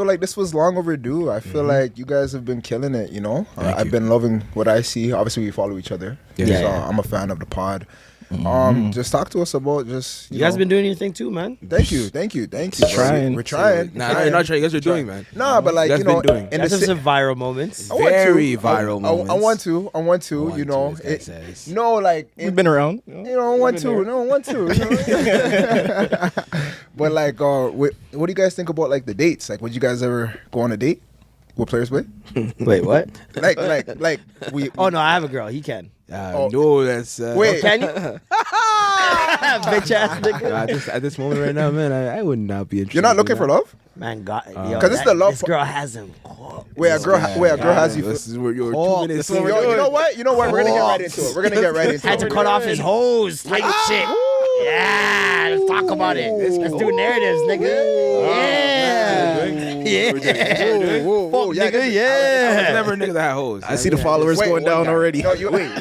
like this was long overdue. I feel like you guys have been killing it, you know? Thank I've you. been loving what I see. Obviously, we follow each other. Yeah. So Yeah. I'm a fan of the pod. Just talk to us about just, You guys been doing your thing too, man. Thank you. bro. Trying. We're trying. Nah, you're not trying. You guys are doing, man. Nah, but like, You you guys know, been doing. in the That's si- some viral moments. I want Very to. viral moments. I want to. You know. this guy says. No, like We've been around. you know, I want to. No, I want to. You know? But like, what do you guys think about like the dates? Like, would you guys ever go on a date with players with? Wait, what? Like we. Oh no, I have a girl. He can. No, that's Wait. Can you? Bitch ass nigga. at this moment right now, man. I would not be interested. You're not in looking for that. love? Man, God, 'Cause it's the love This part. girl has him. Wait, a girl has you. This is where you're Oh, 2 minutes. this is what in. we're You know what? We're gonna get right into it. We're gonna get right into Had to it. cut off his hose type shit. Yeah, let's talk about it. Let's do narratives, nigga. Yeah. Yeah. Fuck, yeah, nigga, I was yeah. never a nigga that had hoes. I see the followers Wait, going one down guy. already. No, you wait.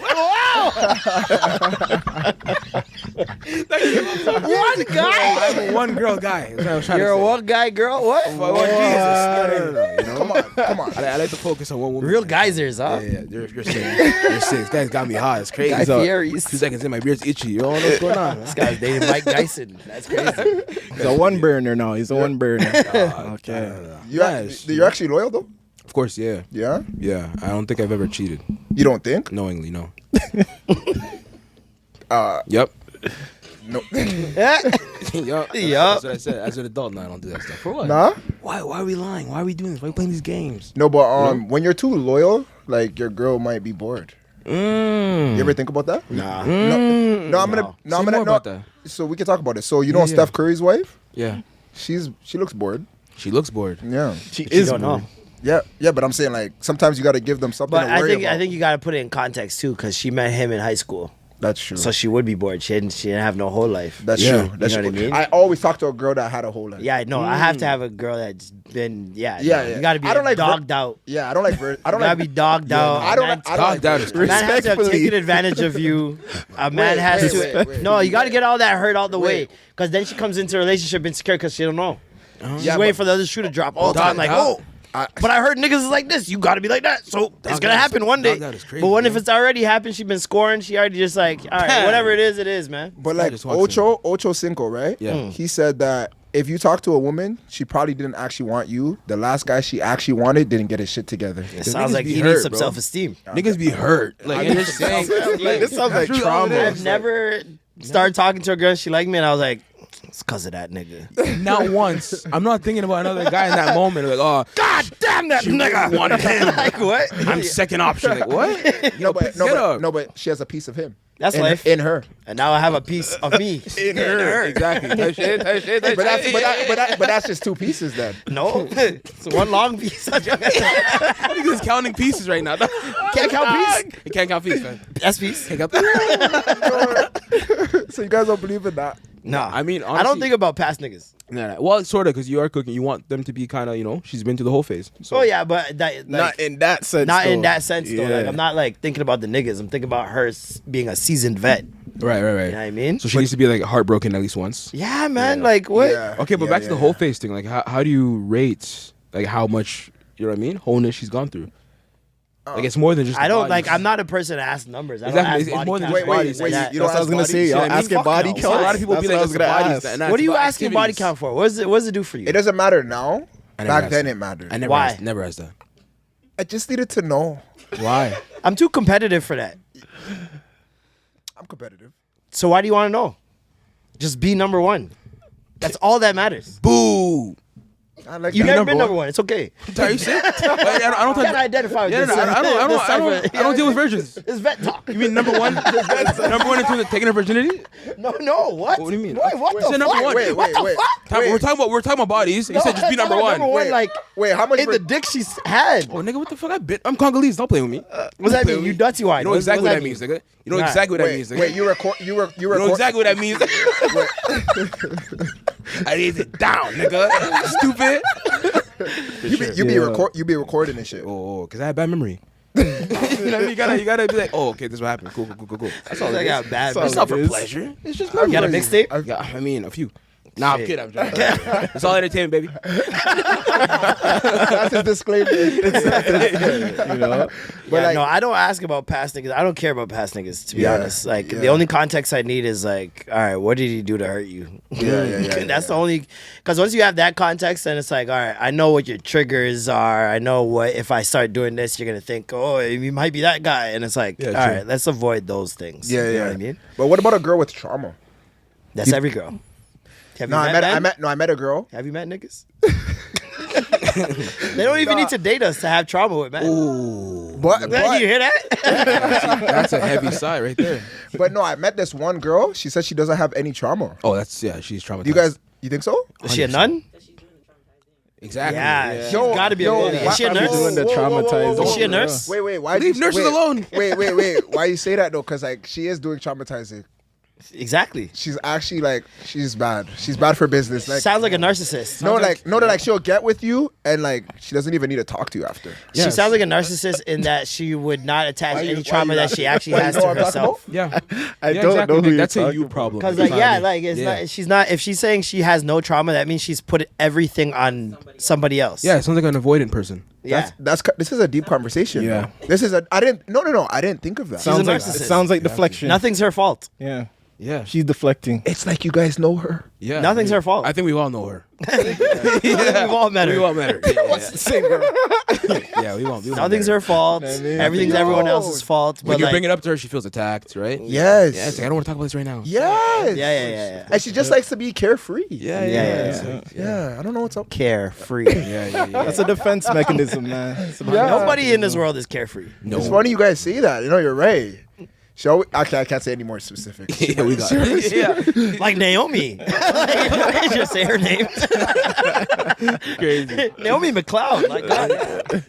One guy? I'm a one girl guy. That's what I was trying You're to a say. one guy girl? What? Oh, Jesus. No. You know? Come on. I like to focus on one woman. Real geysers, huh? Yeah. You're sick. You're sick. This guy's got me hot. It's crazy. Guy So, Fieri's. 2 seconds in, my beard's itchy. You don't know what's going on. This guy's dating Mike Dyson. That's crazy. He's a one burner now. He's a one burner. Okay. You're actually loyal though? Of course, yeah. Yeah. Yeah. I don't think I've ever cheated. You don't think? Knowingly, no. Uh, Yep. no. Yup. Yup. That's what I said. As an adult, no, I don't do that stuff. For what? Nah. Why are we lying? Why are we doing this? Why are we playing these games? No, but when you're too loyal, like your girl might be bored. You ever think about that? Nah. No, I'm gonna. No, Say I'm gonna. more No, about that. So we can talk about it. So you know Yeah. Steph Curry's wife? Yeah. She looks bored. She looks bored. Yeah. She You is don't know. Yeah. But I'm saying like sometimes you got to give them something But to I worry think about. you got to put it in context too, because she met him in high school, That's true. so she would be bored. She didn't have no whole life. That's Yeah. true. That's You know true. what I mean? I always talk to a girl that had a whole life. Yeah, no, I have to have a girl that's been Yeah, You got to be I don't like dogged out. Yeah, I don't like. I don't You gotta like. be dogged out. I don't. Man, I don't like. Dogged out is a man has to have Respectfully. taken advantage of you. A man has to. wait. No, you got to get all that hurt out the way, Wait. because then she comes into a relationship insecure because she don't know. She's Yeah, waiting but- for the other shoe to drop all the time. Like, Dogged oh, but I heard niggas is like this. You got to be like that. So it's Dogged gonna out is- happen one day. dogged out is crazy, But what if man. it's already happened? She been scoring. She already just like, all right, whatever it is, man. But like just walks in. Ocho Cinco, right? Yeah. He said that if you talk to a woman, she probably didn't actually want you. The last guy she actually wanted didn't get his shit together. It The sounds niggas like be he hurt, needs some bro. self-esteem. Niggas be hurt. Like, you're just saying. This sounds like That's really all it trauma. is. I've never started talking to a girl. She liked me, and I was like, it's because of that nigga. Not once. I'm not thinking about another guy in that moment. Like, oh, God damn that nigga. wanted him. Like what? I'm second option. Like, what? No, Get up. but she has a piece of him. That's in, life. in her. And now I have a piece of me In her. Exactly. Type shit. But that's just two pieces then. No, it's one long piece. He's counting pieces right now. Can't count piece. He can't count pieces, man. That's piece. Can't count So you guys don't believe in that? Nah, I mean, I don't honestly- think about past niggas. Nah. Well, sort of, because you are cooking. You want them to be kind of, you know, she's been through the whole phase. So Oh yeah, but that like, Not in that sense. not in though. that sense though. Like Yeah. I'm not like thinking about the niggas. I'm thinking about her being a seasoned vet. Right. You know what I mean? So she needs to be like heartbroken at least once. Yeah, man. Like what? Yeah. Okay, but Yeah, back to yeah, the whole phase thing. Like, how do you rate like how much, you know what I mean, wholeness she's gone through? Like, it's more than just. I the don't bodies. like. I'm not a person to ask numbers. I Exactly. don't ask It's body more than count. just bodies. wait, That- you That's what I was gonna say. See Y'all what I mean? asking Fuck body no. count. So a lot of people That's be what like, I it's was the gonna bodies. ask. and that's What are you about asking body activities. count for? What does it do for you? It doesn't matter now. I never Back asked then that. it mattered. I never Why? Never asked that. I just needed to know. Why? I'm too competitive for that. I'm competitive. So why do you want to know? Just be number one. That's all that matters. Boo. I like You've that. never been number one. It's okay. Are you sick? I don't You gotta identify with Yeah, this. no, I don't deal with virgins. It's vet talk. You mean number one? Number one in terms of taking her virginity? No, what? What do you mean? Wait, what You the said number fuck? one. Wait, What the wait. fuck? We're talking about bodies. You said just be number one. Number one, Wait, like wait, how much? in the dick she's had. Oh, nigga, what the fuck? I'm Congolese. Don't play with me. What's that mean? You dirty wine. You know exactly what that means, nigga. You know Nah. exactly what that means, nigga. Wait, you record. You You know exactly what that means. I need it down, nigga. Stupid. You be recording this shit. Oh, because I have bad memory. You know, you gotta be like, oh, okay, this is what happened. Cool. That's all. I got bad. It's not for it is. pleasure. It's just You got a mixtape? I mean, a few. Nah, I'm kidding. I'm joking. It's all entertainment, baby. That's his disclaimer. You know? But like, no, I don't ask about past niggas. I don't care about past niggas, to be Yeah, honest. Like, yeah. the only context I need is like, all right, what did he do to hurt you? Yeah. That's the only, because once you have that context, then it's like, all right, I know what your triggers are. I know what, if I start doing this, you're going to think, oh, you might be that guy. And it's like, Yeah, all true. right, let's avoid those things. Yeah, You know yeah. what I mean? But what about a girl with trauma? That's every girl. Have you No, I men? met a girl. Have you met niggas? They don't even need to date us to have trauma with men. But You hear that? That's a heavy sigh right there. but no, I met this one girl. She said she doesn't have any trauma. Oh, she's traumatized. You think so? Is she a nun? Exactly. Yeah, she's Yo, got to be a yo, bully. why- Is she a why- nurse? Doing the traumatized. Is she a nurse? Wait. Why Leave nurses alone. Wait. Why you say that though? Because like she is doing traumatizing. Exactly. She's actually like she's bad. She's bad for business. Like Sounds like a narcissist. like she'll get with you and like she doesn't even need to talk to you after. She sounds like a narcissist in that she would not attach Why you- any why trauma you that she actually Why you has know to what I'm talking herself. Yeah. I Yeah, don't exactly. know who That's you're a you talking problem. Because It's like not me. like it's not she's not if she's saying she has no trauma, that means she's put everything on somebody else. Yeah, it sounds like an avoidant person. Yeah. This is a deep conversation. Yeah. This is I didn't think of that. She's a Sounds like narcissist. it sounds like deflection. Nothing's her fault. Yeah, Yeah. she's deflecting. It's like you guys know her. Yeah. Nothing's her fault. I think we all know her. We've all met her. We all met her. Yeah, Same girl. yeah, we all Nothing's met her fault. I mean, Everything's Yo. everyone else's fault. When But you like, bring it up to her, she feels attacked, right? Yes. Yeah, it's like, I don't want to talk about this right now. Yes. yeah. And she just likes to be carefree. Yeah. Yeah. Yeah. I don't know what's up. Carefree. Yeah. That's a defense mechanism, man. It's about- Nobody in this world is carefree. No. It's funny you guys say that. You know, you're right. I can't say any more specifics. Yeah, we got it. Yeah. Like Naomi. Like, just say her name. Crazy. Naomi McLeod. Like, God.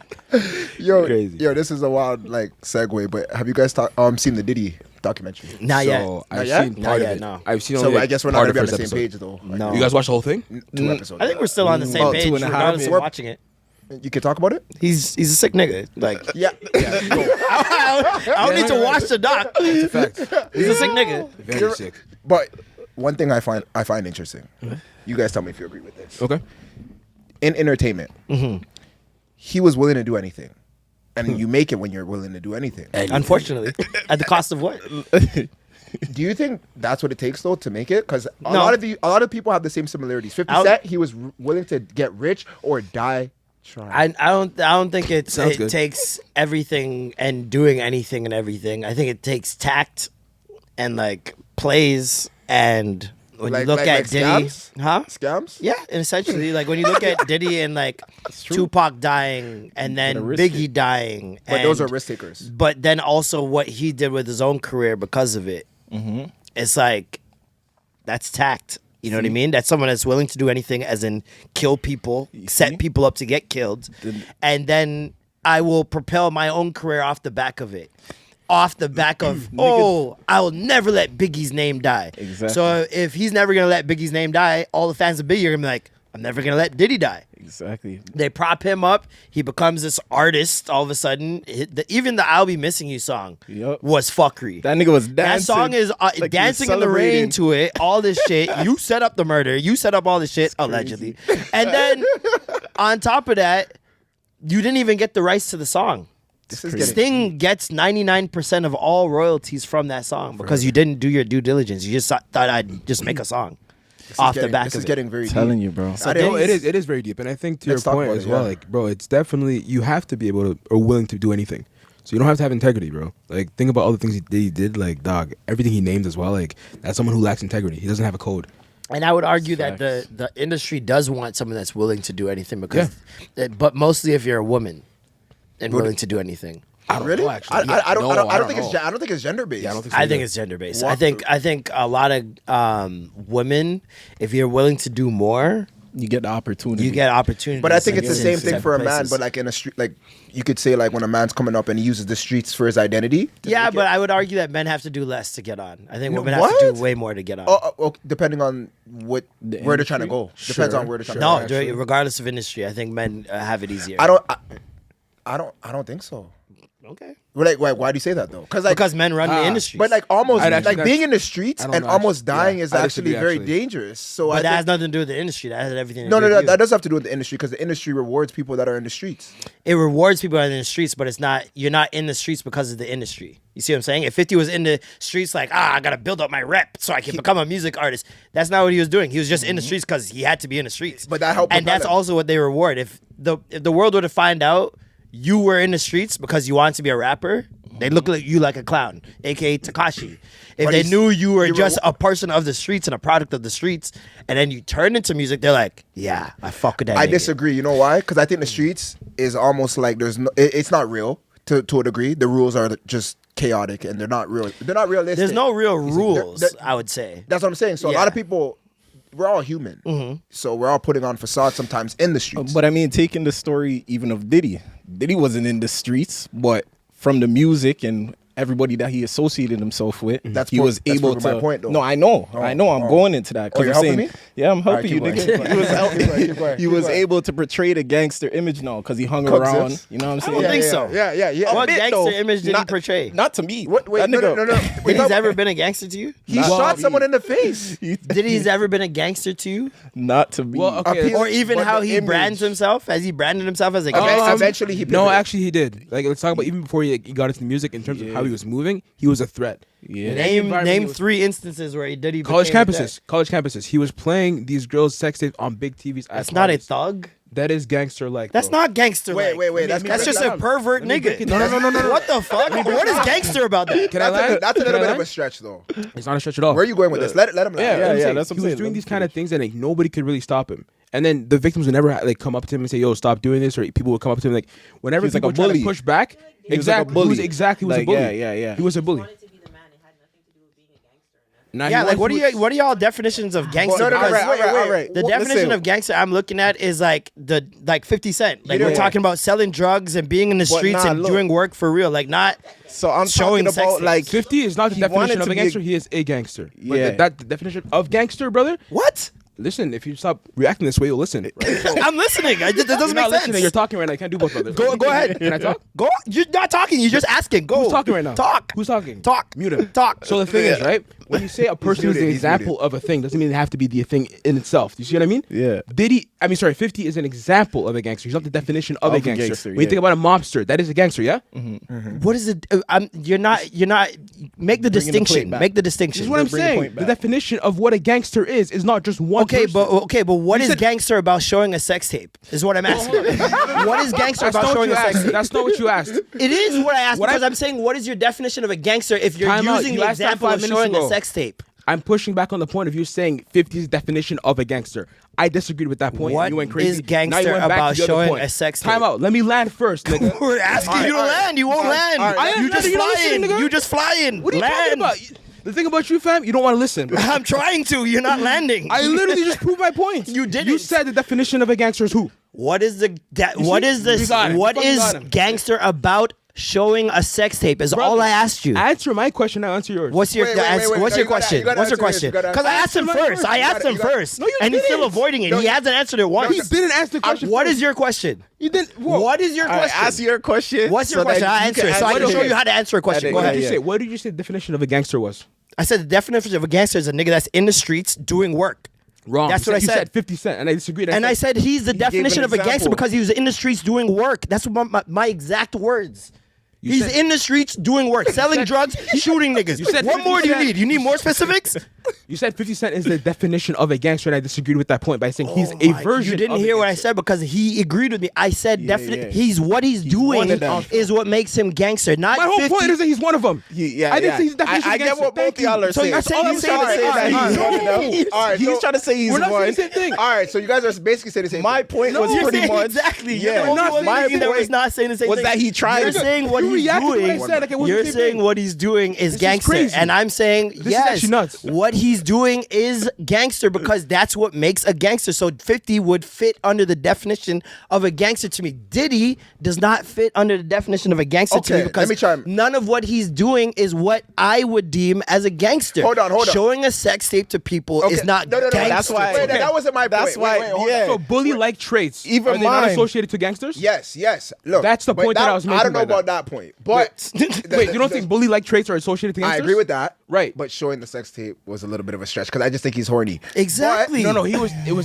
Crazy. Yo, this is a wild like segue, but have you guys seen the Diddy documentary? Not yet. So I've yet? seen Not part yet, of it. no. I've seen So only I guess we're not part gonna be on of the the same first page though. No. Like, You guys watched the whole thing? 2 episodes. I think we're still on the same About page, 2.5 regardless of years. watching it. You can talk about it. He's a sick nigga. Like, Yeah. I don't need to watch the doc. It's a fact. He's a sick nigga. Very sick. But one thing I find interesting. You guys tell me if you agree with this. Okay. In entertainment, he was willing to do anything, and you make it when you're willing to do anything. Unfortunately. At the cost of what? Do you think that's what it takes though to make it? Because a No. lot of people have the same similarities. 50 I'll- Cent, he was willing to get rich or die trying. I don't think it Sounds good. takes everything and doing anything and everything. I think it takes tact and like plays, and when you look at Diddy, scams? huh? Scams? Yeah, and essentially, like when you look at Diddy and like Tupac dying and then gotta risk Biggie dying, But those are and- risk takers. But then also what he did with his own career because of it, it's like that's tact. You know what I mean? That's someone that's willing to do anything, as in kill people, set people up to get killed, and then I will propel my own career off the back of it. Off the back of, I will never let Biggie's name die. Exactly. So if he's never gonna let Biggie's name die, all the fans of Biggie are gonna be like, I'm never gonna let Diddy die. Exactly. They prop him up. He becomes this artist all of a sudden. Even the "I'll Be Missing You" song Yup. was fuckery. That nigga was dancing. That song is like he was dancing in the rain celebrating. to it. All this shit. You set up the murder. You set up all this shit allegedly, and then on top of that, you didn't even get the rights to the song. This is getting Sting gets 99% of all royalties from that song because you didn't do your due diligence. You just thought I'd just make a song off the back This of is it. getting very Telling deep. you, bro. I didn't- No, it is very deep, and I think to Let's your talk point about as it, well, yeah. like, bro, it's definitely you have to be able to or willing to do anything. So you don't have to have integrity, bro. Like, think about all the things he did, like, dog, everything he named as well. Like, that's someone who lacks integrity. He doesn't have a code. And I would argue that Facts. the industry does want someone that's willing to do anything because, but mostly if you're a woman and willing to do anything. I don't Really? know, actually. Yeah, I don't think know. I don't think it's gender based. Yeah, I don't think so. I think either. it's gender based. What? I think a lot of women, if you're willing to do more, You get the opportunity. you get opportunities. But I think it's the in same thing certain for a man. places. But like in a street, like you could say, like when a man's coming up and he uses the streets for his identity. to yeah, make but it- I would argue that men have to do less to get on. I think No, women have to what? do way more to get on. depending on where they're trying to go. Depends on where they're trying no, to go. regardless of industry, I think men have it easier. I don't think so. Okay. Like, why do you say that though? Because men run the industry. But like almost I'd actually like being in the streets I don't and know, almost actually. dying Yeah, is I actually disagree, very actually. dangerous. So but I that think, has nothing to do with the industry. That has everything to no, do with you. that does have to do with the industry because the industry rewards people that are in the streets. It rewards people that are in the streets, but it's not. You're not in the streets because of the industry. You see what I'm saying? If 50 was in the streets, like, I gotta build up my rep so I can become a music artist. That's not what he was doing. He was just in the streets because he had to be in the streets. But that helped and propel that's him. also what they reward. If the world were to find out you were in the streets because you wanted to be a rapper, they look at you like a clown, aka Takashi. If But they he's- knew you were you just a person of the streets and a product of the streets, and then you turned into music, they're like, yeah, I fuck with that. I nigga. disagree. You know why? Because I think the streets is almost like it's not real to a degree. The rules are just chaotic and they're not real. They're not realistic. There's no real rules, they're- I would say. That's what I'm saying. So a lot Yeah. of people, we're all human. So we're all putting on facades sometimes in the streets. But I mean, taking the story even of Diddy wasn't in the streets, but from the music and everybody that he associated himself with, That's he pro- was that's able proving to. my point, though. No, I know. I'm going into that. 'cause you're I'm helping saying, me? Yeah, I'm helping keep you, going. nigga. He was, Keep going, he keep was going. able to portray the gangster image now because he hung Coexist. around. You know what I'm I saying? don't think so. Yeah. What bit, gangster though. image did he Not- portray? Not to me. Wait, That no. nigga- Wait, Diddy's ever been a gangster to you? He Not shot to someone me. in the face. Diddy's ever been a gangster to you? Not to me. Well, okay. Appeal- Or even But how the he image- brands himself? Has he branded himself as a Okay, gangster? eventually he No, pivoted. actually, he did. Like, let's talk about even before he got into music. In terms of how he was moving, he was a threat. Yeah. In any environment, he Name was- 3 instances where he did he College became a campuses. threat. College campuses. He was playing these girls' sex tapes on big TVs. at That's not a parties. thug. That is gangster like. That's not gangster. Wait. That's break just it a down. pervert Let me break nigga. it down. No. What the fuck? What is gangster about that? Can I land? That's a Can I little bit of land? a stretch, though. It's not a stretch at all. Where are you going with this? Let him land. Yeah, I'm saying, that's what he I'm was saying. doing these kind of things, and like nobody could really stop him. And then the victims would never like come up to him and say, "Yo, stop doing this," or people would come up to him like whenever He's like people a try to bully. push back. He was like a Exactly, bully. he was exactly he was a Like, bully. yeah. He was a bully. wanted to be the man. It had nothing to do with being a gangster. Now, Yeah, he like was- what are y'all definitions of gangster? No, Because all right. The definition Listen. of gangster I'm looking at is like 50 Cent. Like we're Yeah. talking about selling drugs and being in the But streets nah, and look. doing work for real. Like not So I'm showing talking sex about tapes. like 50 is not the He definition wanted of to a be a- gangster. He is a gangster. But Yeah. that definition of gangster, brother. what? Listen, if you stop reacting this way, you'll listen. Right? I'm listening. That doesn't You're make not sense. listening. You're talking right now. You can't do both, brother. Go ahead. Can I talk? Go. You're not talking. You're just asking. Go. Who's talking right now? Talk. Who's talking? Talk. Mute him. Talk. So the thing is, right? When you say a person is muted, an he's example of a thing, doesn't mean they have to be the thing in itself. Do you see what I mean? Yeah. 50 is an example of a gangster. He's not the definition of, Of a a gangster. gangster, When you yeah. think about a mobster, that is a gangster, yeah? What is it? You're not. Make the distinction. back. Make the This distinction. is what I'm Bring the saying. point The back. definition of what a gangster is not just one person. But what You is said- gangster about showing a sex tape? Is what I'm asking. What is gangster That's about not what showing you a sex asked. tape? That's not what you asked. It is what I asked What because I- I'm saying, what is your definition of a gangster if you're Time out. using You the asked that example 5 of minutes showing a ago. sex tape? I'm pushing back on the point of you saying 50's definition of a gangster. I disagreed with that point. What You went crazy. is Now you gangster went back to about the other showing point. a sex Time tape? out. Let me land first, nigga. We're asking you to land. You won't land. all right. You just You're not listening, flying. nigga. You just flying. What are you land. talking about? The thing about you, fam, you don't want to listen. Bro. I'm trying to. You're not landing. I literally just proved my point. You didn't. You said the definition of a gangster is who? What is the You what see? is this? We got him. What We fucking is got him. gangster about showing a sex tape? Is all Brother, I asked you. Answer my question. Now answer yours. What's your Wait, wait, answer? wait, wait. What's No, your you gotta- question? you gotta What's your answer this. question? You gotta Because I answer asked him this. first. I You asked gotta- him you gotta- first, No, you and he's still didn't. avoiding it. No, He hasn't answered it once. He didn't answer the question. What first. is your question? You didn't. Whoa. What is your All right, question? ask your question. What's your so that question? I'll you answer can it. So I can answer show it. you how to answer a question. And Go What then- ahead. did you yeah. say? What did you say the definition of a gangster was? I said the definition of a gangster is a nigga that's in the streets doing work. Wrong. That's You what I You said. said 50 Cent, and I disagreed. And I said he's the He gave definition an of a gangster example. because he was in the streets doing work. That's what my exact words. He's said- in the streets doing work, selling drugs, shooting niggas. You said What more do you 50 need? You need more specifics? You said 50 Cent is the definition of a gangster, and I disagreed with that point by saying he's Oh a my- version. You didn't of a hear what I gangster. said because he agreed with me. I said definitely yeah. he's what he's doing one of them. is what makes him gangster. Not My whole 50. point is that he's one of them. Yeah, I didn't say he's the definition I of get gangster. what both Thank you. y'all are So saying. you're saying He's the trying to same say that thing. he's one of them. No. All right, He's so- trying to say he's We're not saying one. the same thing. All right, so you guys are basically saying the same My thing. point was You're pretty saying much exactly. You're Yeah, the only one my thinking that was point not saying the same was thing. that he tried. You're saying what You he's reacted to what I doing. said like it wasn't You're the same saying thing. what he's doing is is gangster, crazy. and I'm saying is yes. actually nuts. What he's doing is gangster because that's what makes a gangster. So 50 would fit under the definition of a gangster to me. Diddy does not fit under the definition of a gangster to Okay, me because let me try. none of what he's doing is what I would deem as a gangster. Hold on. Showing a sex tape to people is not No. gangster. That's why- Wait, that wasn't my That's point. Wait, why- hold on. yeah. So bully-like traits, Even are they not mine. associated to gangsters? Yes. Look, That's the but point that I was I making don't know by about that. that point. point. But Wait, you don't think bully-like traits are associated to I gangsters? agree with that. Right. But showing the sex tape was a little bit of a stretch because I just think he's horny. Exactly. No, it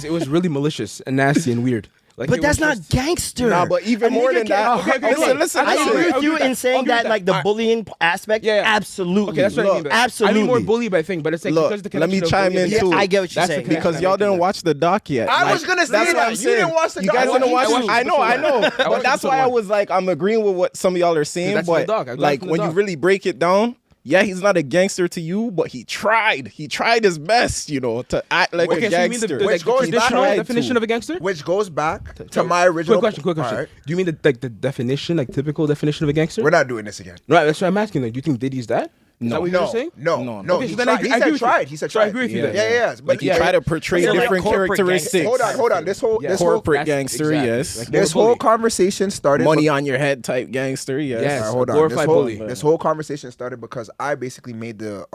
was really malicious and nasty and weird. Like, But it that's was not just- gangster. Nah, but even A more nigga than that. can't- Okay, listen. I agree with you in I'll saying agree with that, like the Alright. bullying aspect. Yeah. Absolutely. Okay, that's what I mean. Look, But absolutely. I mean more bully by thing, but it's like Look, because the let me connection of chime bully in and- too. Yeah, I get what you're That's the saying. connection Because I'm y'all making didn't there. watch the doc yet. I was gonna say that's that. what I'm You saying. didn't watch the You doc. guys didn't watch I watched it. I know. episode But one. that's why I was like, I'm agreeing with what some of y'all are saying. that's But the doc. I got it like from the when you doc. really break it down, yeah, he's not a gangster to you, but he tried. He tried his best, to act like Okay, a so you mean gangster. the Which goes back traditional to- definition of a gangster? Which goes back to my original. Quick question. Alright. Do you mean the definition, like typical definition of a gangster? We're not doing this again. Right, that's what I'm asking. Like, do you think Diddy's that? Is that what you're saying? No. Okay, He so then I tried. agree- He I agree said with you. tried. He said So I tried. agree with you Yeah. then. Yeah. Like he tried to portray So like different corporate characteristics. gangster. Hold on. This whole Corporate That's- gangster, exactly. yes. Like, this bully. whole conversation started. Money on your head type gangster, yes. Yes. Alright, hold on. glorified bully. This whole conversation started because I basically made the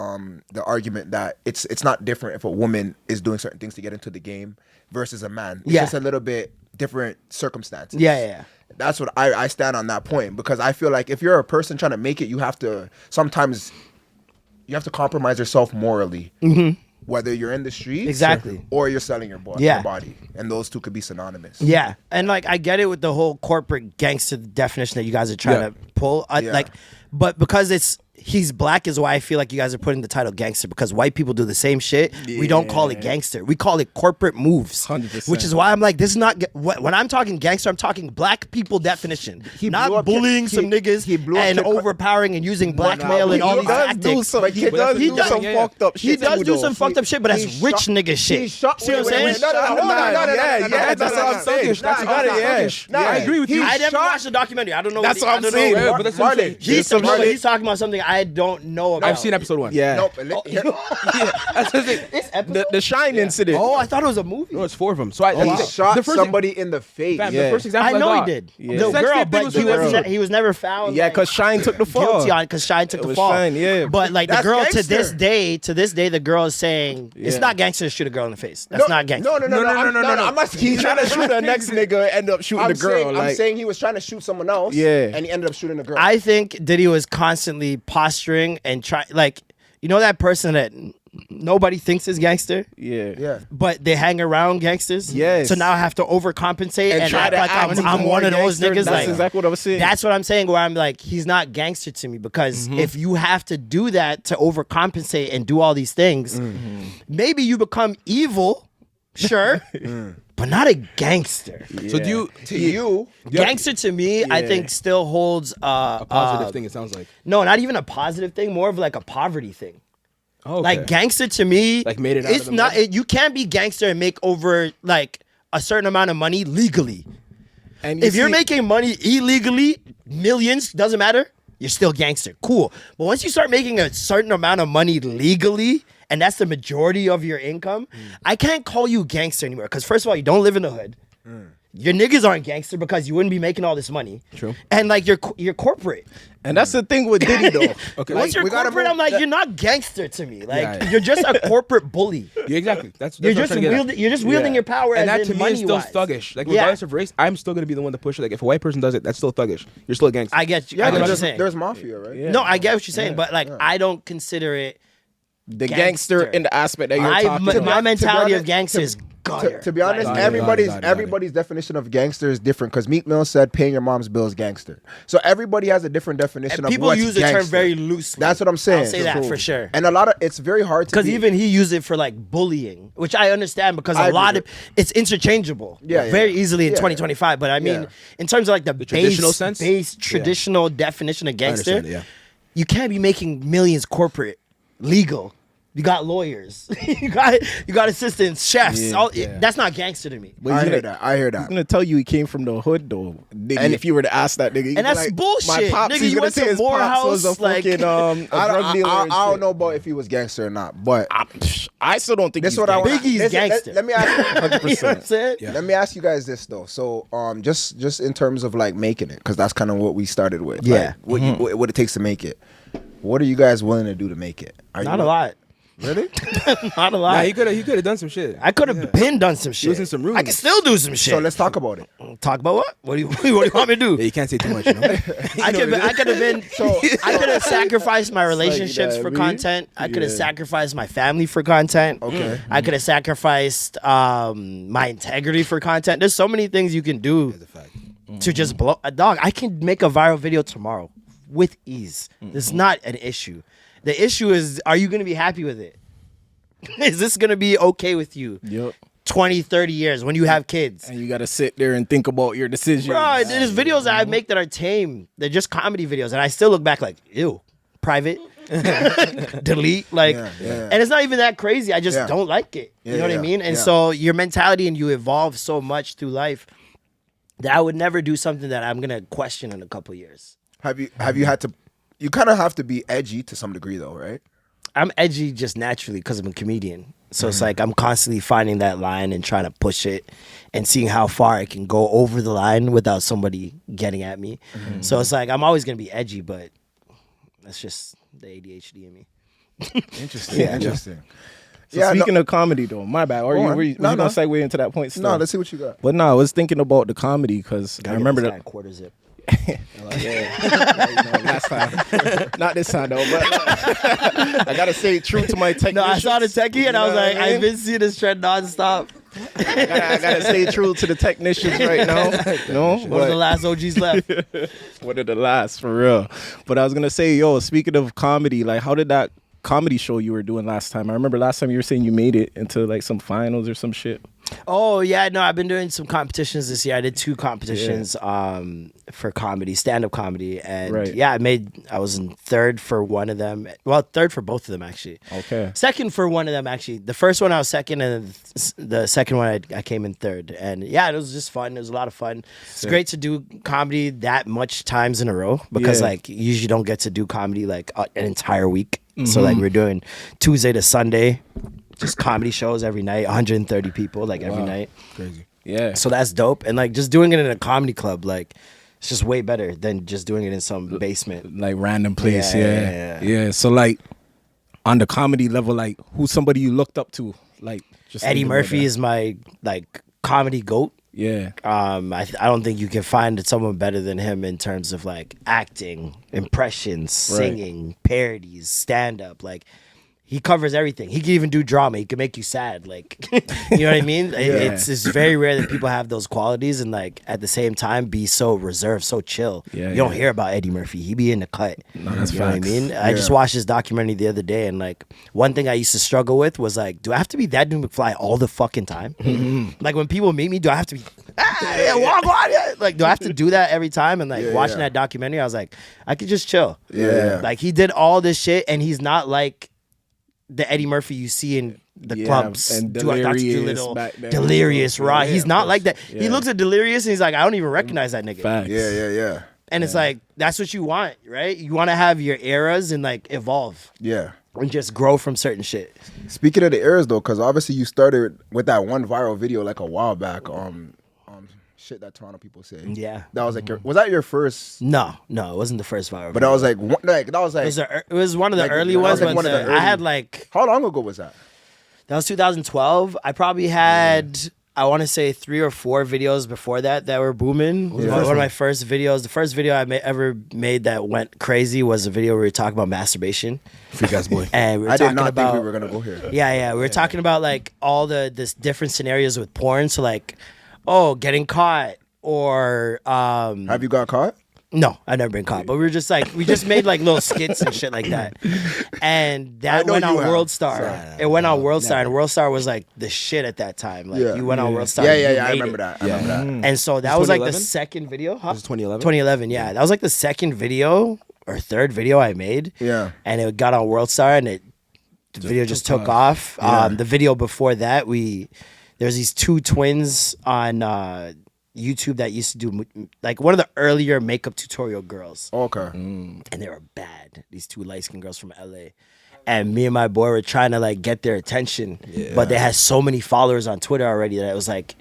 argument that it's not different if a woman is doing certain things to get into the game versus a man. It's Yeah. just a little bit different circumstances. Yeah. That's what I stand on that point because I feel like if you're a person trying to make it, you have to compromise yourself morally. Whether you're in the streets Exactly. or you're selling your Yeah. body. And those two could be synonymous. Yeah, and like I get it with the whole corporate gangster definition that you guys are trying Yeah. to pull. Yeah. But because he's black is why I feel like you guys are putting the title gangster because white people do the same shit. We don't call it gangster. We call it corporate moves. 100%. Which is why I'm like, this is not when I'm talking gangster. I'm talking black people definition, He blew not up- bullying he- some niggas he blew up and Kid Cudi. overpowering and using blackmail and all He these does tactics. do some, he But does he do does- some yeah, yeah. fucked up He shit. does too, do though. some fucked up shit, but that's He rich shot- nigga shit. he shot- See what I'm wait, saying? wait, no, that's what I'm saying. Thuggish. That's You got it, yeah. I agree with you. I never shot- watched the documentary. I don't know. That's what I'm I don't know saying. what- Yeah, but that's what I'm saying. He's talking about something I don't know about. I've seen episode 1. Yeah. Nope. That's the thing. This episode. The Shine incident. Oh, I thought it was a movie. No, it's 4 of them. So I He shot the first somebody in the face. Fam, Yeah. the first example I know got, he did. Yeah. The sex girl, tape thing but was he the girl. was never found. Yeah, like, because Shine took the fall. guilty on because Shine took It the was fall. Shine, yeah. But like the That's girl gangster. to this day, the girl is saying it's Yeah. not gangster to shoot a girl in the face. That's not gangster. No. I'm not He tried to shoot the next nigga and end up shooting the girl. I'm saying he was trying to shoot someone else. Yeah. And he ended up shooting the girl. I think Diddy was constantly posturing and try like that person that nobody thinks is gangster. Yeah. But they hang around gangsters. Yes. So now I have to overcompensate and try act to like act I'm more one of those gangster. niggas. That's Like exactly what I was saying. That's what I'm saying. Where I'm like, he's not gangster to me because if you have to do that to overcompensate and do all these things, maybe you become evil. Sure. But not a gangster. So do you to you, Gangster to me, I Yeah. think still holds a positive thing? It sounds like. No, not even a positive thing. More of like a poverty thing. Oh, okay. Like gangster to me, Like made it out it's of the not. mud? You can't be gangster and make over like a certain amount of money legally. And If you're see- making money illegally, millions, doesn't matter, you're still gangster. Cool. But once you start making a certain amount of money legally, and that's the majority of your income, I can't call you gangster anymore. Because first of all, you don't live in the hood. Your niggas aren't gangster because you wouldn't be making all this money. True. And like you're corporate. And that's the thing with Diddy though. Okay. Once you're we gotta corporate, move- I'm like, you're not gangster to me. Like Yeah. you're just a corporate bully. Yeah, exactly. That's You're what I'm just trying to get at. wielding. You're just wielding Yeah. your power, And as that in to me is still money-wise. thuggish. Like Yeah. regardless of race, I'm still gonna be the one to push it. Like if a white person does it, that's still thuggish. You're still a gangster. I get you. yeah, I get what you're there's, saying. there's mafia, right? Yeah. No, I get what you're saying, but like I don't consider it. The gangster in the aspect that you're talking My about. mentality of honest- gangster is gutter. To be honest, Got it, everybody's got it. everybody's definition of gangster is different because Meek Mill said paying your mom's bill is gangster. So everybody has a different definition And of people what's use the term gangster. very loosely. That's what I'm saying. I'll say that for sure. And a lot of it's very hard to Because be- even he used it for like bullying, which I understand because I a lot agree. of it's interchangeable Yeah, yeah, very yeah. easily in Yeah. 2025. But I mean, Yeah. in terms of like the traditional sense? base traditional definition of gangster, understand it, yeah. you can't be making millions corporate legal. You got lawyers, you got assistants, chefs. That's not gangster to me. But I he's hear gonna- that. I hear He's that. gonna tell you he came from the hood though. Diddy, And if you were to ask that nigga, he'd be that's like, bullshit. My pops, Nigga, he's you gonna went say to his pops was a Morehouse, like- fucking a drug dealer. and I don't shit. know about if he was gangster or not, but I still don't think this he's is what I gangster. want. Biggie's gangster. Let me ask. You know what I'm saying? Yeah. Let me ask you guys this though. So, just in terms of like making it, because that's kind of what we started with. Yeah. Like, what it takes to make it. What are you guys willing to do to make it? Are Not you, a lot. Really? Not a Nah, lot. he could have done some shit. I could have been done some shit. was in some rooms. I can still do some shit. So let's talk about it. Talk about what? What do you want me to do? Yeah, you can't say too much, you know. I could have been. I could have sacrificed my relationships that, for me? content. I could have Yeah. sacrificed my family for content. Okay. I could have sacrificed my integrity for content. There's so many things you can do That's a fact. to just blow a dog. I can make a viral video tomorrow with ease. It's not an issue. The issue is, are you going to be happy with it? Is this going to be okay with you? Yep. 20, 30 years when you have kids. And you got to sit there and think about your decisions. Bro, there's videos that I make that are tame. They're just comedy videos. And I still look back like, ew, private, delete. Like, Yeah. and it's not even that crazy. I just Yeah. don't like it. You Yeah, know what I yeah, mean? And yeah. so your mentality and you evolve so much through life that I would never do something that I'm going to question in a couple years. Have you had to? You kind of have to be edgy to some degree, though, right? I'm edgy just naturally because I'm a comedian. So Mm-hmm. it's like I'm constantly finding that line and trying to push it and seeing how far I can go over the line without somebody getting at me. Mm-hmm. So it's like I'm always going to be edgy, but that's just the ADHD in me. Interesting. Interesting. So speaking of comedy, though, my bad. Or Go you, on. were you, No, you no. gonna segue into that point? Still? No, let's see what you got. But no, I was thinking about the comedy because I remember that. quarter zip. Last time, not this time though. But I gotta stay true to my technique. No, I saw the techie and I was like, I've been seeing this trend nonstop. I gotta stay true to the technicians right now. No, One of the last OGs left. one of the last for real. But I was gonna say, yo, speaking of comedy, like, how did that comedy show you were doing last time? I remember last time you were saying you made it into like some finals or some shit. Oh yeah, no, I've been doing some competitions this year. I did 2 competitions for comedy, stand-up comedy, and Right. yeah, I was in 3rd for one of them. Well, 3rd for both of them actually. Okay. 2nd for one of them actually. The first one I was 2nd, and the second one I came in 3rd. And yeah, it was just fun. It was a lot of fun. It's great to do comedy that much times in a row because Yeah. like you usually don't get to do comedy like an entire week. So like we're doing Tuesday to Sunday. Just comedy shows every night, 130 people like every night. Crazy. Yeah. So that's dope. And like just doing it in a comedy club, like it's just way better than just doing it in some basement. Like random place. Yeah, Yeah. So like on the comedy level, like who's somebody you looked up to? Like just Eddie thinking about Murphy that. is my like comedy goat. Yeah. I don't think you can find someone better than him in terms of like acting, impressions, singing, parodies, stand up. Like he covers everything. He can even do drama. He can make you sad. Like, you know what I mean? It's very rare that people have those qualities and like at the same time be so reserved, so chill. Yeah, you don't yeah. hear about Eddie Murphy. He be in the cut. No, that's you know what I facts. mean? I just watched his documentary the other day and like one thing I used to struggle with was like, do I have to be that dude McFly all the fucking time? Like when people meet me, do I have to be walk on? Like, do I have to do that every time? And like watching that documentary, I was like, I could just chill. Yeah. Like he did all this shit and he's not like the Eddie Murphy you see in the Yeah, clubs, and Dr. Delirious Doolittle, back then. Delirious, Raw. Yeah, He's of not course. like that. Yeah. He looks at Delirious and he's like, I don't even recognize that nigga. Facts. Yeah. And it's like that's what you want, right? You want to have your eras and like evolve Yeah. and just grow from certain shit. Speaking of the eras though, because obviously you started with that one viral video like a while back. Shit that Toronto people say. Yeah. That was like was that your first? No, it wasn't the first viral. But that was like it was one of the like, early that was ones. like But one of the I had early- like how long ago was that? that was 2012. I probably had. I want to say 3 or 4 videos before that were booming. One of my first videos, the first video I ever made that went crazy was a video where we were talking about masturbation. Freak ass boy. And we were I talking did not about, think we were gonna go here. Yeah. We were talking about like all this different scenarios with porn. So like, getting caught or Have you got caught? no, I've never been caught. But we just made like little skits and shit like that. And I that know went on you have. World Star. It went on World Star, and World Star was like the shit at that time. Like Yeah. you went on World Star. Yeah. you I made remember it. that. I remember that. And so that was like the 2011? second video. Huh? This is 2011? 2011, yeah. That was like the second video or third video I made. Yeah. And it got on World Star and the video just took off. The video before that, there's these 2 twins on YouTube that used to do like one of the earlier makeup tutorial girls. Okay. And they were bad. These 2 light-skinned girls from LA. And me and my boy were trying to like get their attention. But they had so many followers on Twitter already that it was like,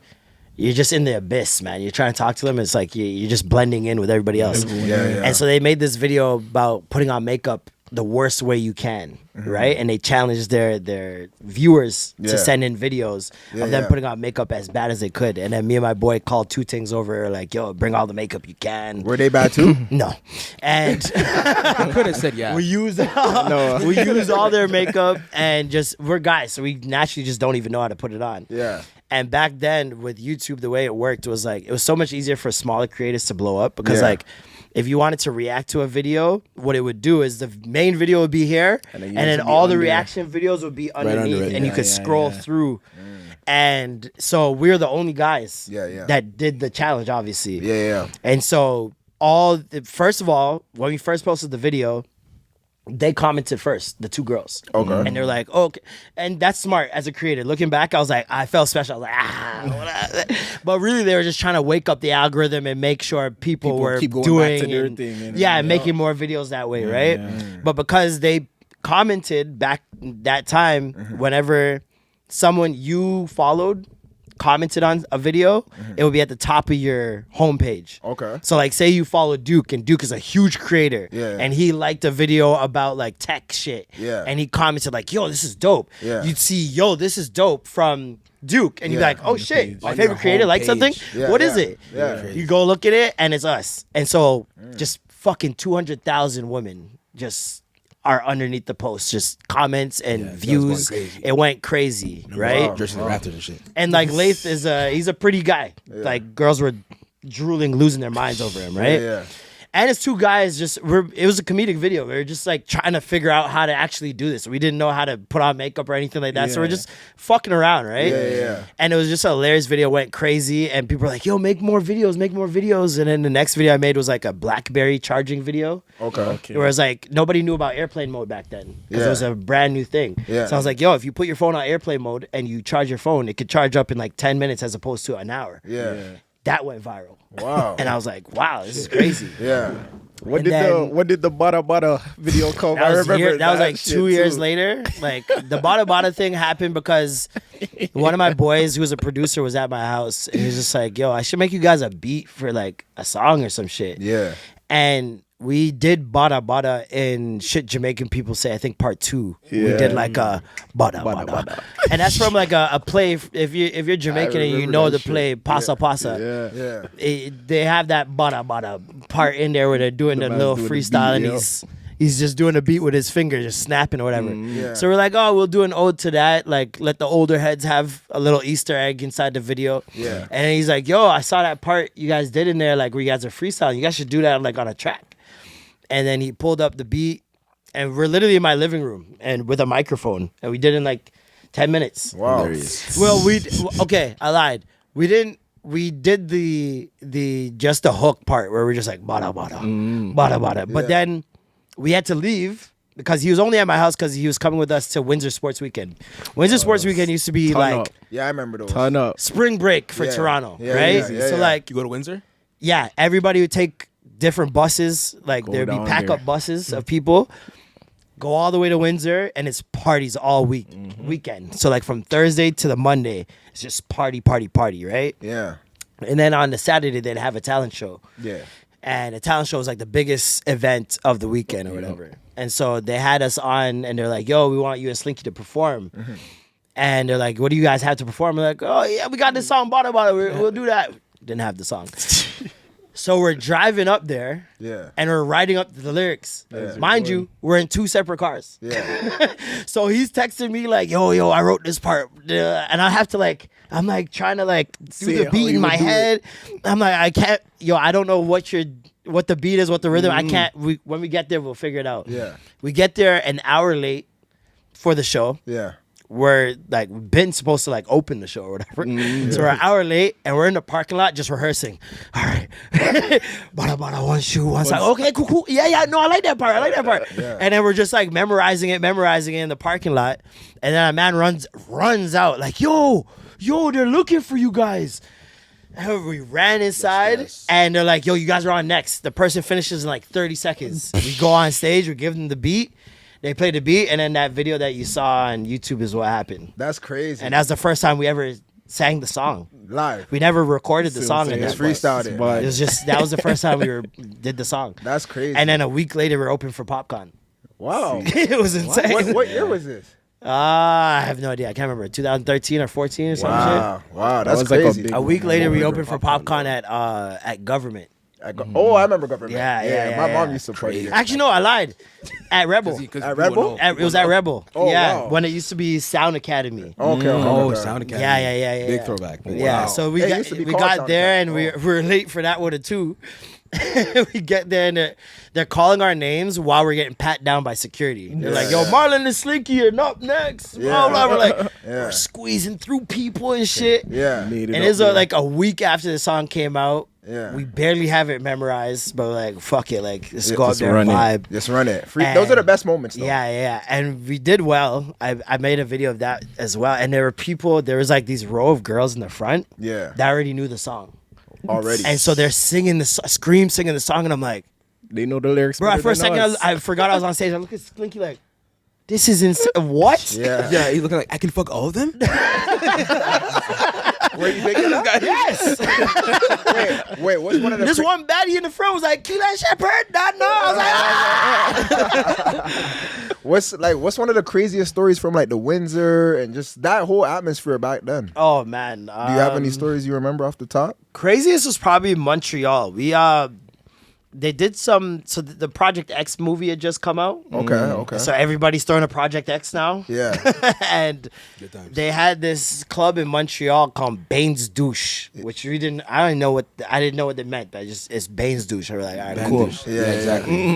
you're just in the abyss, man. You're trying to talk to them. It's like you're just blending in with everybody else. Yeah. And so they made this video about putting on makeup the worst way you can, right? And they challenged their viewers Yeah. to send in videos of them yeah. putting on makeup as bad as they could. And then me and my boy called two things over, like, yo, bring all the makeup you can. Were they bad too? No. And I could have said yeah. we use all their makeup, and we're guys, so we naturally just don't even know how to put it on. Yeah. And back then with YouTube, the way it worked was like, it was so much easier for smaller creators to blow up because Yeah. like, if you wanted to react to a video, what it would do is the main video would be here, and yours then would be all the under. reaction videos would be underneath, under it, and you yeah, could yeah, scroll yeah. through. And so we're the only guys Yeah. that did the challenge, obviously. Yeah. And so first of all, when we first posted the video, they commented first, the two girls. Okay. And they're like, oh, okay. And that's smart as a creator. Looking back, I was like, I felt special. I was like, whatever. But really, they were just trying to wake up the algorithm and make sure people were keep going doing back to their and- thing, and- yeah, and making more videos that way, right? But because they commented back that time, whenever someone you followed commented on a video, it would be at the top of your homepage. Okay. So like, say you follow Duke, and Duke is a huge creator, Yeah. and he liked a video about like tech shit, Yeah. and he commented like, "Yo, this is dope." Yeah. You'd see, "Yo, this is dope" from Duke, and you'd be Yeah. like, "Oh shit, my On favorite your creator likes something. homepage. Yeah, What is yeah. it?" Yeah. You go look at it, and it's us. And so just fucking 200,000 women just are underneath the post, just comments and that was views. going crazy. It went crazy, right? Dressing in the rafters and shit. And like Lath he's a pretty guy. Like girls were drooling, losing their minds over him, right? Yeah. And it's two guys it was a comedic video. We were just like trying to figure out how to actually do this. We didn't know how to put on makeup or anything like that. So we're Yeah. just fucking around, right? Yeah. And it was just a hilarious video, went crazy. And people were like, yo, make more videos. And then the next video I made was like a BlackBerry charging video. Okay. Where it was like, nobody knew about airplane mode back then. Because it was a brand new thing. Yeah. So I was like, yo, if you put your phone on airplane mode and you charge your phone, it could charge up in like 10 minutes as opposed to an hour. Yeah. That went viral. Wow. And I was like, wow, this is crazy. Yeah. When And did the Bada Bada video come? I That was, remember that was like shit 2 years too. later. Like the Bada Bada thing happened because one of my boys who was a producer was at my house, and he was just like, yo, I should make you guys a beat for like a song or some shit. Yeah. And we did Bada Bada in Shit Jamaican People Say, I think part 2. We Yeah. did like a Bada Bada. And that's from like a play. If you're Jamaican and you remember know that the shit. play Pasa Pasa, Yeah. they have that Bada Bada part in there where they're doing the man's little doing the freestyle, beat, and yep. he's just doing a beat with his finger, just snapping or whatever. Yeah. So we're like, oh, we'll do an ode to that. Like, let the older heads have a little Easter egg inside the video. Yeah. And then he's like, yo, I saw that part you guys did in there, like where you guys are freestyling. You guys should do that like on a track. And then he pulled up the beat, and we're literally in my living room and with a microphone, and we did it in like 10 minutes. Wow. Well, okay, I lied. We did the just the hook part where we're just like bada bada, bada bada. But then we had to leave because he was only at my house because he was coming with us to Windsor Sports Weekend. Windsor Sports Weekend used to be Ton like up. Yeah, I remember those. Ton up. spring break for Yeah. Toronto, Yeah, right? yeah, yeah, so yeah. like, You go to Windsor? yeah, everybody would take different buses. Like Go there'd be down pack there. up buses of people. Go all the way to Windsor, and it's parties all weekend. So like from Thursday to the Monday, it's just party, right? Yeah. And then on the Saturday, they'd have a talent show. Yeah. And the talent show was like the biggest event of the weekend or whatever. And so they had us on, and they're like, yo, we want you and Slinky to perform. And they're like, what do you guys have to perform? We're like, oh, yeah, we got this song, Bada Bada. We'll do that. Didn't have the song. So we're driving up there, Yeah. and we're writing up the lyrics. Mind you, we're in 2 separate cars. Yeah. So he's texting me like, yo, I wrote this part. And I have to like, I'm like trying to like do Say the how beat in you my would do head. I'm like, I can't, I don't know what the beat is, what the rhythm. I can't, when we get there, we'll figure it out. Yeah. We get there an hour late for the show. Yeah. We're like been supposed to like open the show or whatever. So we're an hour late, and we're in the parking lot just rehearsing. All right. Bada bada, one shoe, one side. Okay, cool. Yeah, no, I like that part. Yeah. And then we're just like memorizing it in the parking lot. And then a man runs out like, yo, they're looking for you guys. And we ran inside, Yes. and they're like, yo, you guys are on next. The person finishes in like 30 seconds. We go on stage, we give them the beat. They play the beat, and then that video that you saw on YouTube is what happened. That's crazy. And that's the first time we ever sang the song. live. We never recorded the song. saying In Just that freestyled it. It was just that was the first time we did the song. That's crazy. And then a week later, we're open for Popcorn. Wow. It was insane. What year was this? I have no idea. I can't remember. 2013 or 14 or some Wow, that's was like a crazy. big shit. A week later, we opened for Popcorn, Popcorn at Government. Oh, I remember government. Yeah, My mom yeah. used to party there. Actually, no, I lied. At Rebel. At Rebel? It was at Rebel. Oh, yeah, wow. when it used to be Sound Academy. Okay. Oh, Sound Academy. Yeah. Big throwback. Yeah, Wow. so we It got used to be we called got Sound there Academy. and we were late for that one too. We get there and they're calling our names while we're getting pat down by security. They're like, "Yo, Marlon and Slinky are up next." Yeah. Blah, blah. We're like, Yeah. we're squeezing through people and shit. Yeah. Made it And up it's there. like a week after the song came out. Yeah. We barely have it memorized, but like, fuck it, like let's Yeah, go out just there and run it. vibe. Just run it. Free. And- Those are the best moments, though. Yeah, and we did well. I made a video of that as well. And there was like these row of girls in the front Yeah. that already knew the song. Already. And so they're singing singing the song, and I'm like, They know the lyrics. bro, better for a than second us. I forgot I was on stage. I look at Slinky like, this is insane. What? Yeah. Yeah, he's looking like I can fuck all of them. Where you thinking of? Yes. Wait. What's one of the? This one baddie in the front was like, Keelan Shepherd, not no. I was like, ah. What's one of the craziest stories from like the Windsor and just that whole atmosphere back then? Do Oh man. you have any stories you remember off the top? Craziest was probably Montreal. They did the Project X movie had just come out. Okay. So everybody's throwing a Project X now. Yeah. And Good times. they had this club in Montreal called Bain's Douche, which I didn't know what they meant, but it's Bain's Douche. I was like, all right, Band cool. douche. Yeah, exactly.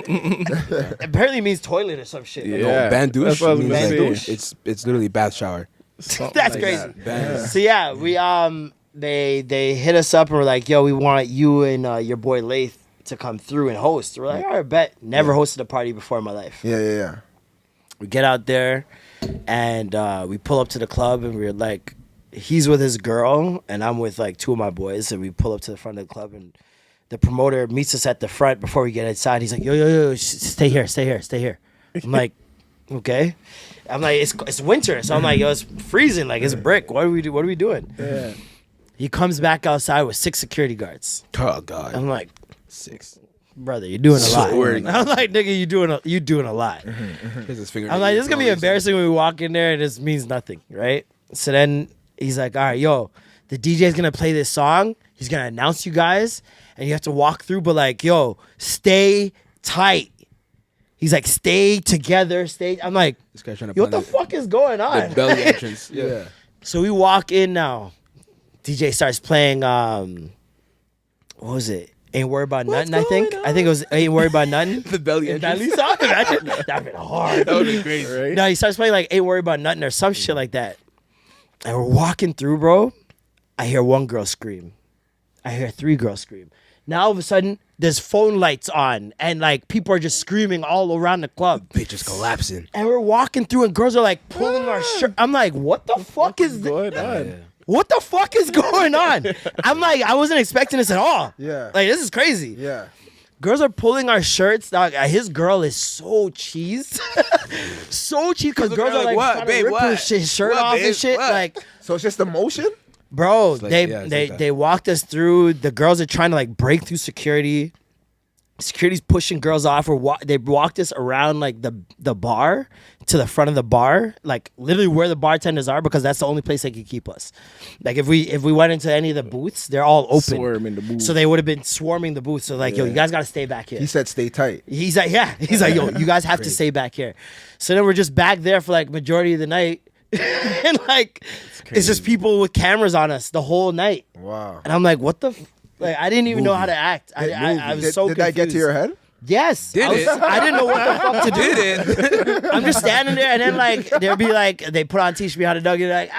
Apparently it means toilet or some shit. Like, Yeah. No, band douche. That's what I was means gonna like, say. it's literally bath shower. Something That's like crazy. that. Band. So yeah, we they hit us up and were like, yo, we want you and your boy Lath to come through and host. We're like, all right, bet. Never hosted a party before in my life. Yeah. We get out there and we pull up to the club and we're like, he's with his girl and I'm with like two of my boys, and we pull up to the front of the club and the promoter meets us at the front before we get inside. He's like, yo, stay here. I'm like, okay. I'm like, it's winter, so I'm like, yo, it's freezing, like it's a brick. What are we doing? Yeah. He comes back outside with 6 security guards. Oh God. I'm like, 6. brother, you're doing a lot. Word. I'm like, nigga, you doing a lot. Here's his finger. I'm like, this is gonna be embarrassing when we walk in there and this means nothing, right? So then he's like, all right, yo, the DJ's gonna play this song. He's gonna announce you guys, and you have to walk through, but like, yo, stay tight. He's like, stay together, stay. I'm like, This guy's trying to yo, what plan the fuck is going on? the belly entrance. Yeah. So we walk in now. DJ starts playing, what was it? Ain't Worried About Nothing, I think. I think it was Ain't Worried About Nothing. The belly That entrance. song? That'd been hard. That would be crazy. Right? No, he starts playing like Ain't Worried About Nothing or some shit like that. And we're walking through, bro. I hear one girl scream. I hear 3 girls scream. Now all of a sudden, there's phone lights on and like people are just screaming all around the club. Bitch is collapsing. And we're walking through and girls are like pulling our shirt. I'm like, what the fuck is this? Going on. What the fuck is going on? I'm like, I wasn't expecting this at all. Yeah. Like, this is crazy. Yeah. Girls are pulling our shirts. Dog. His girl is so cheesed. So cheesed because girls are like, what, trying to babe, rip what? his shirt What, off babe, and shit. what? Like, So it's just emotion? bro, like- they yeah, it's they like that. they walked us through. The girls are trying to like break through security. Security's pushing girls off. They walked us around like the bar to the front of the bar, like literally where the bartenders are, because that's the only place they could keep us. Like if we went into any of the booths, they're all open. Swarm in the booth. So they would have been swarming the booth. So like, yo, you guys got to stay back here. He said stay tight. He's like, yeah. He's like, yo, you guys have to stay back here. So then we're just back there for like majority of the night. And like, it's just people with cameras on us the whole night. Wow. And I'm like, what the? Like, I didn't even know how to act. I was so Did that get to confused. your head? Yes. Did it? I didn't know what the fuck to do. Did it? I'm just standing there, and then like they'll be like, they put on Teach Me How to Dougie, like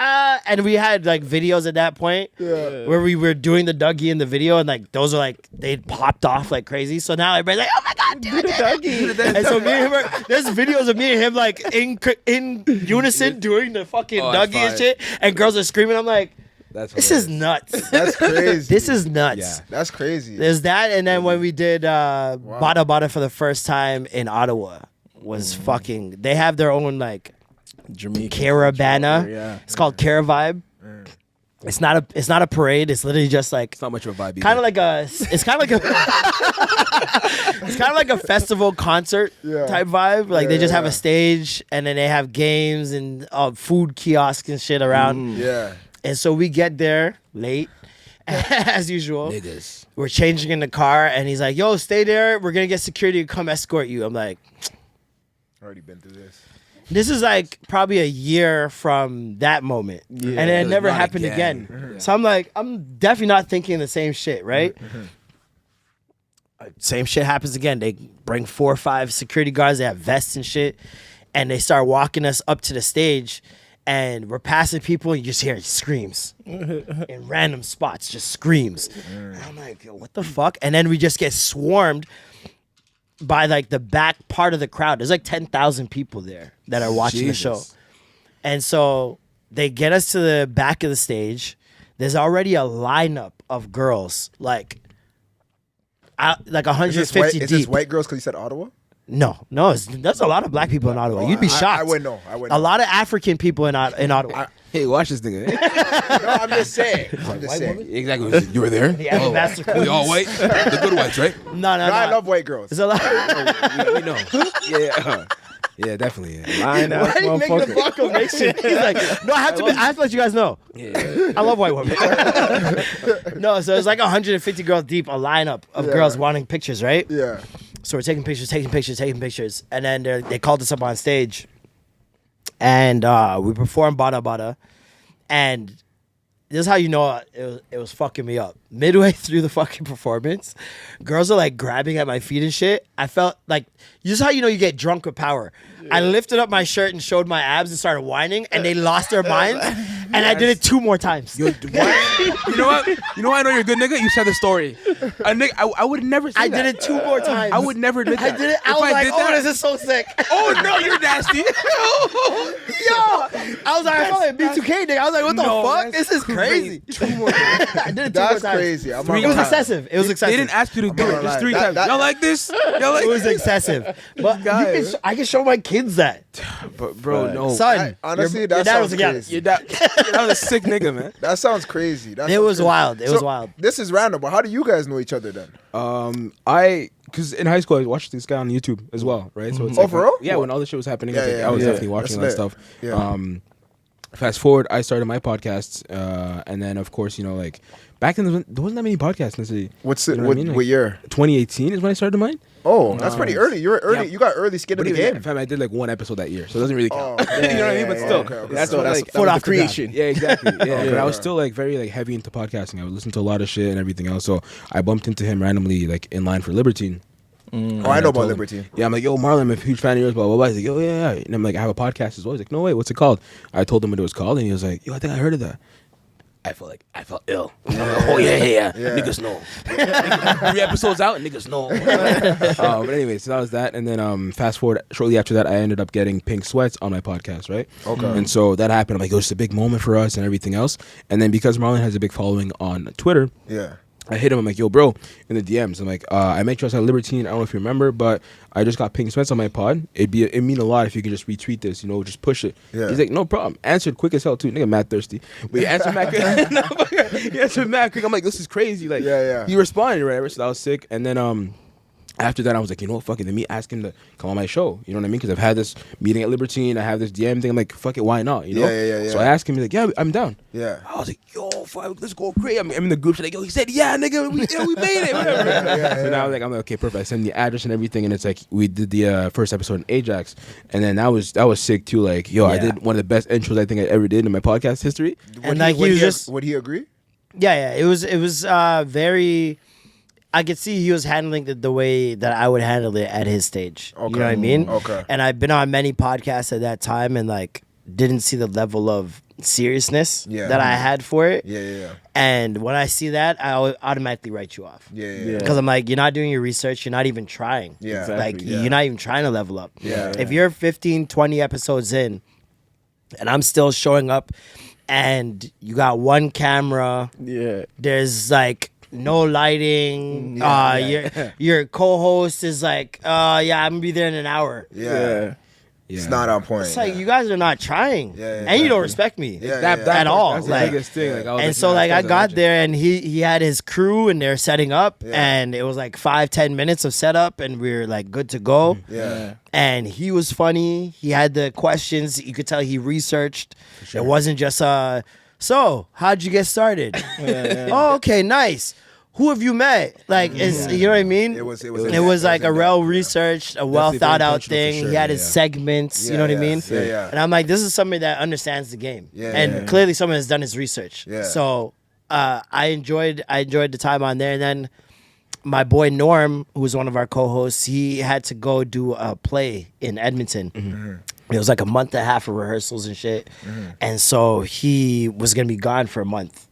and we had like videos at that point where we were doing the Dougie in the video, and like those are like they popped off like crazy. So now everybody's like, oh my god, do the Dougie. And so me and him, there's videos of me and him like in unison doing the fucking Oh, that's Dougie and fire. shit, and girls are screaming. I'm like, That's this is hilarious. nuts. That's crazy. This is nuts. Yeah. That's crazy. There's that, and then when we did Bada Bada for the first time in Ottawa, was fucking. They have their own like Jamaican Caravana. culture, yeah. It's called Cara Vibe. It's not a parade. It's literally just like It's not much of a vibe. kind of like a it's kind of like a it's kind of like a festival concert Yeah. type vibe. Like they Yeah, just have yeah. a stage and then they have games and food kiosks and shit around. Yeah. And so we get there late as usual. niggas. We're changing in the car and he's like, "Yo, stay there. We're gonna get security to come escort you." I'm like, Already been through this. this is like probably a year from that moment. Yeah. And it Like, never not happened again. again. So I'm like, I'm definitely not thinking the same shit, right? Same shit happens again. They bring 4 or 5 security guards. They have vests and shit. And they start walking us up to the stage. And we're passing people and you just hear screams in random spots, just screams. And I'm like, yo, what the fuck? And then we just get swarmed by like the back part of the crowd. There's like 10,000 people there that are watching the show. Jesus. And so they get us to the back of the stage. There's already a lineup of girls, like Is 150 this white, deep. is this white girls because you said Ottawa? No, there's a lot of black people in Ottawa. You'd be shocked. I wouldn't know. I wouldn't A know. lot of African people in Ottawa. Hey, watch this nigga. No, I'm just saying. I'm just saying. Exactly. You were there. The ambassador. We all white. The good whites, right? No, No, I love white girls. There's a lot. We know. Yeah. Yeah, definitely. Yeah. Lying ass Why do you make the motherfucker. proclamation? He's like, no, I have to let you guys know. Yeah. I love white women. No, so it's like 150 girls deep, a lineup of girls wanting pictures, right? Yeah. So we're taking pictures, and then they called us up on stage, and we performed Bada Bada, and this is how you know it was fucking me up. Midway through the fucking performance, girls are like grabbing at my feet and shit. I felt like, this is how you know you get drunk with power. I lifted up my shirt and showed my abs and started whining, and they lost their minds, and I did it 2 more times. Yo, what? You know what? You know why I know you're a good nigga? You said the story. A nigga, I would never say I that. did it 2 more times. I would never do that. I did it. I If was like, did oh, that- this is so sick. Oh no, you're nasty. Yo, I was like, I felt like B2K nigga. I was like, what the No, fuck? that's This is crazy. 2 more times. I did it 2 more That's times. crazy. I'm It not was gonna lie. excessive. It was excessive. They didn't ask you to do gonna it just lie. 3 That- times. Y'all like this? Y'all like It was excessive. But I can show my kids that. But bro, no. Son, Honestly, your that dad sounds was against. crazy. That was a sick nigga, man. That sounds crazy. That It sounds was crazy. wild. It was wild. This is random, but how do you guys know each other then? Because in high school I watched this guy on YouTube as well, right? So it's Oh, like, for real? Yeah, when all this shit was happening, Yeah, I was yeah. definitely watching That's that lit. stuff. Yeah. Fast forward, I started my podcast, and then of course, you know, like back then there wasn't that many podcasts necessarily. What's You it? know What, I mean? Like, what year? 2018 is when I started mine. Oh, that's pretty early. You're early. Yeah. You got early skin in But the even game. fam, I did like 1 episode that year, so it doesn't really count. Oh, You know what I mean? But yeah, still, okay, okay. that's So what that's- like That was off the the ground. creation. yeah, exactly. Yeah, but I was yeah. still like very like heavy into podcasting. I would listen to a lot of shit and everything else. So I bumped into him randomly, like in line for Libertine. Oh, I know I about told him- Liberty. Yeah, I'm like, yo, Marlon, I'm a huge fan of yours, blah, blah, blah. He's like, yo, yeah. And I'm like, I have a podcast as well. He's like, no way, what's it called? I told him what it was called, and he was like, yo, I think I heard of that. I felt ill. And I'm like, oh, yeah. Niggas know. 3 episodes out, and niggas know. But anyway, so that was that. And then fast forward, shortly after that, I ended up getting Pink Sweats on my podcast, right? Okay. And so that happened. I'm like, it was a big moment for us and everything else. And then because Marlon has a big following on Twitter, Yeah. I hit him. I'm like, yo, bro, in the DMs. I'm like, I met you outside Libertine. I don't know if you remember, but I just got Pink Sweats on my pod. It'd mean a lot if you could just retweet this, you know, just push it. Yeah. He's like, no problem. Answered quick as hell too. Nigga, mad thirsty. But he answered mad quick. He answered mad quick. I'm like, this is crazy. Like, Yeah. he responded, right? So that was sick. And then after that, I was like, you know what, fuck it. Let me ask him to come on my show. You know what I mean? Because I've had this meeting at Libertine. I have this DM thing. I'm like, fuck it, why not? You know? Yeah. So I asked him. He's like, yeah, I'm down. Yeah. I was like, yo, fuck, let's go crazy. I'm in the group. Like, yo, he said, yeah, nigga, we made it. Whatever. So now I was like, okay, perfect. I send the address and everything, and it's like we did the first episode in Ajax, and then that was sick too. Like, yo, I Yeah. did one of the best intros I think I ever did in my podcast history. And like he was just Would he agree? yeah. It was very. I could see he was handling it the way that I would handle it at his stage. You know what I mean? Okay. And I've been on many podcasts at that time and like didn't see the level of seriousness Yeah. that I had for it. Yeah. And when I see that, I automatically write you off. Yeah. Because I'm like, you're not doing your research. You're not even trying. Yeah. Exactly. Like, Yeah. you're not even trying to level up. Yeah. If you're 15, 20 episodes in and I'm still showing up and you got one camera, Yeah. there's like no lighting. Your co-host is like, yeah, I'm gonna be there in an hour. Yeah. It's not on point. It's like you guys are not trying, and you don't respect me. At all. That's Like, the biggest thing. Like, I was and like, so nah, like I that's got legend. there and he had his crew and they're setting up and it was like 5-10 minutes of setup and we were like good to go. Yeah. And he was funny. He had the questions. You could tell he researched. It wasn't just so how'd you get started? Oh, okay, nice. Who have you met? Like, it's, you know what I mean? It was like a well researched, a well thought out intentional for thing. sure, He had his yeah. segments. You know what I mean? Yeah. And I'm like, this is somebody that understands the game, Yeah, and yeah. clearly someone has done his research. Yeah. So I enjoyed the time on there, and then my boy Norm, who was one of our co-hosts, he had to go do a play in Edmonton. It was like a month and a half of rehearsals and shit, and so he was gonna be gone for a month,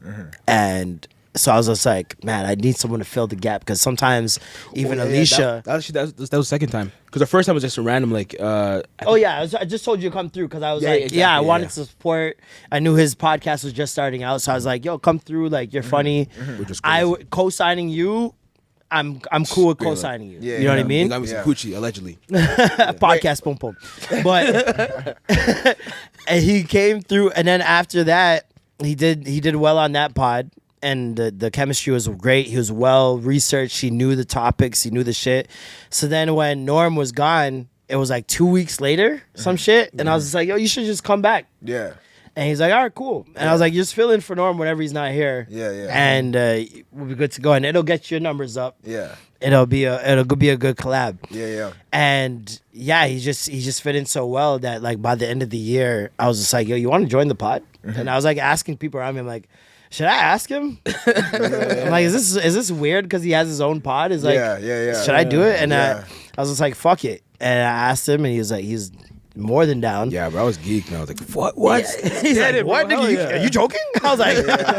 and. So I was just like, man, I need someone to fill the gap because sometimes even Alicia. That was the second time. Because the first time was just a random like. I just told you to come through because I was Yeah, like, exactly, I yeah, wanted yeah. to support. I knew his podcast was just starting out, so I was like, yo, come through, like you're funny. Which was I crazy. co-signing you. I'm cool with co-signing you. Yeah, you know what I He mean? got me some Yeah. coochie allegedly. Podcast boom boom. But and he came through, and then after that, he did well on that pod. And the chemistry was great. He was well researched. He knew the topics. He knew the shit. So then when Norm was gone, it was like 2 weeks later, some shit. And I was just like, yo, you should just come back. Yeah. And he's like, all right, cool. And I was like, just fill in for Norm whenever he's not here. Yeah. And we'll be good to go. And it'll get your numbers up. Yeah. It'll be a good collab. Yeah. And yeah, he just fit in so well that like by the end of the year, I was just like, yo, you want to join the pod? And I was like asking people around me, I'm like, should I ask him? I'm like, is this weird because he has his own pod? Is like, Yeah. should I do it? And Yeah. I was just like, fuck it. And I asked him, and he was like, he's more than down. Yeah, bro, I was geeked. And I was like, what? He's like, what? bro, Nigga, hell yeah. are you joking? I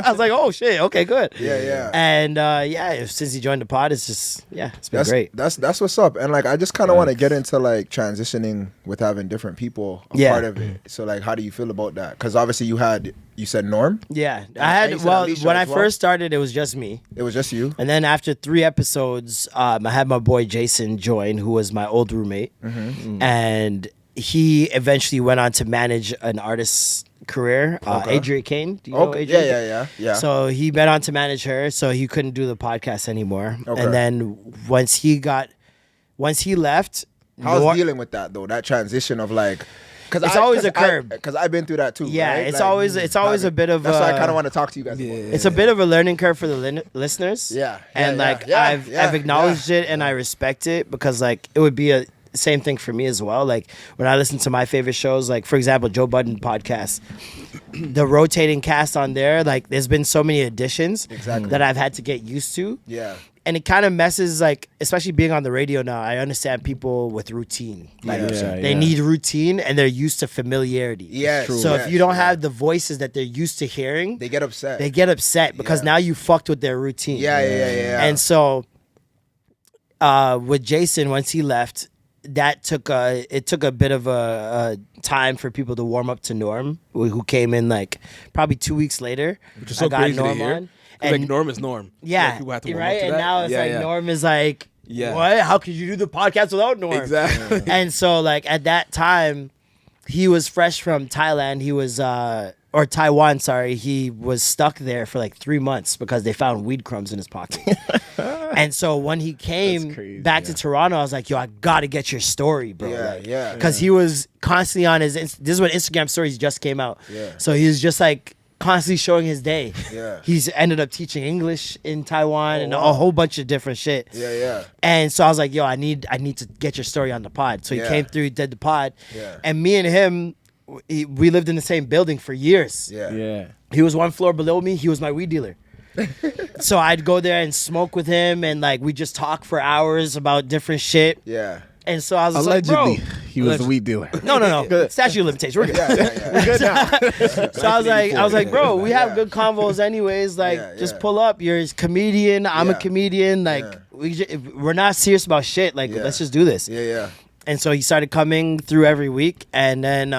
was like, oh shit, okay, good. Yeah. And since he joined the pod, it's just it's been great. That's what's up. And like I just kind of want to get into like transitioning with having different people a part of it. So like how do you feel about that? Because obviously you said Norm. Yeah, And I you had said well Alicia when as I well? first started, it was just me. It was just you. And then after 3 episodes, I had my boy Jason join, who was my old roommate, and he eventually went on to manage an artist's career. Adria Kane, do you know Okay. Adria? Yeah. So he went on to manage her, so he couldn't do the podcast anymore. Okay. And then once he left, How's dealing with that though? That transition of like. It's always a curb. Because I've been through that too. Yeah, right? it's Like, always a bit of That's why I a- kind of want to talk to you guys. About it. it's a bit of a learning curve for the listeners. Yeah, And yeah, like yeah, I've yeah, acknowledged it and I respect it because like it would be a same thing for me as well. Like when I listen to my favorite shows, like for example, Joe Budden podcast, the rotating cast on there, like there's been so many additions that I've had to get used to. Yeah. And it kind of messes, like, especially being on the radio now, I understand people with routine. Like, they need routine and they're used to familiarity. Yes, true. So Yes, if you don't yeah. have the voices that they're used to hearing, They get upset. they get upset because Yeah. now you fucked with their routine. Yeah. And so with Jason, once he left, that took a bit of a time for people to warm up to Norm, who came in like probably 2 weeks later. Which is so I got crazy to Norm hear. on. Like Norm is Norm. Yeah, Like, people have to warm up right. to And that. now it's Yeah, like yeah. Norm is like, Yeah. what? How could you do the podcast without Norm? Exactly. And so like at that time, he was fresh from Thailand. He was or Taiwan, sorry. He was stuck there for like 3 months because they found weed crumbs in his pocket. And so when he came crazy, back to Toronto, I was like, yo, I gotta get your story, bro. Yeah. Because he was constantly on his. This is when Instagram stories just came out. Yeah. So he was just like constantly showing his day. Yeah. He's ended up teaching English in Taiwan and wow. a whole bunch of different shit. Yeah. And so I was like, yo, I need to get your story on the pod. So he Yeah. came through, did the pod. Yeah. And me and him, we lived in the same building for years. Yeah. He was one floor below me. He was my weed dealer. So I'd go there and smoke with him, and like we just talk for hours about different shit. Yeah. And so I was just Allegedly, like, bro, he was a weed dealer. no. Statute of limitations. We're good. We're good now. So I was like, bro, we have good convos anyways. Like, Yeah, just yeah. pull up. You're a comedian. I'm a Yeah. comedian. Like, Yeah. we're not serious about shit. Like, Yeah. let's just do this. Yeah. And so he started coming through every week. And then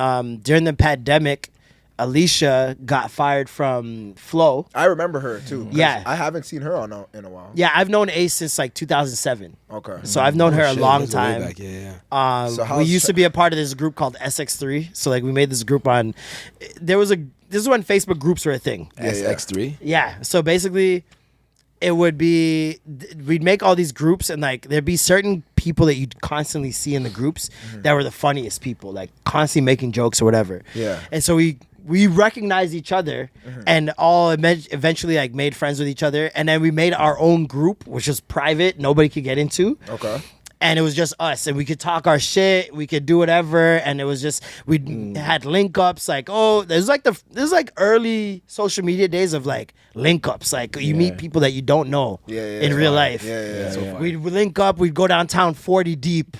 during the pandemic, Alicia got fired from Flow. I remember her too. 'cause Yeah. I haven't seen her in a while. Yeah, I've known Ace since like 2007. Okay. So I've known her a Shit, long that's way time. back. Yeah. So We how's- used to be a part of this group called SX3. So like we made this group on. This is when Facebook groups were a thing. SX3. Yeah. So basically, it would be we'd make all these groups and like there'd be certain people that you'd constantly see in the groups that were the funniest people, like constantly making jokes or whatever. Yeah. And so we recognized each other and all eventually like made friends with each other, and then we made our own group, which was private, nobody could get into. Okay. And it was just us, and we could talk our shit, we could do whatever, and it was just we had link ups. Like, there's like early social media days of like link ups. Like you meet people that you don't know in real life. Yeah. We'd link up. We'd go downtown 40 deep,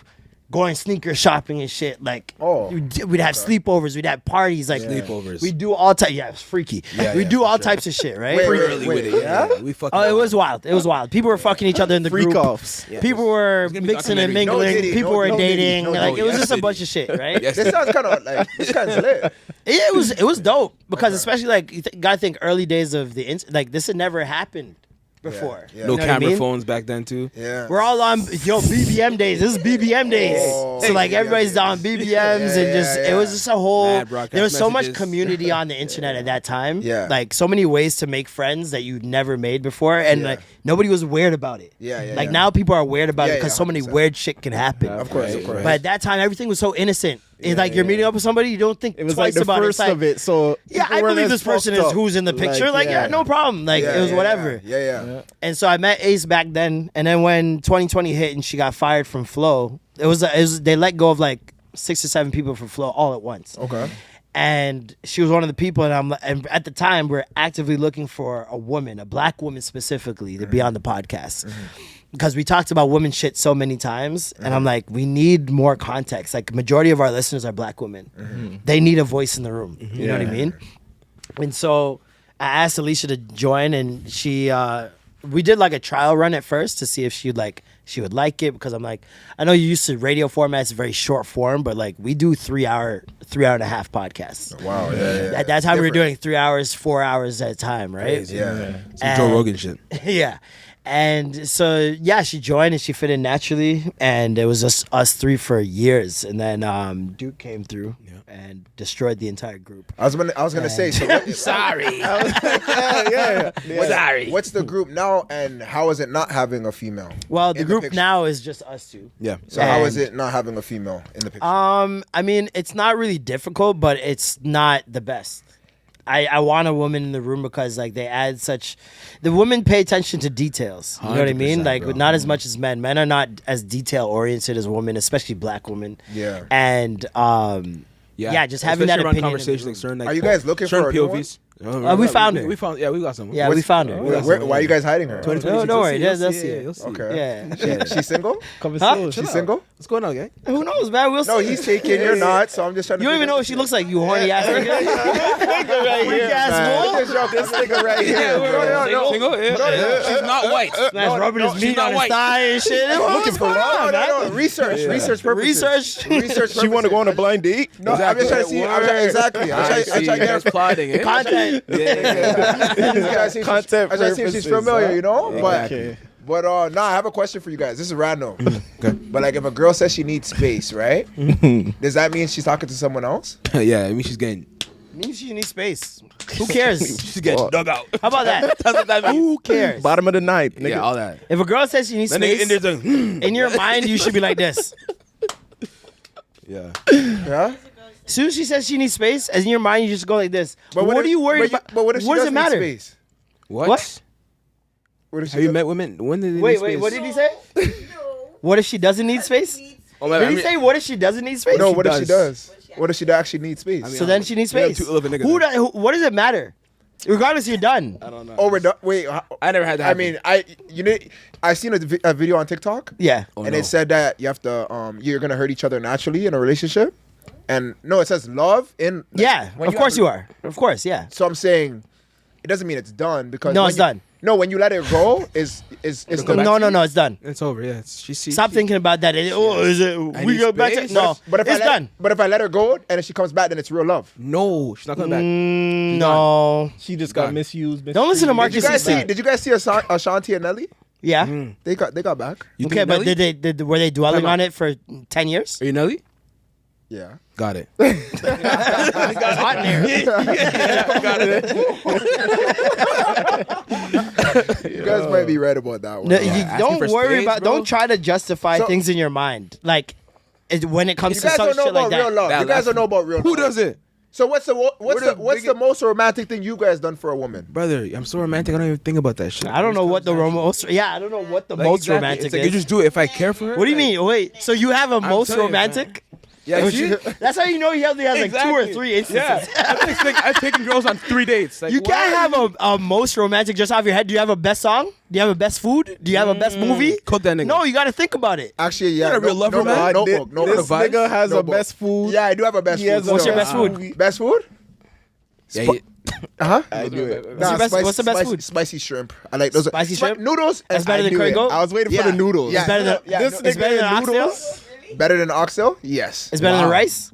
going sneaker shopping and shit. Like, we'd have sleepovers. We'd have parties. Like Sleepovers. We'd do all types. Yeah, it was freaky. We'd do all types of shit. Right. Wait, Early with it. Yeah. We fucking. Oh, it was wild. It was wild. People were fucking each other in the Freak group. offs. People were gonna be mixing and documentary. mingling. No Diddy, People no were Diddy, dating. no Like Diddy. it was Yes, just a Diddy. bunch of shit, right? Yes. This sounds kind of like this kind of lit. Yeah, it was dope because especially like you gotta think early days of the like this had never happened before. Yeah. No You know what I camera mean? phones back then too. Yeah. We're all on BBM days. This is BBM days. Oh. So like everybody's on BBMs and just it was just a whole. Mad broadcast There was so much messages. community on the internet at that time. Yeah. Like so many ways to make friends that you'd never made before, and Yeah. like nobody was weird about it. Yeah. Like now people are weird about Yeah, it because yeah, so many 100%. weird shit can happen. Of course. But at that time, everything was so innocent. It's like you're meeting up with somebody, you don't think It was twice like the about first it. It's like, of it. So yeah, people I weren't believe as this person fucked is up. who's in the picture. Like, yeah, no problem. Like, it was whatever. Yeah. And so I met Ace back then. And then when 2020 hit and she got fired from Flow, it was they let go of like 6 or 7 people from Flow all at once. Okay. And she was one of the people, and at the time we're actively looking for a woman, a black woman specifically, to be on the podcast. Because we talked about women shit so many times, and I'm like, we need more context. Like, majority of our listeners are black women. They need a voice in the room. You know what I mean? And so I asked Alicia to join, and we did like a trial run at first to see if she would like it, because I'm like, I know you're used to radio formats, very short form, but like we do 3 hour and a half podcasts. Wow. Yeah. At that time, we were Different. doing 3 hours, 4 hours at a time, right? Yeah. Some Joe Rogan shit. Yeah. And so, yeah, she joined and she fit in naturally. And it was just us 3 for years. And then Duke came through and destroyed the entire group. I was gonna say. So what, Sorry. Sorry. What's the group now, and how is it not having a female? Well, the in group picture? now is just us 2. Yeah. So how is And- it not having a female in the picture? I mean, it's not really difficult, but it's not the best. I want a woman in the room because like they add the women pay attention to details. You know what I mean? 100%, Like bro. not as much as men. Men are not as detail oriented as women, especially black women. Yeah. And just having that Especially around opinion in the conversations, room. like certain, like, Are you guys looking certain for a new one? POVs? We found her. We found. Yeah, we got someone. Yeah, we found her. Why are you guys hiding her? 2026, No, don't worry. you'll That's see, it. you'll see. Okay. Yeah. She's single? Coming Huh? soon. She's single? What's going on, gang? Who knows, man? We'll see. No, he's taking. You're not. So I'm just trying to. You don't even know what she looks like, you horny ass nigga. Freak ass fool. This nigga right here. No. Single? Yeah. She's not white. Man's rubbing his she's meat not on his white. thigh and shit. Looking for love? No. Research purposes. Research. She want to go on a blind date? No, I'm just trying to see. Exactly. I'm trying to get That's plotting it. Content. Content I try to see if she's purposes, familiar, huh? you know? Okay. But I have a question for you guys. This is random. Okay. But like, if a girl says she needs space, right? Does that mean she's talking to someone else? Yeah, I mean she's getting Means you need space. Who cares? she's getting dug out. How about that? That's what that means. Who cares? Bottom of the ninth, nigga. Yeah, all that. If a girl says she needs That nigga in space, there's like, in your mind, you should be like this. yeah. Yeah. As soon as she says she needs space, as in your mind, you just go like this. But what if- are you worried but about? But what if she does does it need matter? space? What? What if she Have you does- met women? When did they Wait, need wait, space? what did he say? What if she doesn't need space? Oh, man, Did I he mean- say what if she doesn't need space? No, she what if she does. does? What if she actually needs space? I mean, So then she needs Yeah, space. too ill of a nigga Who, then. what does it matter? Regardless, you're done. I don't know. Oh, we're done. Wait. I never had that. I mean, I seen a video on TikTok, Yeah. Oh, and no. it said that you have to you're gonna hurt each other naturally in a relationship, and no, it says love in. Yeah, when of course you are. Of course, yeah. So I'm saying, it doesn't mean it's done because No, when it's you- done. No, when you let it go, is go back No, to no, you? no. It's done. It's over. Yeah, she Stop thinking about that. Is it? I We need go back to space. no. But if it's I let, done. But if I let her go and then she comes back, then it's real love. No, she's not coming back. No. She just got Done. misused. Don't listen to mistreated. Marcus. Did you guys see Ashanti and Nelly? Yeah. They got back. You Okay, think but Nelly? were they dwelling Time out. on it for 10 years? Are you Nelly? Yeah. Got it. It's hot in here. You guys might be right about that one. No, Yeah, you asking don't for worry space, about. bro. Don't try to justify So- things in your mind. Like when it comes You to guys some don't know shit like about real that. love. That You guys last- don't know about real love. Who does it? So what's the biggest- most romantic thing you guys done for a woman? Brother, I'm so romantic. I don't even think about that shit. I don't know what the most. Yeah, I don't know what the Like, most exactly. romantic It's like is. you just do it if I care for her. What do you like- mean? Wait, so you have a most telling you, romantic? Yeah, see? That's how you know he only has like 2 or Exactly. 3 instances. Yeah, I've taken girls on 3 dates. Like, You what? can't have a most romantic just off your head. Do you have a best song? Do you have a best food? Do you have a best movie? Cook that nigga. No, you got to think about it. Actually, yeah. Not a real lover, notebook, man. Notebook, This notebook. vibes? nigga has a Notebook. best food. Yeah, I do have a best He has food. a What's your so- best food? Best food? Yeah, yeah. Uh-huh. I knew it. What's the best food? Spicy shrimp. I like those. Spicy shrimp? Noodles. That's and better I than knew curry it. goat? I was waiting for the noodles. Yeah, better than- yeah, This no, It's better than oxtail? better than oxtail? Yes. It's better than rice?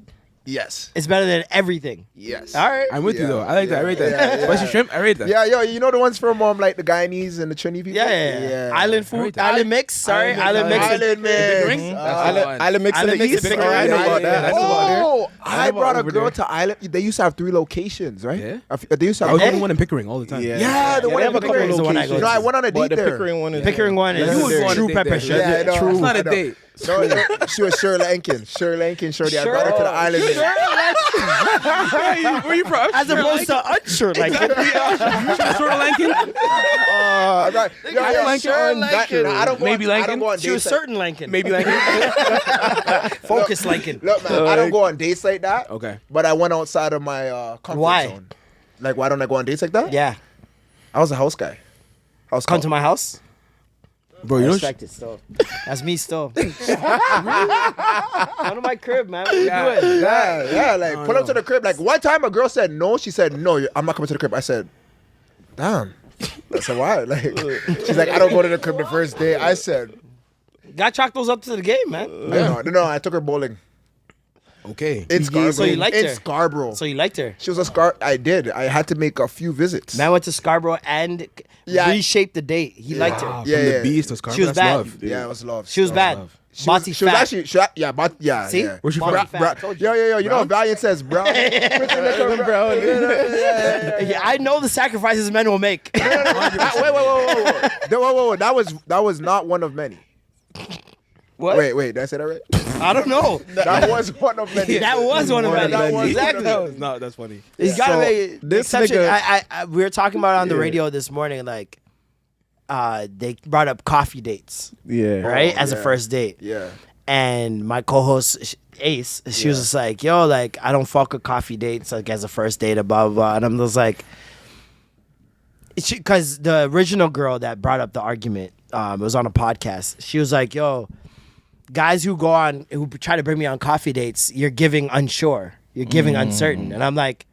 Yes. It's better than everything. Yes. All right. I'm with you Yeah, though. I like that. I rate that. yeah, Spicy yeah. shrimp. I rate that. Yeah, yo, you know the ones from like the Guyanese and the Trini people? Yeah. Island food. Right there. Island mix. Sorry. Island mix. Island mix. Ring? Uh, Island mix in Island the mix east. in Oh, I know about that. That's about there. Oh, I about brought a over girl there. to Island. They used to have 3 locations, right? Yeah? They used to I have. was going to one in Pickering all the time. Yeah. Yeah, the Yeah, one they in have a couple Pickering. is the one I go No, to. I went on a But date the there. Pickering one is Pickering one is You would go on a true date pepper there. shit. Yeah, I know. It's not I a know. date. No, she was Sri Lankan. Sri Lankan shorty. I brought her to the island. Where you from? As opposed to unsure. Like, Sort of Lankin? I got, yo, yo, Lankan. Sri Lankan. I don't go Maybe on, I don't Lankan. go on she was dates like- certain Lankin. Maybe Lankin. Focus Lankin. Look, man, I don't go on dates like that. Okay. But I went outside of my comfort Why? zone. Like, why don't I go on dates like that? Yeah. I was a house guy. House Come call. to my house. Bro, I you know respect it still. That's me still. Come to my crib, man. What are you doing? Yeah, like pull up to the crib. Like one time, a girl said no. She said no, I'm not coming to the crib. I said, damn. I said why? Like she's like, I don't go to the crib the first day. I said, Got chalk those up to the game, man. no. I took her bowling Okay. in Scarborough. So you liked in her? Scarborough. So you liked her. She was a I did. I had to make a few visits. Man went to Scarborough and reshaped the date. He liked her. Wow, Yeah, from yeah. the beast to Scarborough. She was That's bad. love. Yeah, it was love. She was bad. love. She Monty was, she was fat. actually, yeah, See? yeah. Where's she Monty from? fat. I told you. Yo, you know what Valiant says, bro? Yeah, I know the sacrifices men will make. Wait. That was not one of many. What? Wait, did I say that right? I don't know. That was one of many. That was one of That many. was Exactly. No, that's funny. He's got to So, make this exception. nigga- I we were talking about it on the radio this morning. Like, they brought up coffee dates, Yeah. right, as a yeah. first date. Yeah. And my co-host Ace, she was just like, "Yo, like, I don't fuck with coffee dates like as a first date, blah blah." blah. And I'm just like, because the original girl that brought up the argument, was on a podcast. She was like, "Yo, guys who try to bring me on coffee dates, you're giving unsure, you're giving uncertain," and I'm like,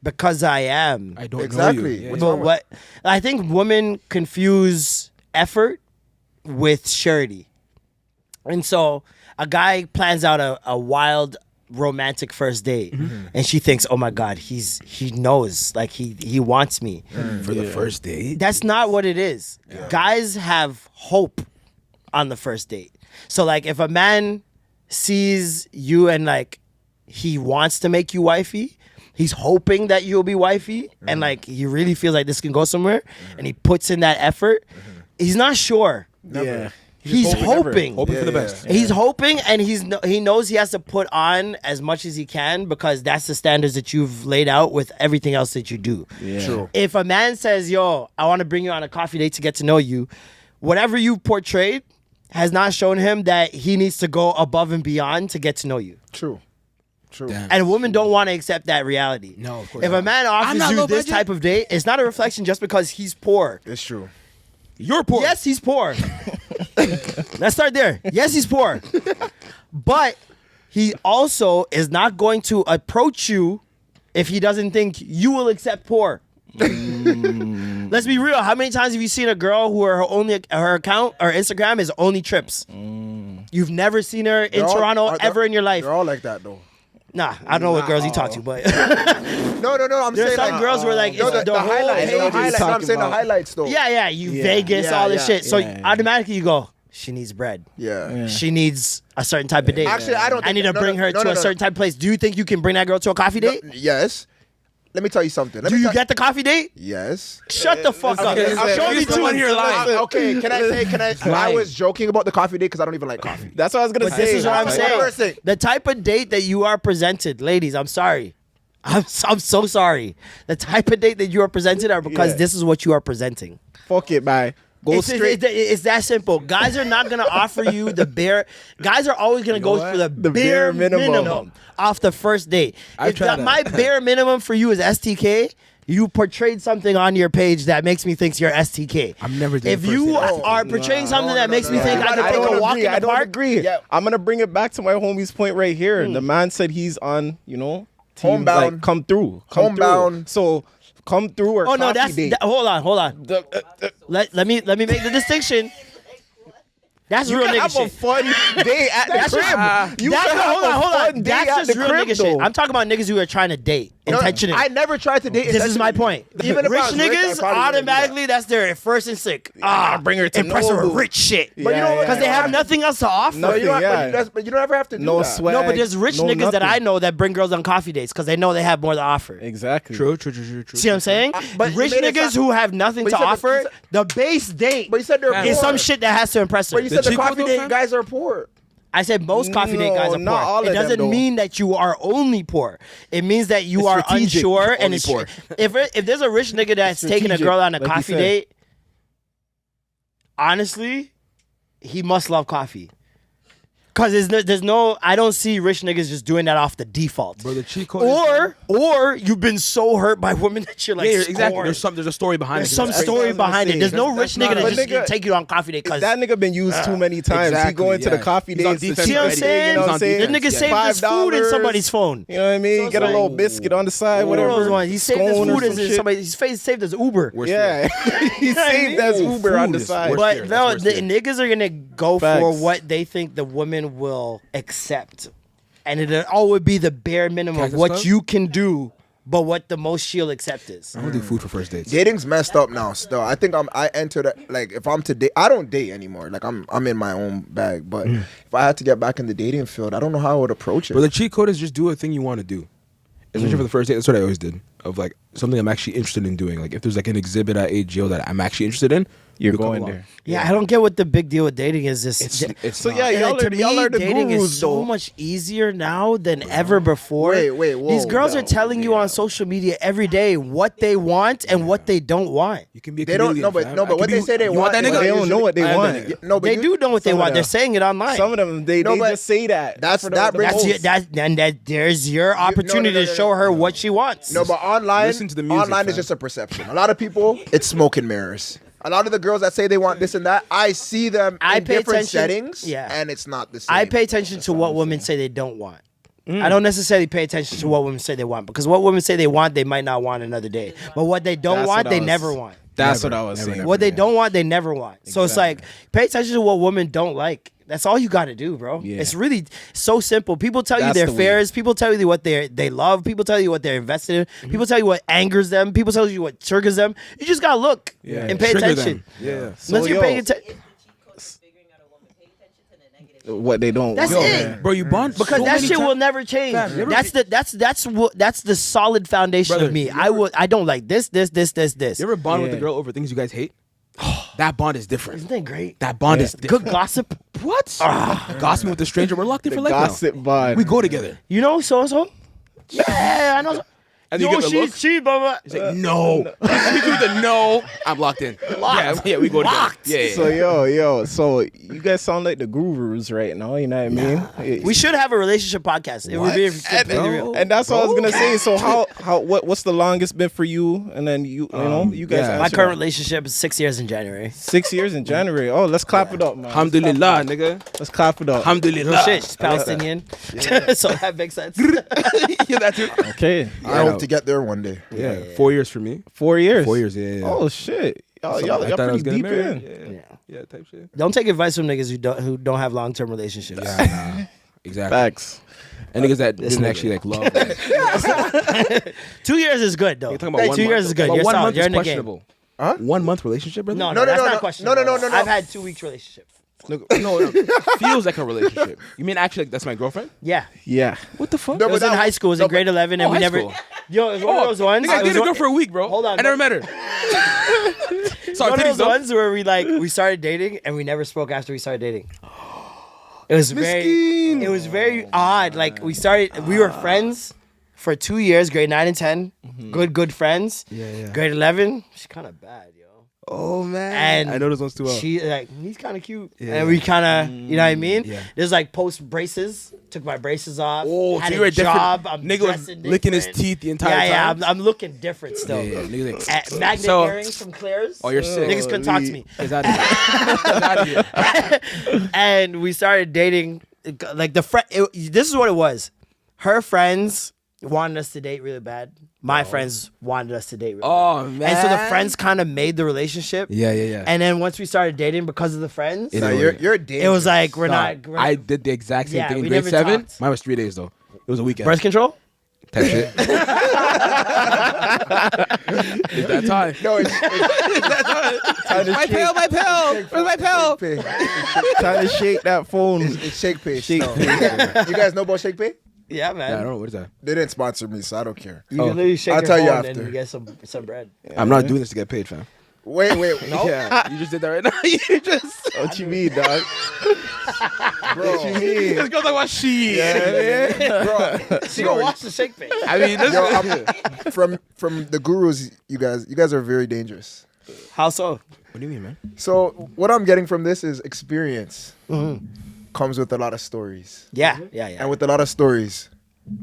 because I am. I don't Exactly. know you. Yeah. What's But wrong with- what I think women confuse effort with surety. And so a guy plans out a wild romantic first date and she thinks, "Oh my God, he knows, like he wants me." For the first date? That's not what it is. Guys have hope on the first date. So like if a man sees you and like he wants to make you wifey, he's hoping that you'll be wifey and like he really feels like this can go somewhere and he puts in that effort. He's not sure. Yeah. He's hoping. Hoping for the best. He's hoping, and he knows he has to put on as much as he can because that's the standards that you've laid out with everything else that you do. Yeah. True. If a man says, "Yo, I want to bring you on a coffee date to get to know you," whatever you portrayed has not shown him that he needs to go above and beyond to get to know you. True. Damn. And women don't want to accept that reality. No, of course If not. a man I'm offers not you low this budget. type of date, it's not a reflection just because he's poor. It's true. You're poor. Yes, he's poor. Let's start there. Yes, he's poor. But he also is not going to approach you if he doesn't think you will accept poor. Let's be real. How many times have you seen a girl who her account or Instagram is only trips? You've never seen her in Toronto ever in your life. They're all like that though. Nah, I don't know what girls you talk to, but No. I'm there's saying some like, girls where like no, it's the the whole highlights. page The is- highlights. I'm saying the about. highlights though. Yeah, Vegas, Yeah, all this yeah, shit. So yeah. automatically you go, she needs bread. Yeah. She needs a certain type of date. Actually, I don't I need to think- bring her to a certain type of place. Do you think you can bring that girl to a coffee date? Yes. Let me tell you something. Do you get the coffee date? Yes. Shut the fuck up. Show me two. Someone here lying. Okay, can I? I Lying. was joking about the coffee date because I don't even like coffee. That's what I was gonna But say. this is what I'm That's what I'm saying. saying. The type of date that you are presented, ladies, I'm sorry. I'm so sorry. The type of date that you are presented are because Yeah. this is what you are presenting. Fuck it, bye. Go straight. It's that simple. Guys are not gonna offer you the bare. Guys are always gonna go what? for the bare bare minimum. minimum off the first date. If tried that. my bare minimum for you is STK, you portrayed something on your page that makes me think you're STK. I'm never doing If first you date. are portraying something that makes me think I I can take don't a walk agree. in I the don't park. agree. Yeah. I'm gonna bring it back to my homie's point right here. The man said he's on, team, Homebound. like, come through. Homebound. So come through or Oh no, coffee that's date. hold on. Let me make the distinction. That's You real can nigga have a shit. fun day at the That's crib. just- You that's can hold have on, a hold fun on. day That's at just the real crib, nigga though. shit. I'm talking about niggas who are trying to date intentionally. I never tried to date. This is my point. Even if rich I was rich, I niggas probably wouldn't do that. automatically that's their first instinct. bring her to impress her with Nobu. rich shit. But you know what? Because they have nothing else to offer. Nothing. You don't, Yeah. but you don't ever have to do No that. sweat. No, but there's rich No niggas that I nothing. know that bring girls on coffee dates because they know they have more to offer. Exactly. True. See what I'm saying? but you Rich made it niggas sound- who have nothing but to you said- offer, the base date But you said they're is poor. some shit that has to impress her. But you said the Chico coffee though, date fam? guys are poor. I said most coffee date No, guys are not poor. all of It them, doesn't though. mean that you are only poor. It means that you It's are strategic, unsure and only it's poor. If there's a rich nigga that's taking a Strategic, girl on a like you coffee said. date, honestly, he must love coffee. Cause there's no, I don't see rich niggas just doing that off the default. Bro, the cheat code is- Or you've been so hurt by women that you're like, Yeah, exactly. scorned. There's a story behind There's it. some That's- story what I was gonna behind it. say. There's no That's rich not nigga that a- just But nigga, can take you on coffee date. Cause That nigga been used too many times. He Exactly, going to the yeah. coffee He's on dates. defense see what I'm already. saying? He's on This defense, nigga yeah. saved his food in $5. somebody's phone. You know what I mean? So it's Get a like- little biscuit on the side, One of whatever. those ones. He saved his Scone or food some in shit. somebody's face. Saved his Uber. Worst Yeah, he saved as Ooh, Uber on food the is side. worse. But tier. no, That's the worse tier. niggas are gonna go for Facts. what they think the women will accept, and it all would be the bare minimum of Cactus what Club? you can do, but what the most she'll accept is. I don't do food for first dates. Dating's messed up now. Still, I think I entered it, like if I'm to date, I don't date anymore. Like I'm in my own bag. But if I had to get back in the dating field, I don't know how I would approach it. But the cheat code is just do a thing you want to do. Especially for the first date. That's what I always did. Of like something I'm actually interested in doing. Like if there's like an exhibit at AGO that I'm actually interested in, You're you come going along. there. Yeah, I don't get what the big deal with dating is. This It's So not. yeah, And to y'all me, are the dating gurus is so though. much easier now than ever before. Wait, whoa, These girls are no, telling you on social media every day what they want and what they don't want. You can be a They don't- chameleon, no, but- fam. no, but I what can they be- say they you want that is nigga? what They don't know what they I am want. that nigga. no, but They you- do know what they some of want. They're them- saying it online. Some of them they No, but just say that. that's- for that brings- That's post. there's your opportunity no, to show her what she wants. No, but online, Listen to the music, online is fam. just a perception. A lot of people, it's smoke and mirrors. A lot of the girls that say they want this and that, I see them I in pay different attention- settings, yeah. and it's not the same. I pay attention to what women say they don't want. I don't necessarily pay attention to what women say they want because what women say they want, they might not want another day. But what they don't That's want, what I they was- never want. That's Never, what I was never, saying. never. What they don't want, they never want. So it's like, pay attention to what women don't like. That's all you got to do, bro. Yeah. It's really so simple. People tell you That's their the way. fears. People tell you what they love. People tell you what they're invested in. People tell you what angers them. People tell you what triggers them. You just got to look and pay Trigger attention. them. Yeah. Unless you're paying attention. What they don't That's want. it. Bro, you bond Because so that many shit will times. never change. Fam, you ever- That's the solid foundation Brother, of me. you ever- I don't like this. You ever bond with Yeah. a girl over things you guys hate? That bond is different. Isn't that great? That bond is different. Good gossip. What? Gossiping with a stranger, we're locked in The for life now. gossip bond. We go together. You know so and so? Yeah, I know. And you Yo, get the look. she, blah, blah. He's like, no. You do the no. I'm locked in. Yeah, we go together. Locked. Yeah. So so you guys sound like the gurus right now. You know what I mean? We should have a relationship podcast. It would be completely real. And that's what I was gonna say. So what's the longest been for you? And then you you guys. yeah. My answer current that. relationship is 6 years in January. 6 years in January. Oh, let's clap it up, man. Alhamdulillah, nigga. Let's clap it up. Alhamdulillah. No shit, she's Palestinian. So that makes sense. Yeah, that's it. Okay. I hope to get there one day. Yeah, 4 years for me. 4 years. 4 years, yeah. Oh shit. Y'all I thought I pretty was getting deep married. in. Yeah, type shit. Don't take advice from niggas who don't have long-term relationships. Yeah, nah. Exactly. Facts. And niggas that This didn't nigga. actually like love. 2 years is good though. You're talking about 1 2 month. years is good. But You're 1 solid. month You're is in the game. questionable. Huh? 1 month relationship, brother? No, No, that's no, not no. questionable. No. I've had 2 weeks relationship. No, feels like a relationship. You mean actually like that's my girlfriend? Yeah. Yeah. What the fuck? No, It but was in that- high school. It was in grade 11, and Oh, we high never. school. Yo, it was one of those ones. Nigga, I it was dated a girl one- for a week, bro. Hold on, I never met her. Sorry, one of titties those though. ones where we started dating and we never spoke after we started dating. It was Miskin. it was very odd. Like we were friends for 2 years, grade 9 and 10. Good friends. Yeah. Grade 11, she's kind of bad, yo. Oh man. And I know those ones too well. She like he's kind of cute, Yeah. and we kind of, you know what I mean. Yeah. There's like post braces. Took my braces off. Oh, had so a you were different. job. I'm Nigga was dressing licking his different. teeth the entire Yeah, time. I'm looking different still. Yeah. Nigga like, Magnet So- earrings from Claire's. oh, you're sick. Niggas couldn't talk to me. Get out of here. Get out of here. And we started dating. Like this is what it was. Her friends wanted us to date really bad. My friends wanted us to date really bad. Oh man. And so the friends kind of made the relationship. Yeah. And then once we started dating because of the friends, It Nah, is. you're dangerous. it was like we're Nah, not. I did the exact same Yeah, thing in we grade never 7. talked. Mine was 3 days though. It was a weekend. Birth control. Type shit. It's that time. No, it's My pill. Where's my pill? Pay. Trying to shake that phone. It's Shake Pay. Shake No. Pay. You guys know about Shake Pay? Yeah, man. Yeah, I don't know what is that. They didn't sponsor me, so I don't care. You can literally shake I'll your tell you phone after. and you get some bread. I'm not doing this to get paid, fam. Wait. No, Yeah, you just did that right now. You just. What you mean, dog? bro. What you mean? This girl's like, what she? Bro, She gonna watch the shake page. I mean, this yo, from the gurus, you guys are very dangerous. How so? What do you mean, man? So what I'm getting from this is experience comes with a lot of stories, Yeah. and with a lot of stories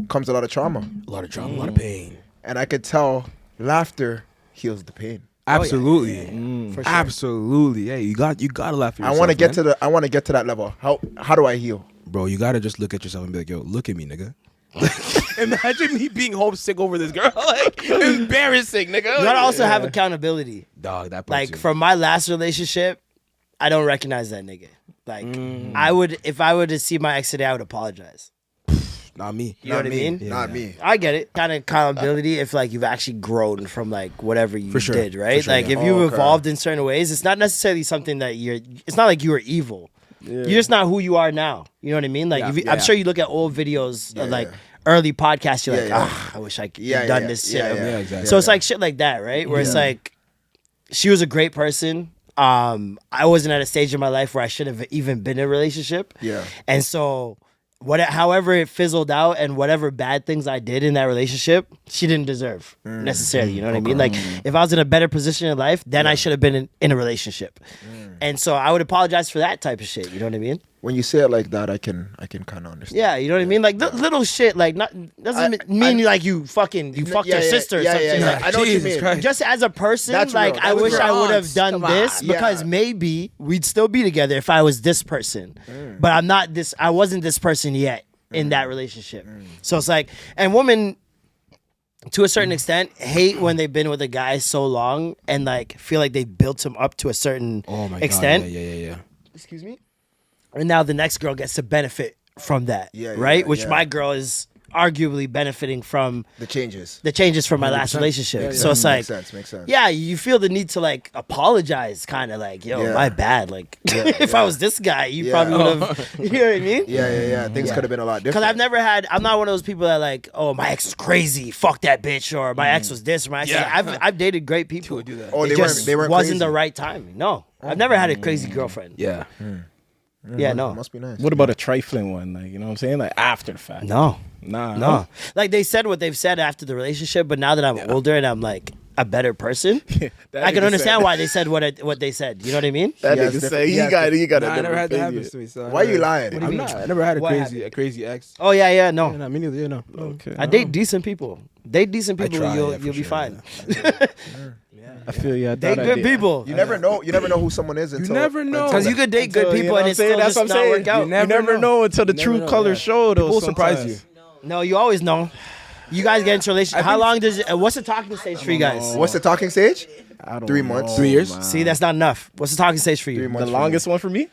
comes a lot of trauma. A lot of trauma, a lot of pain. And I could tell laughter heals the pain. Absolutely, For sure. absolutely. Yeah, you got to laugh at I yourself. want to get man. I want to get to that level. How do I heal? Bro, you gotta just look at yourself and be like, yo, look at me, nigga. Imagine me being homesick over this girl. Like, embarrassing, nigga. You gotta also have accountability. Dog, that part Like too. from my last relationship, I don't recognize that nigga. Like I would, if I were to see my ex today, I would apologize. Not me. You know what I mean? Yeah. Not me. I get it. Kind of accountability if like you've actually grown from like whatever you For sure. did, right? For sure, Like yeah. if you've Okay. evolved in certain ways, it's not necessarily something that it's not like you were evil. You're just not who you are now. You know what I mean? Like Yeah, if you, yeah. I'm sure you look at old videos of like yeah. early podcasts, you're like, Yeah, ah, I wish I could Yeah, have done yeah, this yeah, shit. yeah. Yeah, exactly. So it's like shit like that, right? Where it's like, she was a great person. I wasn't at a stage in my life where I should have even been in a relationship. Yeah. And so however it fizzled out and whatever bad things I did in that relationship, she didn't deserve necessarily. You know what I mean? Like if I was in a better position in life, then I should have been in a relationship. And so I would apologize for that type of shit. You know what I mean? When you say it like that, I can kind of understand. Yeah, you know what I mean? Like little shit, like doesn't mean like you fucked your sister or yeah, something. yeah, yeah. Like, I know what you Jesus mean. Christ. just as a person, That's like real. I That was wish real. I would have Aunts, done come this on. because Yeah. maybe we'd still be together if I was this person. But I'm not this. I wasn't this person yet in that relationship. So it's like, and women, to a certain extent, hate when they've been with a guy so long and like feel like they built him up to a certain Oh my extent. god. Yeah. Excuse me. And now the next girl gets to benefit from that, Yeah, right? yeah, Which yeah. my girl is arguably benefiting from The changes. the changes from my last 100%. relationship. Yeah, So it's like, Makes sense. yeah, you feel the need to like apologize, kind of like, yo, Yeah. my bad. Like, if I was this guy, you Yeah. probably would have, you know what I mean? Yeah. Things could have been a lot different. Because I'm not one of those people that like, oh, my ex is crazy, fuck that bitch, or my ex was this, or my ex. Yeah. I've dated great people. would do that. Oh, It they just weren't wasn't crazy. the right timing. No, I've never had a crazy girlfriend. Yeah. Yeah, no, Must be nice. What about a trifling one? Like, you know what I'm saying? Like after the fact. no. Nah. No, like they said what they've said after the relationship, but now that I'm older and I'm like a better person, That I can nigga understand said- why they said what they said. You know what I mean? That Yes, nigga different- say he yes, got Nah, a I never had that happen different to me. So Why you lying? I'm not. I never had What a crazy ex. Oh yeah, no. Yeah, nah, me neither. Yeah, no. Okay. I date decent people. Date decent I people, try, you'll yeah, for be sure, fine. I feel you. I Date thought I good did. people. You never know. You never know who someone is until never know. Because you could date good Until, you people know and what it's I'm saying? still That's just what I'm not saying. work out. You never You never know until the Never true know, colors yeah. show. Though People will surprise sometimes. you. No, you always know. You guys get into a relationship. How long does it? What's the talking stage for you guys? What's the talking stage? I don't 3 months. know, 3 years? man. See, that's not enough. What's the talking stage for you? 3 months. The for longest one for me?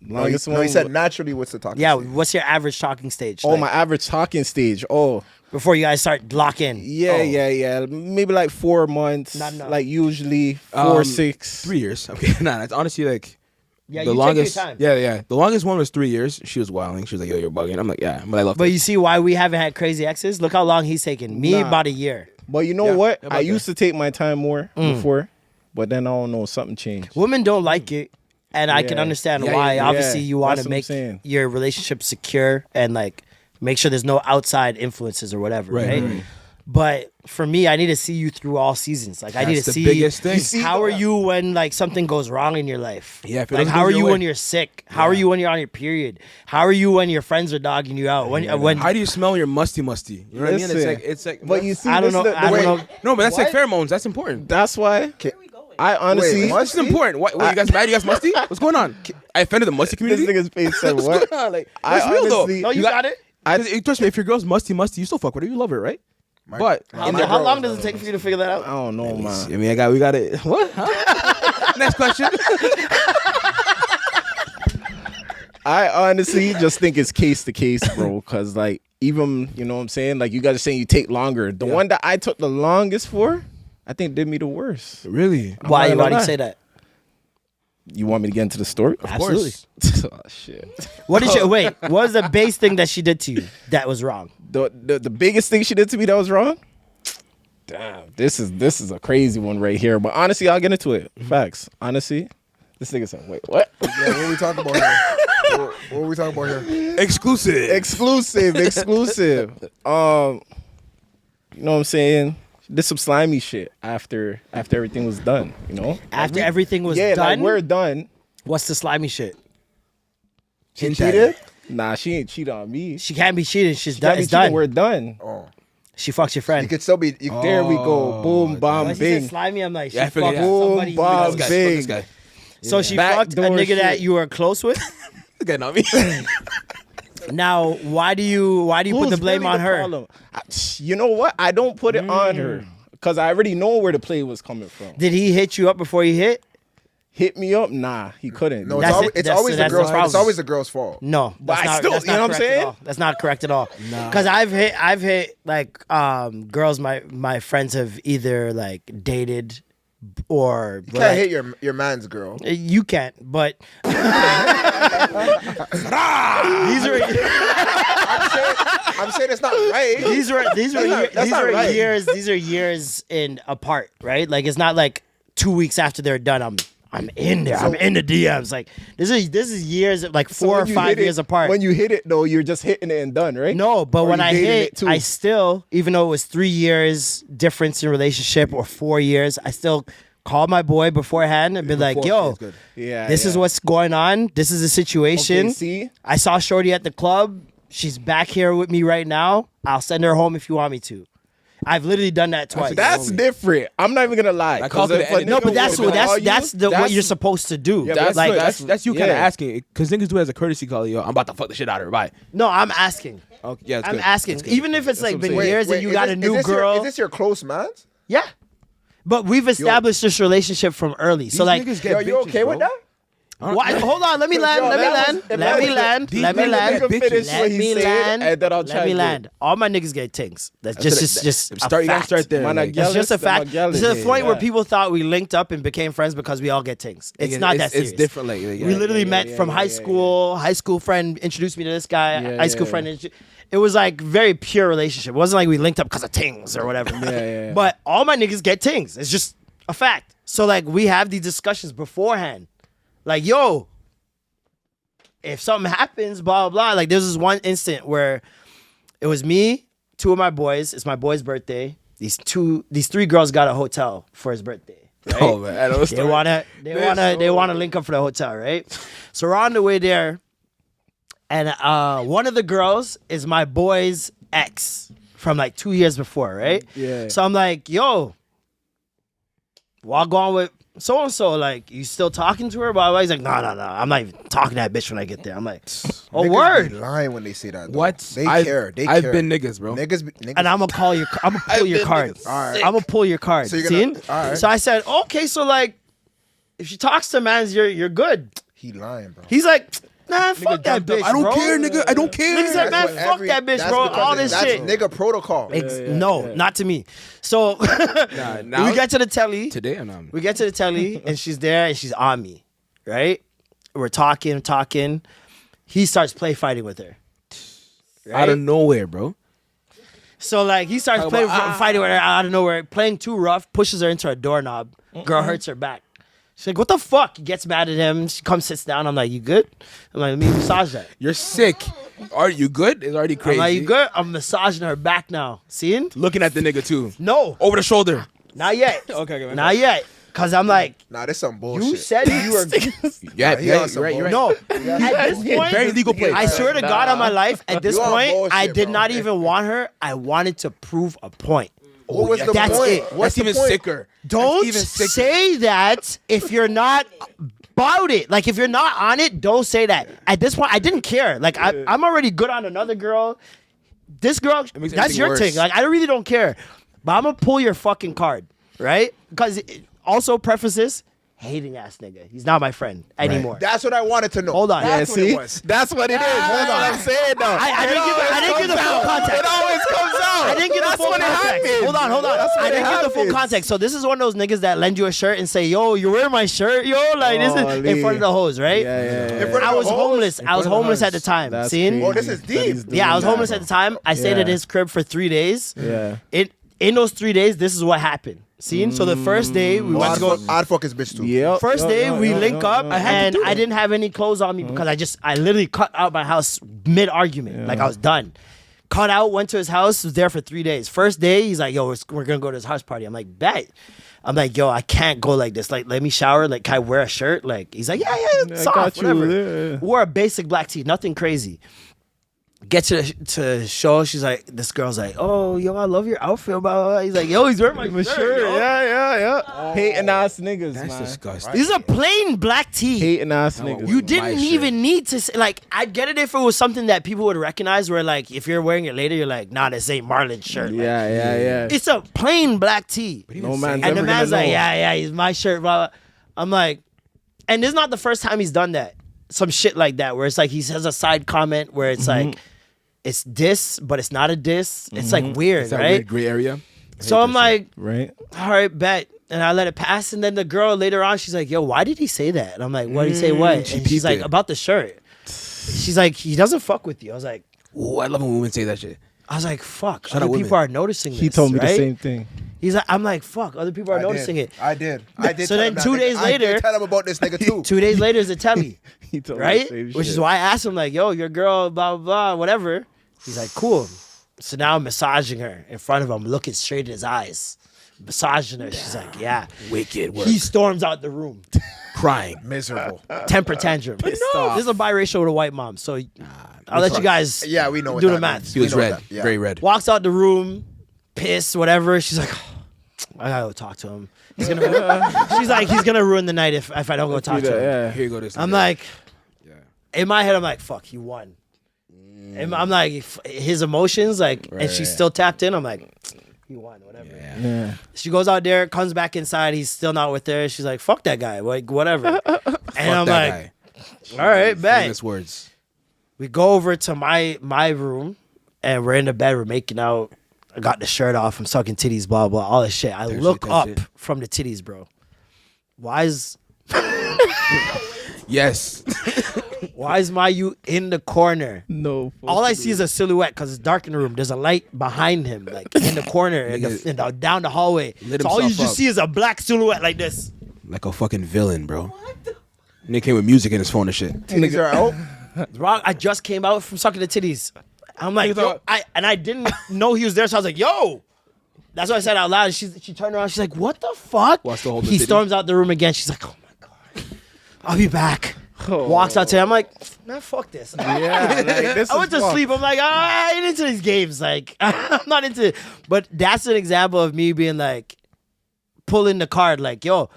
No, he said naturally. What's the talking? Yeah, stage? what's your average talking stage? Oh, like, my average talking stage. Oh, before you guys start lock in. yeah. Maybe like 4 months. Not enough. Like usually 4, 6. 3 years. Okay, nah, it's honestly like Yeah, the you longest. take your time. Yeah. The longest one was 3 years. She was wilding. She was like, "Yo, you're bugging." I'm like, "Yeah," but I love. But you see why we haven't had crazy exes? Look how long he's taken. Me, Nah. about a year. But you know Yeah, what? how about I that? used to take my time more before, but then I don't know, something changed. Women don't like it, and I can Yeah. understand Yeah, why. yeah, Obviously, yeah. you want That's to what I'm make saying. your relationship secure and like make sure there's no outside influences or whatever, right? Right. But for me, I need to see you through all seasons. Like I need That's to the see biggest thing. You see, how are you when like something goes wrong in your life? Yeah, if it like doesn't how go are your you way. when you're sick? How are you when you're on your period? How are you when your friends are dogging you out? When How do you smell your musty? You know what I mean? Listen. It's like. But you see, I don't this know. is the I way- don't know. No, but that's What? like pheromones. That's important. That's why I honestly. Wait, what? This is important. What, you guys mad? You guys musty? What's going on? I offended the musty This community. nigga's face said What's what? going on? Like, I that's real though. honestly- No, you got it. Trust me, if your girl's musty, you still fuck with her. You love her, right? But How, my how girl long is does not it take for you to figure that out? I don't know, man. I mean, we got it. What? Huh? Next question. I honestly just think it's case to case, bro. Cause like even you know what I'm saying, like you guys are saying you take longer. The one that I took the longest for, I think did me the worst. Really? Why not do gonna you lie. say that? You want me to get into the story? Of Absolutely. course. Oh shit. What did you wait? What was the base thing that she did to you that was wrong? The biggest thing she did to me that was wrong. Damn, this is a crazy one right here. But honestly, I'll get into it. Facts. Honestly, this nigga said, "Wait, what?" Yeah, what are we talking about here? What are we talking about here? Exclusive. exclusive. You know what I'm saying? She did some slimy shit after everything was done. You know? After everything was Yeah, done, like we're done. what's the slimy shit? She Cheated? Nah, she ain't cheated on me. She can't be cheating. She's She done. got me It's cheating, done. we're done. Oh, She fucks your you friend. could still be. There we go. Boom, bomb, When he said bing. slimy, I'm like, she Yeah, I figured, fucked yeah. somebody. Boom, bomb, This guy. big. This guy. So she Back fucked a door nigga that shit. you were close with. This guy, not me. Now, why do you put Who's the blame really on her? problem? You know what? I don't put it on her because I already know where the play was coming from. Did he hit you up before you hit? Hit me up? Nah, he couldn't. No, That's it's, it. it's That's- always the that's the girl's. problem. It's always the girl's fault. No, But that's I not, still- that's you not know what I'm correct at saying? all. That's not correct at all. Because I've hit like girls my friends have either like dated or You can't hit your man's girl. You can't, but these are I'm saying it's not right. these are That's not right. years. These are years in apart, right? Like it's not like 2 weeks after they're done. I'm in there. I'm in the DMs. Like this is years, like So 4 or when you 5 hit it- years apart. When you hit it though, you're just hitting it and done, right? No, but Or when you I dated hit, it too? I still, even though it was 3 years difference in relationship or 4 years, I still called my boy beforehand and be like, yo, That's good. Yeah, this is yeah. what's going on. This is the situation. Okay, see? I saw Shorty at the club. She's back here with me right now. I'll send her home if you want me to. I've literally done that twice. That's different. I'm not even gonna lie. I call 'Cause it if the a end. no, nigga but that's would've what called you, what you're supposed to do. Yeah, but that's like, good. That's you kind of yeah. asking because niggas do it as a courtesy call. Yo, I'm about to fuck the shit out of her. Bye. no, I'm asking. Okay, yeah, it's I'm good. asking. Even if it's like what I'm been saying. years and you got a new girl. Is this your close man's? Yeah. But we've established this relationship from early. So These like, niggas get Yo, you bitches, okay with bro. that? why, hold on, let me land, Yo, let me that land, was- let me imagine- land, These let me niggas land, get bitches. let what he me said, land, and then I'll let chime me in. land. All my niggas get things. That's just a Start. You gotta fact. start there. Man, I like, get It's just a Jealous, I'm fact. jealous. To the Yeah, point where yeah. people thought we linked up and became friends because we all get things. It's not that serious. It's different. Like, We literally met from high school. High school friend introduced me to this guy. Yeah, high school yeah. friend. It was like very pure relationship. It wasn't like we linked up because of tings or whatever. yeah. But all my niggas get tings. It's just a fact. So like we have these discussions beforehand. Like, yo, if something happens, blah, blah, blah. Like there's this one instant where it was me, 2 of my boys. It's my boy's birthday. These 3 girls got a hotel for his birthday. Right? Oh man, I know the They story. wanna link up for the hotel, right? So we're on the way there, and one of the girls is my boy's ex from like 2 years before, right? Yeah. So I'm like, yo, walk on with so and so, like, you still talking to her? But he's like, no, I'm not even talking to that bitch when I get there. I'm like, oh, Niggas word. be lying when they say that. Though. What? They care. They I've care. been niggas, bro. Niggas. And I'm gonna pull your card. All right. I'm gonna pull your card. So you're See? gonna- all right. So I said, okay, so like, if she talks to mans, you're good. He lying, bro. He's like, nah, fuck that jumped up. bitch. I don't bro. care, nigga. I don't care. Niggas like, man, what fuck that bitch, that's bro. because All this that's shit. nigga protocol. No, not to me. So now- we get to the telly. Today or not? We get to the telly and she's there and she's on me, right? We're talking. He starts play fighting with her. Out of nowhere, bro. So like he starts fighting with her out of nowhere, playing too rough, pushes her into a doorknob. Girl hurts her back. She's like, what the fuck? He gets mad at him. She comes, sits down. I'm like, you good? I'm like, let me massage that. You're sick. Are you good? It's already crazy. I'm like, you good? I'm massaging her back now. Seeing? Looking at the nigga too. No, Over the shoulder. not yet. Okay. Not yet. Cause I'm like, Nah, this some bullshit. you said you were. Yeah, he on you're some right. You're right. No, at this point, Very legal play. I swear to God on my life, at this You on point, bullshit, I did bro. not even want her. I wanted to prove a point. What was the That's point? it. What's That's the even point? sicker. Don't That's even sicker. say that if you're not about it. Like if you're not on it, don't say that. At this point, I didn't care. Like I'm already good on another girl. This girl, makes that's everything your worse. thing. Like I really don't care. But I'm gonna pull your fucking card, right? Because also preface this, hating ass nigga. He's not my friend anymore. That's what I wanted to know. Hold on. That's what it see, was. that's what it is. That's what I'm saying, though. I didn't give the full context. It always comes out. I didn't get the That's full when it context. happens. Hold on. That's when I it didn't get the full happens. context. So this is one of those niggas that lend you a shirt and say, "Yo, you wearing my shirt, yo?" Like this is in Holy. front of the hoes, right? Yeah. In front of I the was hoes? homeless. I was front of the homeless at the hoes. time. That's Seeing? crazy Oh, this is that deep. he's doing Yeah, I was that, homeless bro. at the time. I stayed at Yeah. his crib for 3 days. Yeah. In those 3 days, this is what happened. See? So the first day we went to go. I'd fuck his bitch too. Yep. First day we link up I had and I didn't have any clothes on me because I literally cut out my house mid argument. Like I was done. Cut out, went to his house, was there for 3 days. First day, he's like, yo, we're gonna go to his house party. I'm like, bet. I'm like, yo, I can't go like this. Like, let me shower. Like, can I wear a shirt? Like, he's like, yeah, soft, got you, whatever. yeah. Wore a basic black tee, nothing crazy. Get to the show. She's like, this girl's like, oh, yo, I love your outfit. Blah, blah, blah. He's like, yo, he's wearing my shirt. Sure. yo. Yeah. Hating ass niggas, That's man. disgusting. This is a plain black tee. Hating ass niggas. You My didn't shirt. even need to say, like, I'd get it if it was something that people would recognize where, like, if you're wearing it later, you're like, nah, this ain't Marlon's shirt. Like, Yeah. it's a plain black tee. No man's And the ever man's gonna like, know. yeah, he's my shirt, blah, blah. I'm like, and this is not the first time he's done that. Some shit like that, where it's like he says a side comment where it's like, it's diss, but it's not a diss. It's like weird, It's that right? weird gray area. So I'm like, Right. all right, bet. And I let it pass. And then the girl later on, she's like, yo, why did he say that? And I'm like, what did he say what? she And she's peeped like, it. about the shirt. She's like, he doesn't fuck with you. I was like, Oh, I love when women say that shit. fuck. Shout Other out people women. are noticing this. He told me right? the same thing. He's like, I'm like, fuck. Other people are noticing it. I did. So tell then him that 2 nigga. days I later- did tell him about this nigga too. 2 days later is a telly, He told me right? the same Which is shit. why I asked him, like, yo, your girl, blah, blah, blah, whatever. He's like, cool. So now I'm massaging her in front of him, looking straight in his eyes. Massaging her. She's like, yeah. Wicked work. He storms out the room. crying. Miserable. Temper tantrum. This is a biracial with a white mom. So I'll let you guys Yeah, we know what do that the math. means. He was We know red. that. Yeah. Very red. Walks out the room, pissed, whatever. She's like, I gotta go talk to him. He's gonna ruin the night if I don't go talk to him. Yeah. Here you go. This. I'm nigga. like, Yeah. in my head, I'm like, fuck, he won. And I'm like, his emotions, like, and she's still tapped in. I'm like, he won, whatever. Yeah. She goes out there, comes back inside. He's still not with her. She's like, fuck that guy, like, whatever. And Fuck I'm that like, guy. all right, bet. Famous words. We go over to my room, and we're in the bed. We're making out. I got the shirt off. I'm sucking titties, blah, blah, all this shit. I There's look shit, up that shit. from the titties, bro. Why is Yes. you in the corner? No. All I see is a silhouette because it's dark in the room. There's a light behind him, like in the corner, down the hallway. Lit So all you himself just up. see is a black silhouette like this. Like a fucking villain, bro. Nick came with music in his phone and shit. Titties are out. Wrong. I just came out from sucking the titties. I'm like, You yo, thought- I didn't know he was there, so I was like, yo. That's what I said out loud. She turned around. She's like, what the fuck? Wants to hold the He titty? storms out the room again. She's like, oh my God. I'll be back. Walks out to him. I'm like, man, fuck this. Yeah. Like, this I is went to fucked. sleep. I'm like, I ain't into these games. Like, I'm not into it. But that's an example of me being like, pulling the card. Like, yo,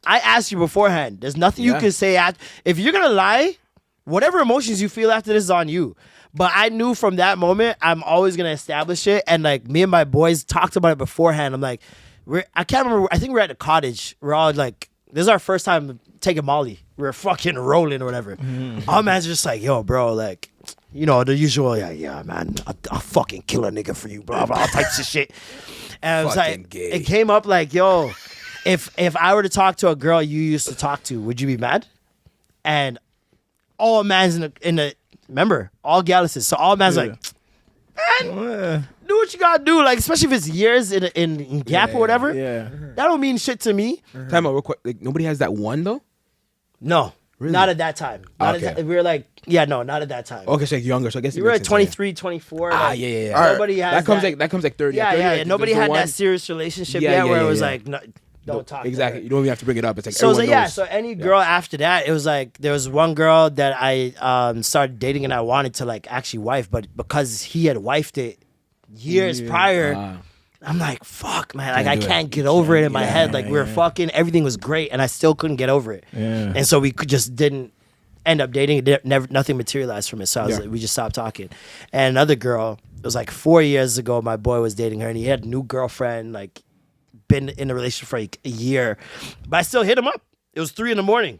I asked you beforehand. There's nothing you Yeah. can say. If you're gonna lie, whatever emotions you feel after this is on you. But I knew from that moment, I'm always gonna establish it. And like me and my boys talked about it beforehand. I'm like, I can't remember. I think we're at the cottage. We're all like, this is our first time taking Molly. We're fucking rolling or whatever. Our man's just like, yo, bro, like, you know, the usual, yeah, man, I'll fucking kill a nigga for you, blah, blah, all types of shit. And I was Fucking like, gay. it came up like, yo, if I were to talk to a girl you used to talk to, would you be mad? And all man's in the remember, all Galluses. So all man's like, man, do what you gotta do. Like, especially if it's years in gap or whatever. Yeah. That don't mean shit to me. Time out real quick. Like, nobody has that one though. No. Really? Not at that time. Not Okay. at that, we were like, yeah, no, not at that time. Okay, so like younger. So I guess it You were makes at sense, 23, 24. Yeah. Ah, like, yeah. Nobody has That comes like 30. Yeah, 30, yeah, like, yeah. Nobody there's the had one- that serious relationship Yeah, yet yeah, where yeah, it was yeah. like, no, don't talk. to Exactly. her. You don't even have to bring it up. It's like So it was everyone like, yeah, knows. so any girl after that, it was like there was one girl that I started dating and I wanted to like actually wife, but because he had wifed it years prior, Ah. I'm like, fuck, man, like I do it. can't get over it in my head. Like we were fucking, everything was great, and I still couldn't get over it. Yeah. And so we just didn't end up dating. Nothing materialized from it. So I was like, we just stopped talking. And another girl, it was like 4 years ago, my boy was dating her, and he had a new girlfriend, like been in a relationship for like a year. But I still hit him up. It was 3 a.m.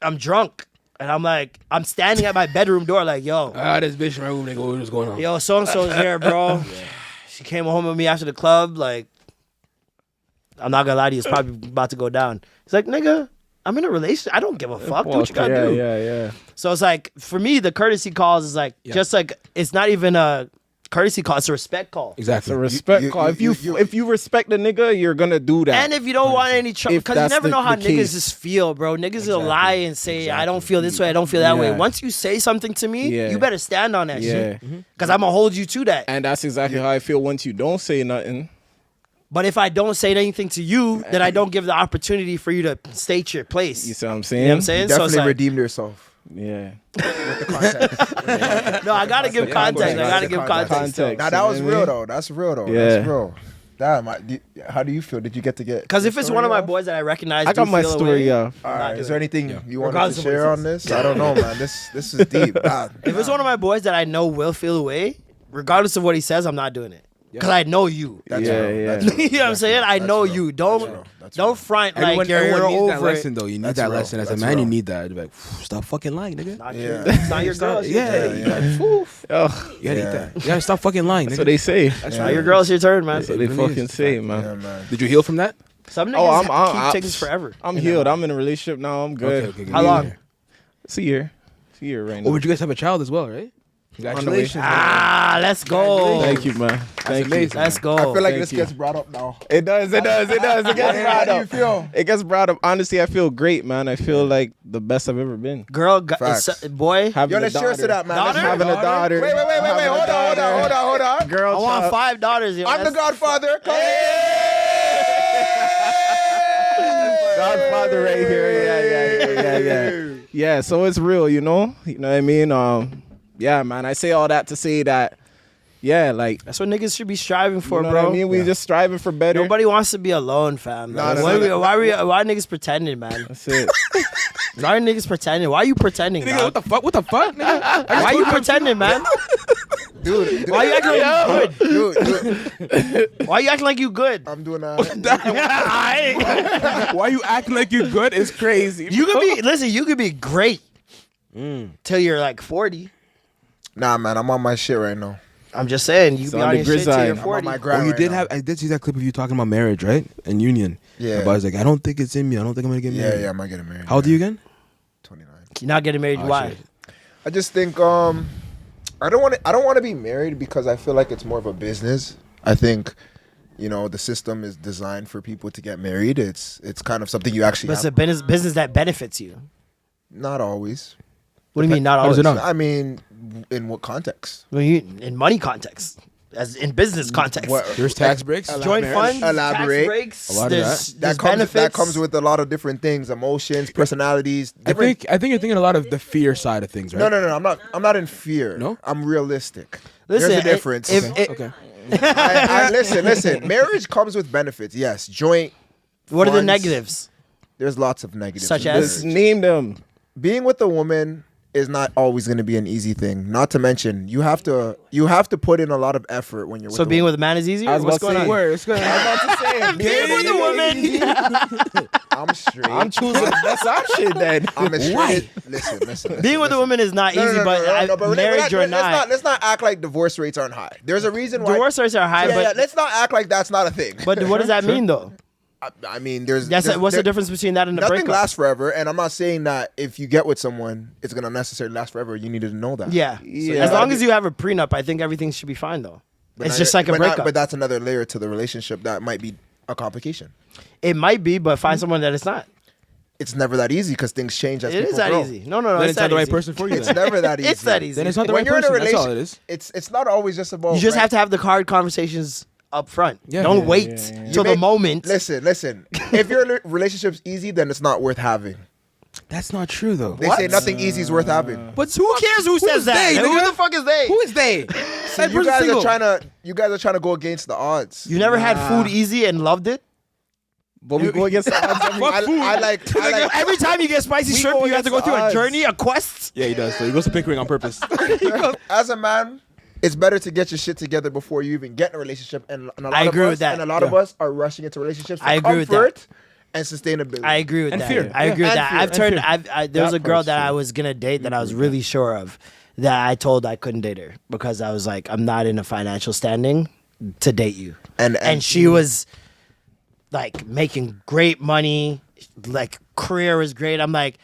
I'm drunk. And I'm like, I'm standing at my bedroom door like, yo, This bitch in my room, nigga, what's going on? yo, so-and-so's here, bro. She came home with me after the club. Like, I'm not gonna lie to you, it's probably about to go down. He's like, nigga, I'm in a relationship. I don't give a fuck. Do what you gotta do. Yeah. So it's like, for me, the courtesy calls is like, just like, it's not even a courtesy call, it's a respect call. It's Exactly. a respect you- call. you- If you respect the nigga, you're gonna do that. And if you don't want any trouble, If because you that's never know how the niggas case. just feel, bro. Niggas will lie and say, I don't feel this way, I don't feel that way. Yeah. Once you say something to me, Yeah. you better stand on that Yeah. shit. Because I'm going to hold you to that. And that's exactly how I feel once you don't say nothing. But if I don't say anything to you, then I don't give the opportunity for you to state your place. You see what I'm You saying? know what I'm saying? So Definitely it's like, redeemed yourself. Yeah. no, I got to give context. I got to give context. Context. Now that was You know what I real mean? though. That's real though. Yeah. That's real. Damn. How do you feel? Did you get to get? Because if it's one of my off? boys that I recognize, I got do my feel story away, off. All not right. Is there doing it. anything you wanted Regardless to of what share it on says. this? I don't know, man. This is deep. If it's one of my boys that I know will feel away, regardless of what he says, I'm not doing it. Because I know you. That's Yeah, real. yeah. That's You real. know what I'm saying? I That's know real. you. That's Don't real. That's don't real. front Everyone, like you're everyone needs that over lesson it. though. You need That's that real. lesson as a That's man. You real. need that. Be like, stop fucking lying, nigga. Not Yeah. your, it's not your girl. It's your Yeah, turn. you gotta, poof. Ugh, You gotta eat Yeah. that. You gotta stop fucking lying, that's nigga. what they say. It's not your girl. It's your turn, man. That's what they It really fucking is. say, Yeah, man. man. Did you heal from that? Some niggas Oh, keep things forever. I'm healed. I'm in a relationship now. I'm good. Okay, good. How long? It's a year. It's a year right Oh, now. would you guys have a child as well, right? Congratulations. Ah, let's go. Thank you, man. Thank you. amazing. Let's go. I feel like Thank this you. gets brought up now. It does. It gets How brought do you up. feel? It gets brought up. Honestly, I feel great, man. I feel like the best I've ever been. Girl, got, Facts. boy. Having Yo, a let's cheers daughter. to that, man. Daughter? Having a daughter. Wait. Having a Hold daughter. on. Girl, I want child. 5 daughters. Yo. I'm the That's- Godfather. Come Godfather right here. Yeah. Yeah, so it's real, you know? You know what I mean? Yeah, man. I say all that to say that, yeah, like, That's what niggas should be striving for, you know bro. what I mean? We just striving for better. Nobody wants to be alone, fam. Nah, Like, nah, why, nah, nah. why niggas pretending, man? That's it. Why are niggas pretending? Why are you pretending, Nigga, dog? what the fuck, nigga? Why are you pretending, man? Dude, Why you acting like you good? dude, Why you acting like you good? I'm doing Why you acting like you good is crazy. You could be, listen, you could be great till you're like 40. Nah, man, I'm on my shit right now. I'm just saying, you It's be on on the your shit till gridiron. you're I'm on 40. my Oh, grind. you right did now. have. I did see that clip of you talking about marriage, right? And union. Yeah. But I was like, I don't think it's in me. I don't think I'm gonna get married. Yeah, I might get married. How old are you again? 29. You're not getting married. Oh, Why? shit. I just think I don't want to be married because I feel like it's more of a business. I think the system is designed for people to get married. It's kind of something you actually But it's have. a business that benefits you. Not always. What do you mean not How does always? it not? I mean, in what context? Well, in money context, as in business context. What- There's tax breaks. Joint funds, Elaborate. tax breaks, A lot of there's that comes benefits. that comes with a lot of different things, emotions, personalities. I Different. think you're thinking a lot of the fear side of things, right? No. I'm not in fear. No? I'm realistic. Listen, There's a difference. Okay. Listen. Marriage comes with benefits. Yes, joint. What are the funds. negatives? There's lots of negatives. Such in as? Just marriage. name them. Being with a woman is not always going to be an easy thing. Not to mention, you have to put in a lot of effort when you're. So with being a with a man is easier. I was What's about going to on? say, Word, it's good. Being with a woman. I'm straight. I'm choosing the best option then. I'm a straight. Listen. Being with a woman is not easy, but marriage or not. Let's not act like divorce rates aren't high. There's a reason why. Divorce rates are high, but Let's not act like that's not a thing. but what does that mean though? I mean, what's What's the difference between that and a Nothing breakup? lasts forever, and I'm not saying that if you get with someone, it's gonna necessarily last forever. You needed to know that. Yeah. Yeah. As long as you have a prenup, I think everything should be fine though. But It's not- just like a but not- breakup. But that's another layer to the relationship that might be a complication. It might be, but find someone that it's not. It's never that easy because things change as It people is that grow. easy. No, Then it's it's not that the right easy. person for you. It's Then. never that easy. It's that easy. Then it's not the When right you're in a person. That's all relationship, it is. it's not always just about. You just have to have the hard conversations up front. Yeah. Don't Yeah, wait yeah. till the moment. Listen. If your relationship's easy, then it's not worth having. That's not true though. They say nothing easy is worth having. But Who cares who says that? they, Who nigga? the fuck is they? Who is they? See, you guys are trying to go against the odds. You never had food easy and loved it? But we go against the odds every I like Every time you get spicy We shrimp, go you have to go against through the a odds. journey, a quest. Yeah, he does. So he goes to Pickering on purpose. as a man, it's better to get your shit together before you even get in a relationship. And a lot I of agree us, with that. And a lot of us are rushing into relationships for I agree with that. comfort and sustainability. I agree with And that. fear. I agree with And that. fear. I've And turned. There was That a girl part's that I true. was gonna date that I was really sure of, that I told I couldn't date her because I was like, I'm not in a financial standing to date you. And she was like making great money, like career was great. I'm like,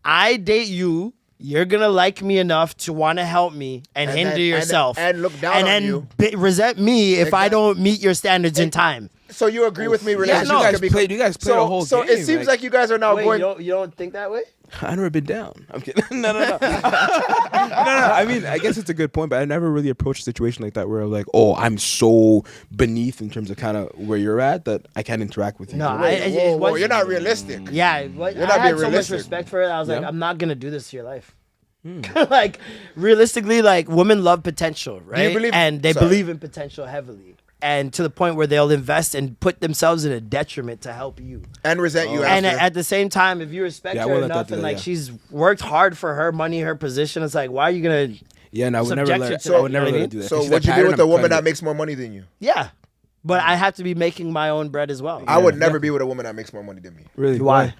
I date you. You're gonna like me enough to want to help me and And hinder then- yourself and look down and on then you. resent me if I Exactly. don't meet your standards in time. So you agree with me? Yeah, Relationships no. can be You guys played a whole so game. it seems like you guys are now going. you don't think that way? I've never been down. I'm kidding. No. No. I mean, I guess it's a good point, but I never really approached a situation like that where I'm like, oh, I'm so beneath in terms of kind of where you're at that I can't interact with you. No, Whoa, you're not realistic. Yeah, You're I not had being so much realistic. respect for it. I was like, Yeah. I'm not gonna do this to your life. Like, realistically, like women love potential, right? believe- and they Sorry. believe in potential heavily, and to the point where they'll invest and put themselves in a detriment to help you. And resent you And after. at the same time, if you respect Yeah, I her won't let that enough do and that, like yeah. she's worked hard for her money, her position, it's like, why are you gonna? Yeah, and I would never Subject let you it. to I that, would you know never what I let mean? it do that. So She's would that you be pattern, with a I'm woman cutting that it. makes more money than you? Yeah, but I have to be making my own bread as well. I would never be with a woman that makes more money than me. Really? Why?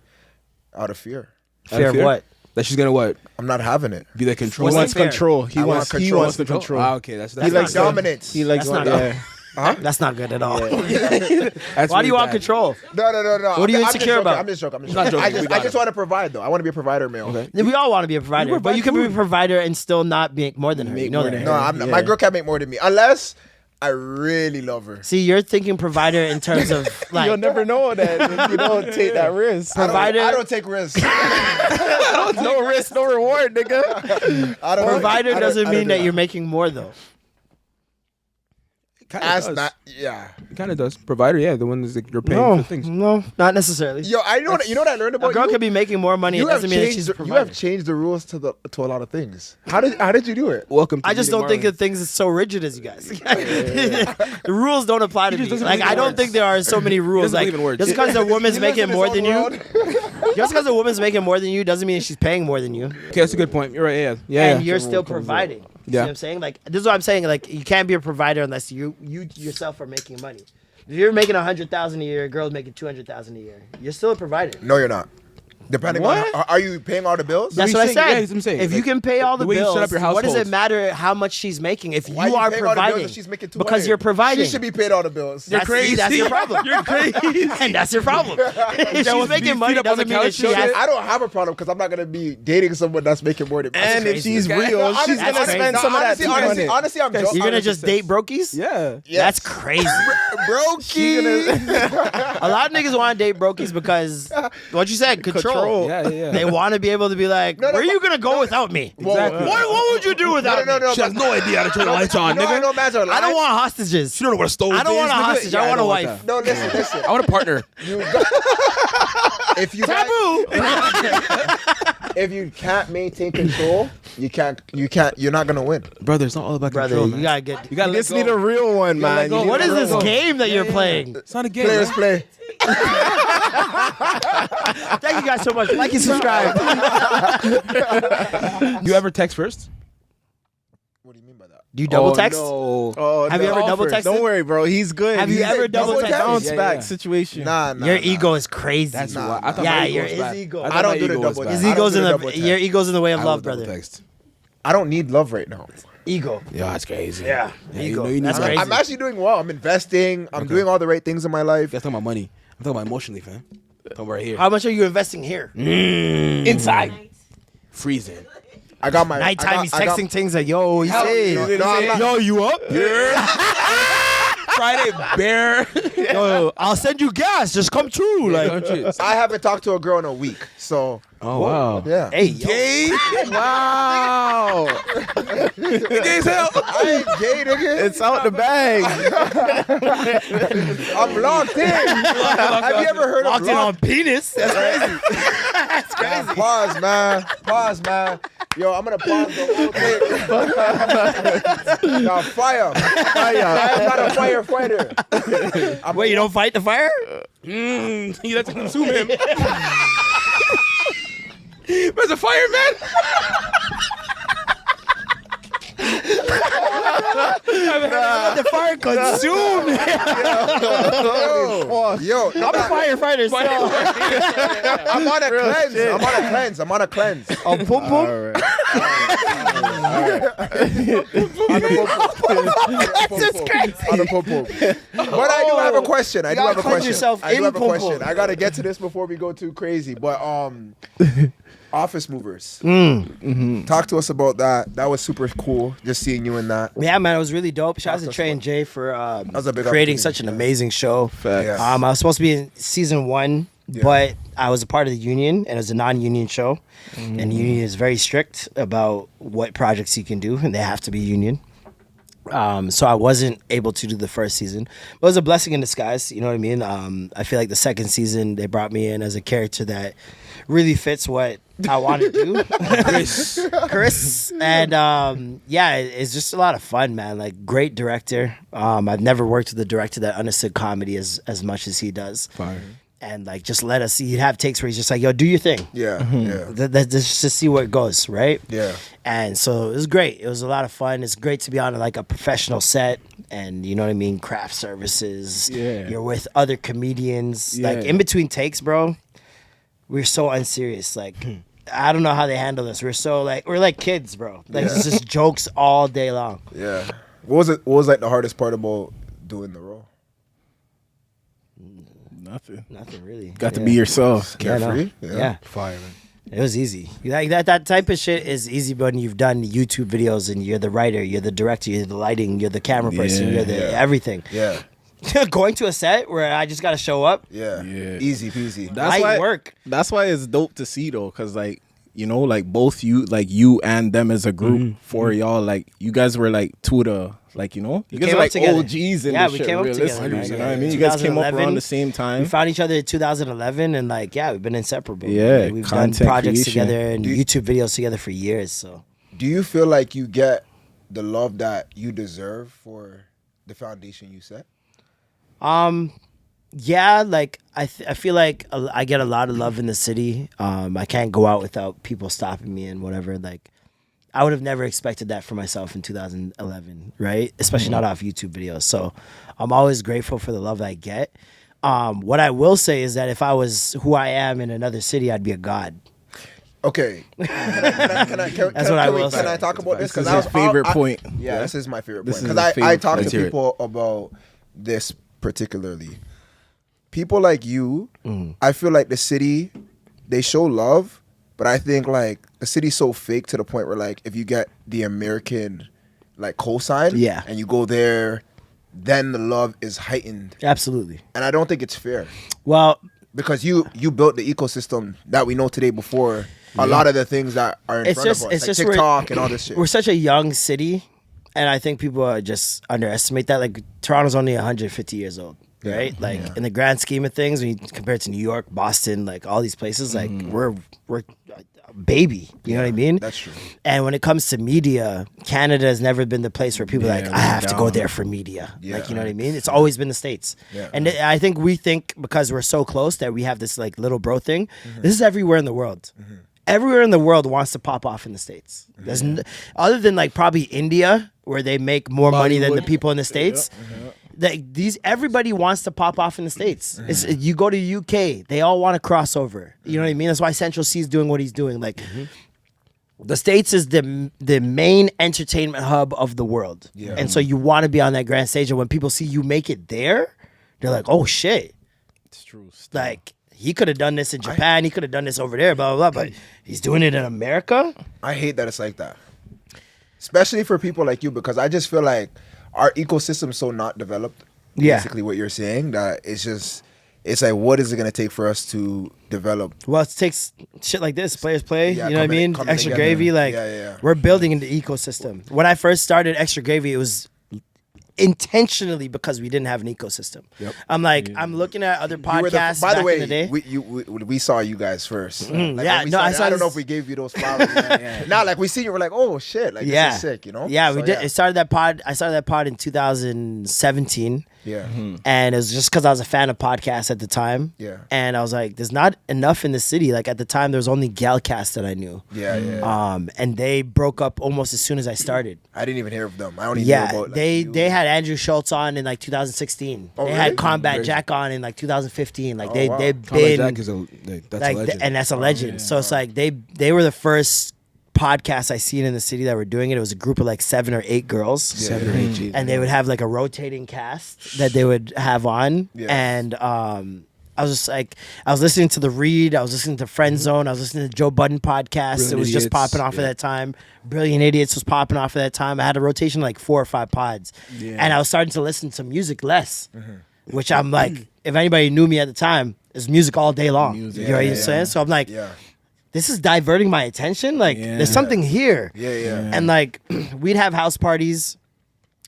Out of fear. Fear of what? That she's gonna what? I'm not having it. Be the He control. wants fair. control. He I want wants control. the control. Ah, okay, that's He That's likes not good. dominance. He likes That's not yeah. That's not good at all. That's Why do really you want bad. control? No. What are you I'm just insecure joking. about? I'm just joking. Not joking. We I got just it. want to provide though. I want to be a provider male. Okay. We all want to be a provider, You but you can provide be a provider and still not make more than her. You Make know more that. than No, her. I'm not. Yeah. My girl can't make more than me unless I really love her. See, you're thinking provider in terms of like You'll never know that if you don't take that risk. Provider- I don't take risks. No risk, no reward, nigga. I don't. provider I don't- doesn't I don't mean do that you're making more though. That's not. Yeah. It kind of does. Provider, yeah, the one that's like you're paying for things. no, not necessarily. Yo, I know. You know what I learned A about girl you? could be making more money. It You have doesn't mean that changed. she's a You provider. have changed the rules to a lot of things. How did you do it? Welcome. To I just meeting don't think Marlon. of things as so rigid as you guys. The rules don't apply to He me. just doesn't Like believe I in don't words. think there are so many rules. doesn't Like believe in words. just because a woman's He lives making in his more own than you, world. just because a woman's making more than you doesn't mean she's paying more than you. Okay, that's a good point. You're right. Yeah, yeah. And yeah. you're still providing. You see Yeah. what I'm saying? Like this is what I'm saying. Like you can't be a provider unless you yourself are making money. If you're making $100,000 a year, a girl's making $200,000 a year. You're still a provider. No, you're not. Depending on, are you paying all the bills? That's he's what I saying- said. yeah, he's what I'm saying. If you Like, can pay all the the way you bills, set up your what does it household. matter how much she's making if Why you are paying all the bills providing? if she's making Because 200? you're providing. She should be paid all the bills. That's, that's your problem. You're crazy. And that's your problem. If she's was making beat money up on the doesn't mean that couch she and has. shit. I don't have a problem because I'm not gonna be dating someone that's making more than me. And if crazy. she's Okay? real, No, she's honestly, gonna spend no, some of that honestly, 200. honestly, I'm joking. You're gonna just date brokies? Yeah. That's crazy. Brokey. A lot of niggas want to date brokies because what you said, control. Yeah, yeah. They want to be able to be like, No, where are but- you gonna go without me? Exactly. What would you do without me? She has no idea how to turn the lights on, You know, I nigga. know mans are I don't lying. want hostages. She don't know what a stove is. I don't want a nigga. hostage. Yeah, I want a don't wife. that. No, listen. I want a partner. If you Taboo. if you can't maintain control, you're not gonna win. Brother, it's not all about Brother, control, you man. gotta get. You gotta You let just go. need a real one, man. let go. You need What a is real this one. game that you're playing? It's not a game. Players man. play. Thank you guys so much. Like and subscribe. You ever text first? What do you mean by that? Do you double text? No. Oh, Have you ever double texted? Don't worry, bro. He's good. Have you He's ever double a texted? bounce Yeah, back yeah. situation. Nah. Your ego is crazy. That's Nah, why I thought yeah, my your ego was bad. ego. thought I don't my do the ego was double bad. His I don't ego's do in the the double text. your ego's in the way of I love, will double brother. text. I don't need love right now. Ego. Yeah, that's crazy. Yeah, you ego. know you need That's money. crazy. I'm actually doing well. I'm investing. I'm doing all the right things in my life. That's talking about money. I'm talking about emotionally, fam. I'm talking right here. How much are you investing here? Inside. Freezing. I got my Nighttime, he's I got- texting things like, "Yo, he said, No, I'm not- yo, you up? Friday, bear. Yo, I'll send you gas. Just come true." Like, I haven't talked to a girl in a week. So Oh, wow. yeah. hey, yo. Gay? Wow. Gay as hell. I ain't gay, nigga. It's out the bag. I'm locked in. Have you ever heard Locked of in locked? on penis. That's crazy. Man, pause, man. Pause, man. Yo, I'm gonna pause the whole thing. Now, fire. I'm not a firefighter. Wait, you don't fight the fire? You have to consume him. Where's the fireman? The fire consumed. Yo, I'm a firefighter, so. I'm on a cleanse. I'm on a cleanse. Oh, pum pum. All right. That's crazy. On a pom-pom. But I do have a question. I do gotta have a cleanse question. yourself I do in have a question. pom-pom. I gotta get to this before we go too crazy. But office movers. Talk to us about that. That was super cool. Just seeing you in that. Yeah, man, it was really dope. Shout out to That's Trey and Jay for was a big creating opportunity. such an amazing show. Yeah. I was supposed to be in season 1, Yeah. but I was a part of the union, and it was a non-union show. And the union is very strict about what projects you can do, and they have to be union. So I wasn't able to do the first season. But it was a blessing in disguise, you know what I mean? I feel like the second season, they brought me in as a character that really fits what I want to do. Chris. And yeah, it's just a lot of fun, man. Like, great director. I've never worked with a director that understood comedy as much as he does. Fire. And like, just let us, he'd have takes where he's just like, yo, do your thing. Yeah. Yeah. Just to see where it goes, right? Yeah. And so it was great. It was a lot of fun. It's great to be on like a professional set, and you know what I mean, craft services. Yeah. You're with other comedians. Yeah. Like, in between takes, bro, we're so unserious. Like, I don't know how they handle this. We're like kids, bro. Like, it's just jokes all day long. Yeah. What was like the hardest part about doing the role? Nothing. Really. Got to be yourself. Yeah, no. Carefree? Yeah. Fire, man. It was easy. Like, that type of shit is easy when you've done YouTube videos and you're the writer, you're the director, you're the lighting, you're the camera person, you're the everything. Yeah. Going to a set where I just got to show up, Yeah. Yeah. Easy peasy. That's light why work. That's why it's dope to see though, cause like, you know, like both you and them as a group for y'all, like you guys were like two of the, like, you know, you guys came are up like together. OGs in Yeah, this we shit, came up together, realistically, man. you know what I Yeah. mean? You guys came up 2011, around the same time. We found each other in 2011, and like, yeah, we've been inseparable. Yeah, Like, we've done content projects creation. together and YouTube videos together for years. So Do you feel like you get the love that you deserve for the foundation you set? yeah, like I feel like I get a lot of love in the city. I can't go out without people stopping me and whatever. Like, I would have never expected that for myself in 2011, right? Especially not off YouTube videos. So I'm always grateful for the love I get. What I will say is that if I was who I am in another city, I'd be a god. Okay. Can I talk about this? This is his favorite point. Yeah, this is my favorite This point. is Because his I favorite talk point. to Let's hear it. people about this particularly. People like you, I feel like the city, they show love, but I think like the city's so fake to the point where like if you get the American like cosign Yeah. and you go there, then the love is heightened. Absolutely. And I don't think it's fair. Well, Because you built the ecosystem that we know today before a lot of the things that are in It's front just- of us, it's like just TikTok and all this shit. we're such a young city, and I think people are just underestimate that. Like, Toronto's only 150 years old, right? Like, in the grand scheme of things, when you compare it to New York, Boston, like all these places, like we're baby. You know what I mean? That's true. And when it comes to media, Canada has never been the place where people are like, I have to go there for media. Yeah. Like, you know what I mean? It's always been the States. Yeah. And I think we think because we're so close that we have this like little bro thing. This is everywhere in the world. Everywhere in the world wants to pop off in the States. There's other than like probably India, where they make more money than the people in the States. Like everybody wants to pop off in the States. You go to UK, they all want to cross over. You know what I mean? That's why Central C is doing what he's doing. Like the States is the main entertainment hub of the world. Yeah. And so you want to be on that grand stage, and when people see you make it there, they're like, oh shit. It's true. Like he could have done this in Japan, he could have done this over there, blah blah blah, but he's doing it in America. I hate that it's like that, especially for people like you, because I just feel like our ecosystem is so not developed. Yeah. Basically, what you're saying, that it's like, what is it gonna take for us to develop? Well, it takes shit like this, players play. Yeah, you know what I coming- mean? coming Extra together. Gravy, like Yeah. we're building in the ecosystem. When I first started Extra Gravy, it was intentionally because we didn't have an ecosystem. I'm like, I'm looking at other You were podcasts by the back way, in the day. we saw you guys first. Like, yeah, when we no, I started, saw I don't know this- if we gave you those flowers. Now, like we see you, we're like, oh shit, like Yeah, this is sick, you know? Yeah, So, we did. It started that pod. I started that pod in 2017. Yeah. And it was just because I was a fan of podcasts at the time. Yeah. And I was like, there's not enough in the city. Like at the time, there was only Galcast that I knew. Yeah. And they broke up almost as soon as I started. I didn't even hear of them. I only knew Yeah, about like, they you. had Andrew Schultz on in like 2016. Oh, they really? had Combat Jack on in like 2015. Like Oh, wow. they've Combat been Jack is that's like a legend. and that's a legend. So it's like they were the first podcast I seen in the city that were doing it. It was a group of like 7 or 8 girls. 7 or 8 G's. And they would have like a rotating cast that they would have on. Yeah. And I was just like, I was listening to The Read, I was listening to Friend Zone, I was listening to Joe Budden podcast. Brilliant it was just Idiots, popping off at that time. Brilliant Idiots was popping off at that time. I had a rotation of like 4 or 5 pods. And I was starting to listen to music less, which I'm like, if anybody knew me at the time, it's music all day long. Music. You know what I'm Yeah. saying? So I'm like, Yeah. this is diverting my attention. Like, there's something here. Yeah. And like, we'd have house parties.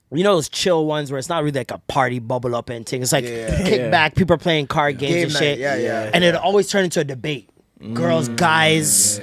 You know those chill ones where it's not really like a party bubble up and thing. It's like kick back, people are playing card games Game and night, shit. yeah. And it always turned into a debate. Girls, guys,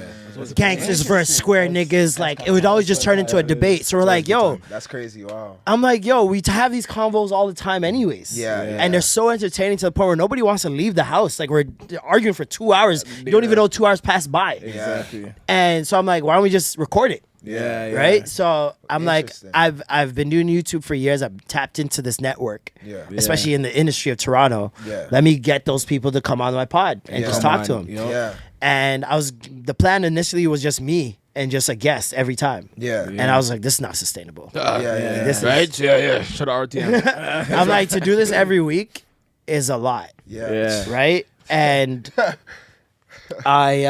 gangsters versus square niggas. Like it would always just turn into a debate. So we're like, yo, That's crazy. Wow. I'm like, yo, we have these convos all the time anyways. Yeah. And they're so entertaining to the point where nobody wants to leave the house. Like we're arguing for 2 hours. You don't even know 2 hours passed by. Exactly. And so I'm like, why don't we just record it? Yeah. Right? So I'm like, Interesting. I've been doing YouTube for years. I've tapped into this network, Yeah. especially in the industry of Toronto. Yeah. Let me get those people to come on my pod and Yeah. just Come talk to on, them. you know? Yeah. And the plan initially was just me and just a guest every time. Yeah. And I was like, this is not sustainable. Yeah. This is- Right? Yeah. Shut up, RTM. I'm like, to do this every week is a lot. Yeah. Right? And I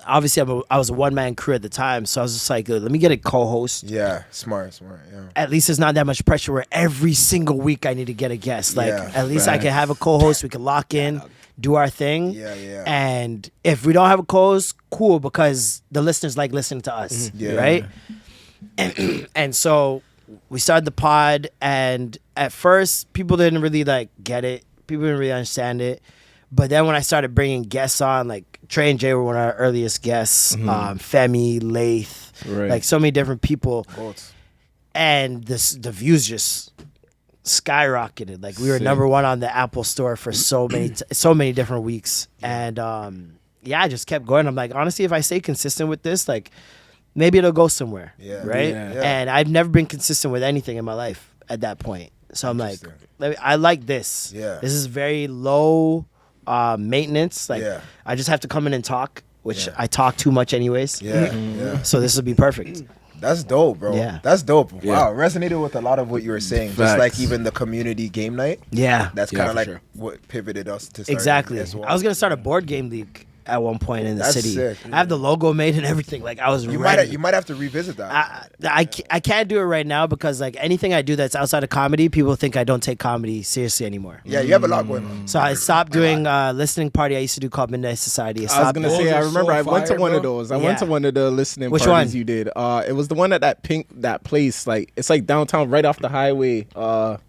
obviously I was a one-man crew at the time, so I was just like, let me get a co-host. Yeah. Smart. Yeah. At least there's not that much pressure where every single week I need to get a guest. Like Yeah, at least I can have a co-host, we can lock in, do our thing. Yeah. And if we don't have a co-host, cool, because the listeners like listening to us. Yeah. Right? And so we started the pod, and at first people didn't really like get it. People didn't really understand it. But then when I started bringing guests on, like Trey and Jay were one of our earliest guests, Femi, Lath, Right. like so many different people, Goats. and the views just skyrocketed. Like we were Sick. number 1 on the Apple Store for so many different weeks, and I just kept going. I'm like, honestly, if I stay consistent with this, like maybe it'll go somewhere, Yeah. right? Yeah. And I've never been consistent with anything in my life at that point. So I'm like, I like this. Yeah. This is very low maintenance. Like Yeah. I just have to come in and talk, which Yeah. I talk too much anyways. Yeah. So this will be perfect. That's dope, bro. Yeah. That's dope. Yeah. Wow. Resonated with a lot of what you were saying. Just Facts. like even the community game night. Yeah. That's Yeah, kind of for like sure. what pivoted us to start Exactly. as well. I was gonna start a board game league at one point in the That's city. sick. I have the logo made and everything. Like I was You ready. might have to revisit that. I can't do it right now because like anything I do that's outside of comedy, people think I don't take comedy seriously anymore. Yeah, you have a lot going on. So I stopped doing listening party I used to do called Midnight Society. I was stopped gonna that. say, Those I are remember so I went to fire, one of bro. those. I went to Yeah. one of the listening Which parties one? you did. It was the one at that place, like it's like downtown, right off the highway. Fuck,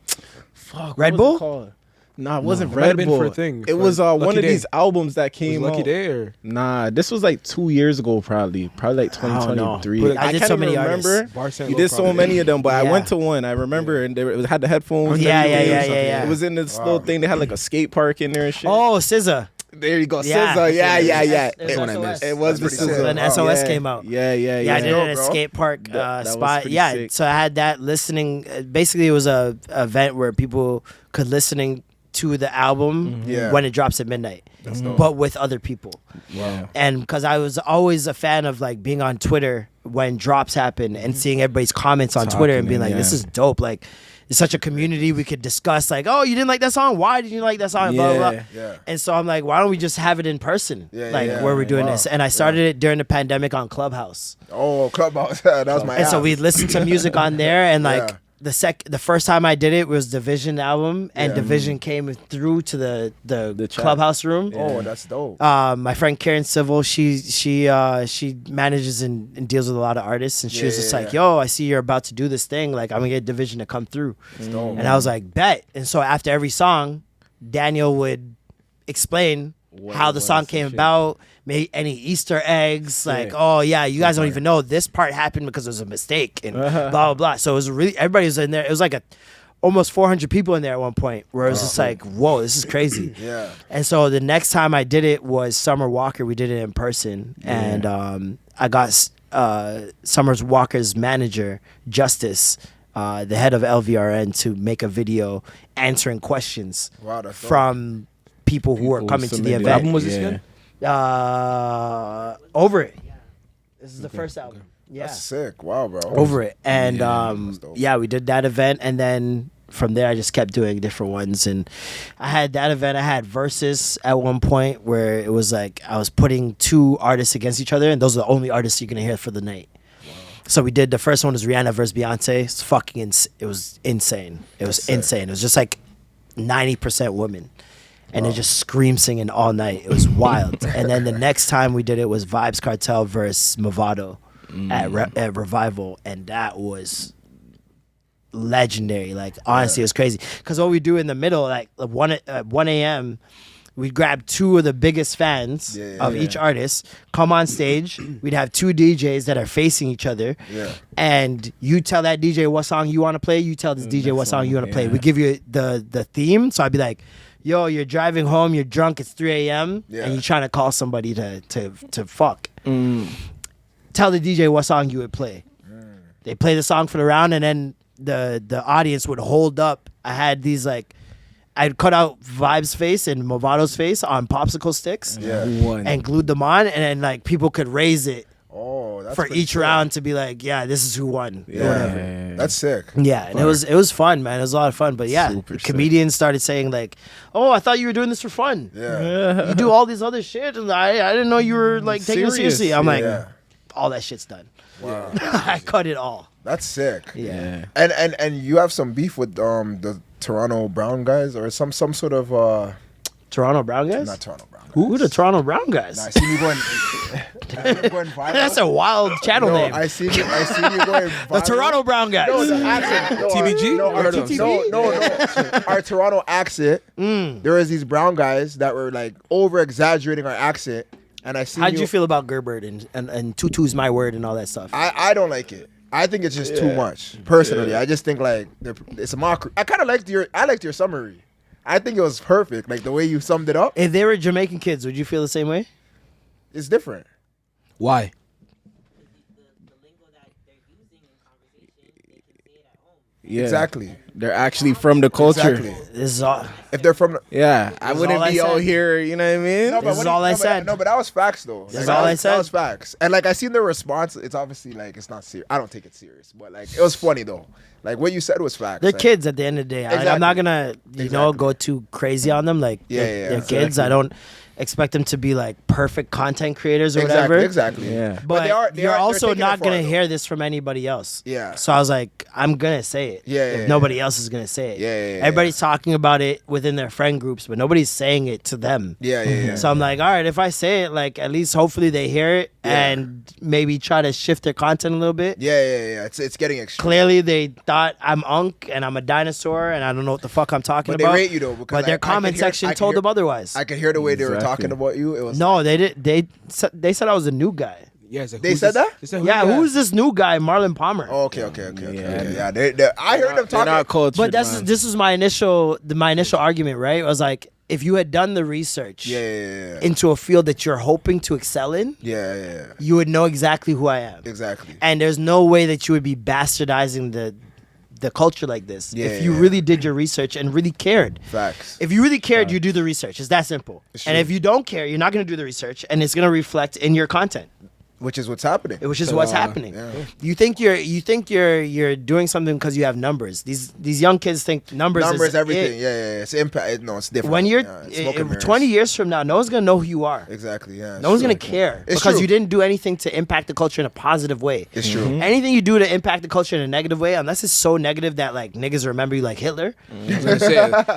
what Red was Bull? it called? Nah, it wasn't It might have Red been Bull. for a thing, It for was Lucky one of Day. these albums that Was came Lucky out. Day or Nah, this was like 2 years ago, probably like I don't know. 2023. But I did can't so many even remember. artists. Bar Saint You Lo did so probably. many of them, but I Yeah. went to one. I remember, and it had the headphones. Yeah, and yeah, everything. yeah, yeah, yeah. It was in this little thing. They had like a skate park in there and shit. Oh, SZA. there you go, Yeah. SZA. Yeah, yeah, yeah. It was one I SOS. missed. It was the That's pretty SZA. sick. When Wow. SOS Yeah. came out. Yeah, yeah, Yeah, I did it dope, at a bro. skate park that was spot. pretty Yeah, sick. so I had that listening. Basically, it was a event where people could listening to the album Yeah. when it drops at midnight, dope. but with other people. Wow. And because I was always a fan of like being on Twitter when drops happen and seeing everybody's comments on Twitter and being like, Talking, "This yeah. is dope!" Like, it's such a community we could discuss. Like, "Oh, you didn't like that song? Why didn't you like that song?" Blah blah. Blah. Yeah. And so I'm like, why don't we just have it in person? Yeah, like yeah, where we're doing wow. this. And I started it during the pandemic on Clubhouse. Oh, Clubhouse. That was my And so app. we listened to music on there, and like Yeah. the first time I did it was Division album, and Yeah. Division came through to the chat. Clubhouse room. Oh, that's dope. My friend Karen Civil, she manages and deals with a lot of artists, and she was Yeah, just yeah, like, yeah. "Yo, I see you're about to do this thing. Like, I'm gonna get Division to come through." dope. And I was like, "Bet." And so after every song, Daniel would explain how the was song and came shit. about, maybe any Easter eggs, like, Yeah. "Oh yeah, you guys don't even know this part happened because it was a mistake," and blah blah blah. So it was really everybody was in there. It was like almost 400 people in there at one point, where it was just like, "Whoa, this is crazy." Yeah. And so the next time I did it was Summer Walker. We did it in person, and I got Summer Walker's manager, Justice, the head of LVRN, to make a video answering questions Wow, that's dope. from people who are People coming to the submitted. What album event. was this Yeah. again? Over It. This is the first album. Yeah. That's sick. Wow, bro. Over It. And that's dope. yeah, we did that event, and then from there I just kept doing different ones. And I had that event. I had Versus at one point where it was like I was putting two artists against each other, and those are the only artists you're gonna hear for the night. So we did, the first one was Rihanna versus Beyonce. It's fucking it was insane. It was That's sick. insane. It was just like 90% women. And they just scream singing all night. It was wild. And then the next time we did it was Vibes Cartel versus Movado at Revival, and that was legendary. Like, honestly, it was crazy. Because what we do in the middle, like 1 a.m., we'd grab two of the biggest fans of each artist, come on stage. We'd have two DJs that are facing each other. Yeah. And you tell that DJ what song you want to play. You tell this DJ what song you want to play. yeah. We give you the theme. So I'd be like, "Yo, you're driving home. You're drunk. It's 3 a.m. Yeah. and you're trying to call somebody to fuck. Tell the DJ what song you would play." They play the song for the round, and then the audience would hold up. I had these like, I'd cut out Vibe's face and Movado's face on popsicle sticks Yeah. One. and glued them on, and then like people could raise it Oh, that's for pretty each sick. round to be like, "Yeah, this is who won." Yeah. Whatever. That's sick. Yeah, and it was fun, man. It was a lot of fun. But yeah, Super sick. comedians started saying like, "Oh, I thought you were doing this for fun. Yeah. You do all these other shit, and I didn't know you were like taking it Serious. seriously." I'm like, Yeah. all that shit's done. Wow. I cut it all. That's sick. Yeah. And you have some beef with the Toronto Brown guys or some sort of Toronto Brown guys? not Toronto Brown. Who the Toronto Brown guys? Nah, I see you going. I see you going viral. That's a wild channel no, name. I see you going viral. The Toronto Brown guys. No, the accent. No, TBG? No, our, Heard of them. no. Our Toronto accent. There was these brown guys that were like over exaggerating our accent, and I see. How'd you feel about Gerbert and Tutu's My Word and all that stuff? I don't like it. I think it's just too much. Personally, I just think like it's a mockery. I kind of liked your summary. I think it was perfect. Like the way you summed it up, If they were Jamaican kids, would you feel the same way? it's different. Why? The lingo that they're using in conversation, they can say it at home. Yeah. Exactly. They're actually from the culture. Exactly. This is all. If they're from the, Yeah, I This is wouldn't all I be out said. here. You know what I mean? No, but This is what do all you- I no, but- said. No, but that was facts though. This is Like, all that I was- said. That was facts. And like I seen the response. It's obviously like it's not serious. I don't take it serious, but like it was funny though. Like what you said was facts. They're Like, kids at the end of the day. I'm not Exactly. gonna, Exactly. go too crazy on them. Like, Yeah, they're, yeah, they're exactly. kids. I don't expect them to be like perfect content creators or Exactly. whatever. Exactly. Yeah. But they you're are- also they're taking not it far, gonna though. hear this from anybody else. Yeah. So I was like, I'm gonna say it. Yeah, If yeah, nobody yeah. else is gonna say it. Yeah. Everybody's talking about it within their friend groups, but nobody's saying it to them. Yeah. So I'm like, all right, if I say it, like at least hopefully they hear it and maybe try to shift their content a little bit. Yeah. It's getting extreme. Clearly they thought I'm Unk and I'm a dinosaur and I don't know what the fuck I'm talking But about. they rate you though, because but their comment section told them otherwise. I could hear the way they were Exactly. talking about you. It was No, they did. They said I was a new guy. Yeah, it's like, They who's said this- that? They said, Yeah, that? who's this new guy, Marlon Palmer? Oh, okay. Yeah. Yeah, I heard them They're talking. not cultured, But man. this was my initial argument, right? It was like, if you had done the research Yeah. into a field that you're hoping to excel in, Yeah. you would know exactly who I am. Exactly. And there's no way that you would be bastardizing the culture like this if you Yeah. really did your research and really cared. Facts. If you really cared, you do the research. It's that simple. It's And true. if you don't care, you're not going to do the research, and it's going to reflect in your content, Which is what's happening. which is what's happening. yeah. You think you're doing something because you have numbers. These young kids think numbers is everything. it. Yeah. It's impact. No, it's different. When you're Yeah, it's smoke and mirrors. 20 years from now, no one's gonna know who you are. Exactly. Yeah. No one's gonna care It's because true. you didn't do anything to impact the culture in a positive way. It's true. Anything you do to impact the culture in a negative way, unless it's so negative that like niggas remember you like Hitler. I was gonna say,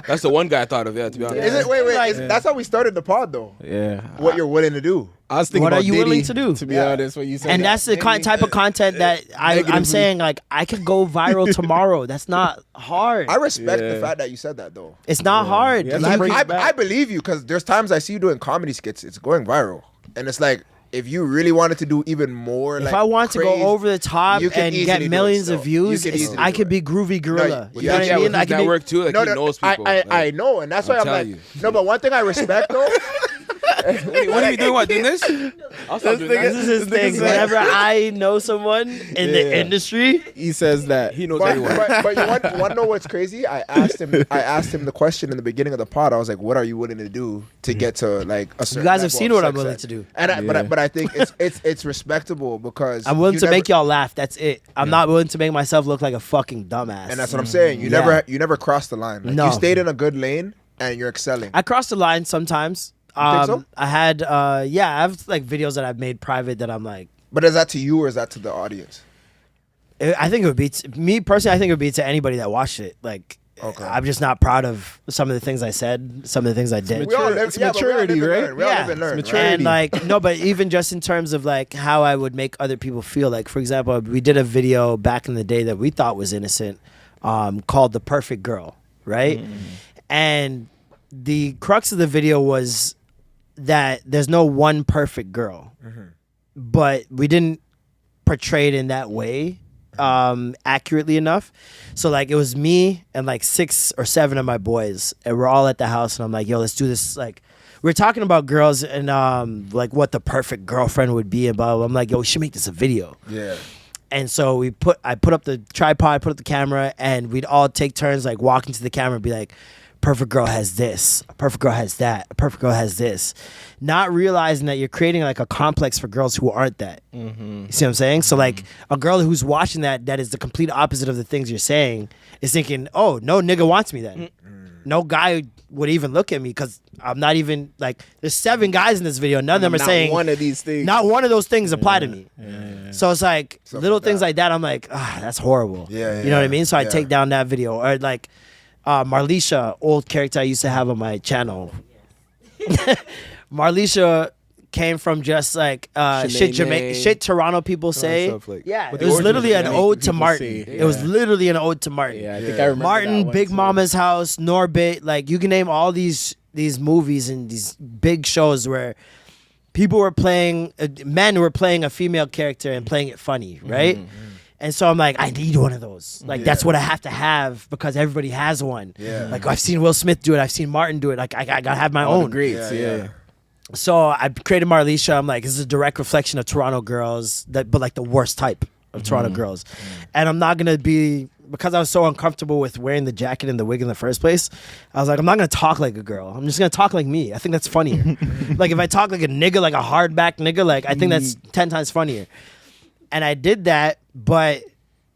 that's the one guy I thought of. Yeah, to be honest. Is it? Wait. Like- That's how we started the pod, though. Yeah. What you're willing to do. I was thinking What about are you Diddy, willing to do? To be Yeah. honest, when you said And that. that's the type of content that I'm Negatively. saying. Like I could go viral tomorrow. That's not hard. I respect the Yeah. fact that you said that, though. It's not hard. Yeah, You like, can- I believe you, because there's times I see you doing comedy skits. It's going viral, and it's like, if you really wanted to do even more, if like, I want to crazy, go over the top you can and easily get do it millions of still. views, You can easily I do could it. be groovy gorilla. No, you know what yeah, I mean? with I his can be, network too. Like he knows people. I Like, know, and that's why I'm I'm like, telling you. no, but one thing I respect though. What are you doing? What, doing this? I'll stop doing this that. is his This nigga thing. said- Whenever I know someone in the Yeah. industry, he says that. He knows But, everyone. but you want to know what's crazy? I asked him the question in the beginning of the pod. I was like, "What are you willing to do to get to like a certain?" you guys have level seen of what I'm willing success?" to do. And Yeah. but I think it's respectable because I'm willing you to never- make y'all laugh. That's it. I'm not willing to make myself look like a fucking dumbass. And that's what I'm saying. You Yeah. never crossed the line. Like, No. you stayed in a good lane and you're excelling. I cross the line sometimes. think so? I had I have like videos that I've made private that I'm like, But is that to you or is that to the audience? I think it would be me personally. I think it would be to anybody that watched it. Like, Okay. I'm just not proud of some of the things I said, some of the things I did. We all live, It's yeah, but we all live maturity, and right? learn. We all Yeah. live and learn. It's right? And like no, but even just in terms of like how I would make other people feel. Like for example, we did a video back in the day that we thought was innocent, called "The Perfect Girl," right? And the crux of the video was that there's no one perfect girl, but we didn't portray it in that way accurately enough. So like it was me and like 6 or 7 of my boys, and we're all at the house, and I'm like, yo, let's do this. Like we're talking about girls and like what the perfect girlfriend would be, and blah, blah, blah. I'm like, yo, we should make this a video. Yeah. And so I put up the tripod, put up the camera, and we'd all take turns like walking to the camera and be like, perfect girl has this, a perfect girl has that, a perfect girl has this. Not realizing that you're creating like a complex for girls who aren't that. You see what I'm saying? So like a girl who's watching that is the complete opposite of the things you're saying is thinking, oh, no nigga wants me then. No guy would even look at me because I'm not even like, there's 7 guys in this video. None of them are Not saying one of these things. not one of those things apply to me. So it's like Something little like things that. like that. I'm like, that's horrible. Yeah, you know what I yeah, mean? So I yeah. take down that video. Or like Marlisha, old character I used to have on my channel. Marlisha came from just like Shanae. shit Toronto people say. stuff like- Yeah, but it the was literally an origins, ode to people Martin. say, It was yeah. literally an ode to Martin. Yeah, I think Yeah. I remember that Martin, one Big too. Mama's House, Norbit, like you can name all these movies and these big shows where people were playing, men were playing a female character and playing it funny, right? And so I'm like, I need one of those. Like that's what I have to have because everybody has one. Yeah. Like I've seen Will Smith do it, I've seen Martin do it. Like I gotta have my All the own. greats, Yeah, yeah. yeah. So I created Marlisha. I'm like, this is a direct reflection of Toronto girls, but like the worst type of Toronto girls. And I'm not gonna be, because I was so uncomfortable with wearing the jacket and the wig in the first place. I was like, I'm not gonna talk like a girl. I'm just gonna talk like me. I think that's funnier. Like if I talk like a nigga, like a hardback nigga, like I think that's 10 times funnier. And I did that, but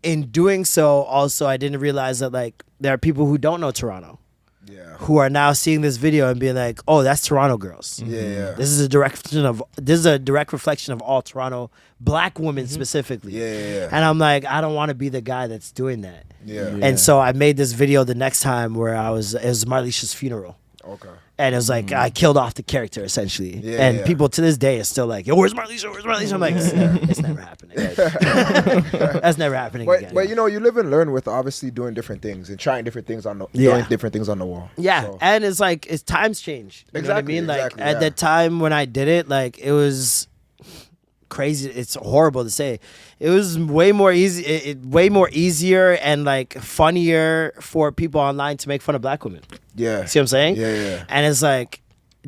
in doing so, also I didn't realize that like there are people who don't know Toronto. Yeah. who are now seeing this video and being like, "Oh, that's Toronto girls." Yeah. This is a direct reflection of all Toronto black women specifically. Yeah. And I'm like, I don't want to be the guy that's doing that. Yeah. And so I made this video the next time where it was Marleisha's funeral. Okay. And it was like I killed off the character essentially. Yeah, And yeah. people to this day are still like, "Yo, where's Marleisha? Where's Marleisha?" I'm like, it's never happening. That's never happening again. But you know, you live and learn with obviously doing different things and trying different things doing different things on the wall. Yeah, So, and it's like it's times change. You know what I Exactly, mean? Like exactly, at yeah. the time when I did it, like it was crazy. It's horrible to say. It was way more easier and like funnier for people online to make fun of black women. yeah. See what I'm saying? Yeah. And it's like,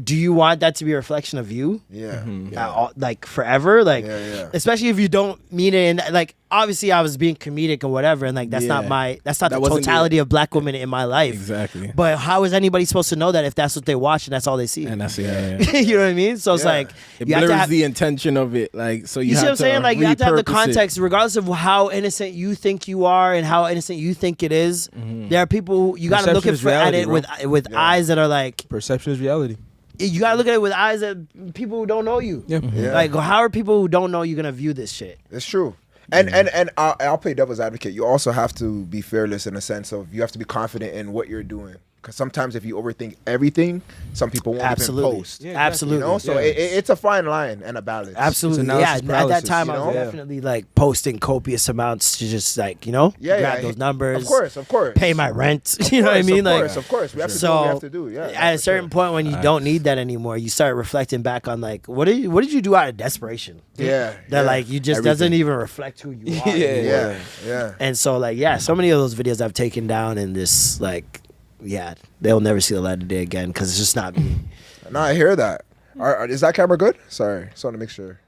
do you want that to be a reflection of you? Yeah. Like forever, like Yeah. especially if you don't mean it. And like obviously, I was being comedic or whatever, and like that's not Yeah. the That wasn't totality of black women in my life. Exactly. But how is anybody supposed to know that if that's what they watch and that's all they see? And that's You know what I mean? So it's Yeah. like It you have to blurs have, the intention of it. Like so, you see have what I'm saying? to Like you have to have the repurpose it. context, regardless of how innocent you think you are and how innocent you think it is. There are people who you got to look Perception is at reality, it bro. with eyes that are like Perception is reality. you got to look at it with eyes that people who don't know you. Yeah. Yeah. Like how are people who don't know you gonna view this shit? It's true. And I'll play devil's advocate. You also have to be fearless in the sense of you have to be confident in what you're doing. Because sometimes if you overthink everything, some people won't Absolutely. even post. Yeah, exactly. Absolutely. You know, so Yeah. it's a fine line and a balance. Absolutely. analysis Yeah. At that paralysis, time, you I was know? definitely like posting copious amounts to just like, Yeah, grab yeah. those numbers. Of course. Pay my rent. You know what I mean? Of course. We have to do what we have to do. Yeah. at a for certain sure. point when you don't need that anymore, you start reflecting back on like, what did you do out of desperation? Yeah. That yeah. like you just doesn't even reflect who you are. anymore. Yeah. And so like so many of those videos I've taken down and this like they'll never see the light of day again because it's just not me. No, I hear that. Is that camera good? Sorry. Just want to make sure.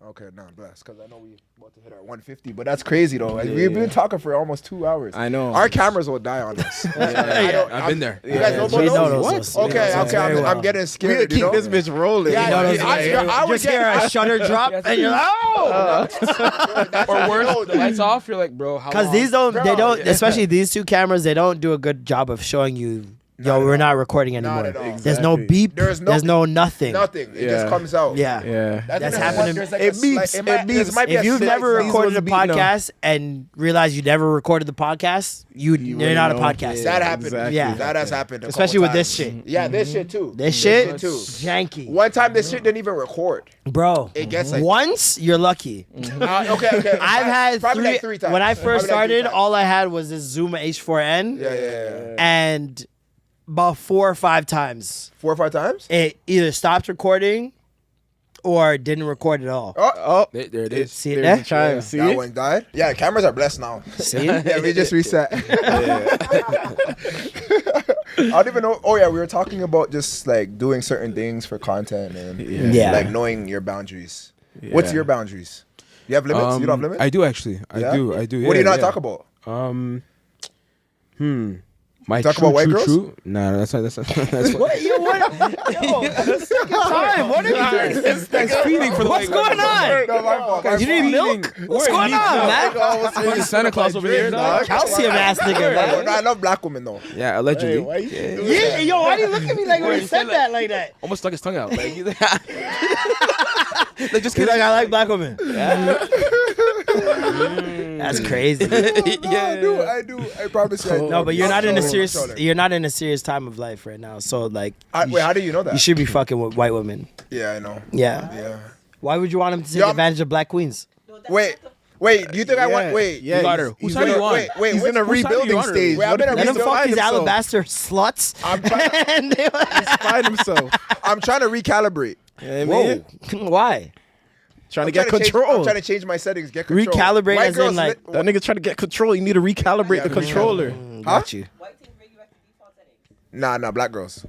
Okay, no, blessed. Because I know we about to hit our 150, but that's crazy though. Like, we've been talking for almost 2 hours. I know. Our cameras will die on us. I've been there. You guys know Jay about knows those? those. Okay, He knows those very well. I'm getting We scared. could keep you know? this bitch rolling. Yeah, I would just hear a shutter drop and you're like, oh! Or worse, the lights off. You're like, bro, how Because long? these don't, they don't, Yeah. especially these two cameras, they don't do a good job of showing you, we're not recording Not anymore. at all. There's no Exactly. beep. There's There's no nothing. Nothing. It just Yeah. comes out. Yeah. Yeah. That's happened. There's like It a beeps. slight- It there beeps. might be If a you've slight never sound. recorded a beat, no. podcast and realized you never recorded the podcast, you're wouldn't not a know. podcast. That happened. Exactly. Yeah. That has happened. Especially with this shit. Yeah, this shit too. This shit, too. janky. One time, this shit didn't even record. Bro, It gets like once, you're lucky. okay. I've had probably three, like 3 times. when I Probably first like 3 started, times. all I had was this Zoom H4n. Yeah. And about 4 or 5 times, 4 or 5 times. it either stopped recording or didn't record at all. Oh, There it is. See it there's there? a chime. See That it? one died. Yeah, the cameras are blessed now. See? Yeah, we just reset. I don't even know. Oh yeah, we were talking about just like doing certain things for content and Yeah. like knowing your boundaries. What's Yeah. your boundaries? You have limits? You don't have limits? I do actually. Yeah? I do. What do yeah, you not yeah. talk about? My Talk true, about white true, girls? true. No, that's not. That's not. That's what. What? Yo, the second time. What are you doing? That's feeding for the What's white going on? No, my fault. You need milk? What's going on, man? Fucking Santa Claus over here, dog. Calcium ass nigga, man. No, I love black women though. Yeah, allegedly. Why you Yeah. Yeah, yo, why do you look at me like when you said that like that? Almost stuck his tongue out. Like, like just He's kidding. like, I like black women. That's crazy. I do. I promise you. I do. No, but you're not in a I'm serious. trolling. You're not in a serious time of life right now. So like, Wait, how do you know that? you should be fucking with white women. Yeah, I know. Yeah. Yeah. Why would you want him to take Yup. advantage of black queens? Wait. Do you think I want? Wait. Yeah, got her. he's Whose side are you on? Wait. He's in a Whose side are you rebuilding on? stage. Wait, I'm in a Let him rebuilding- fuck these himself. alabaster sluts. I'm trying. And they Find himself. I'm trying to recalibrate. Whoa. Why? Trying to I'm get trying control. I'm trying to change my settings. Get control. Recalibrate White as in, girls like- lit- That nigga trying to get control. You need to recalibrate the Yeah, controller. Got you. White team bring you back to default settings. Nah, black girls.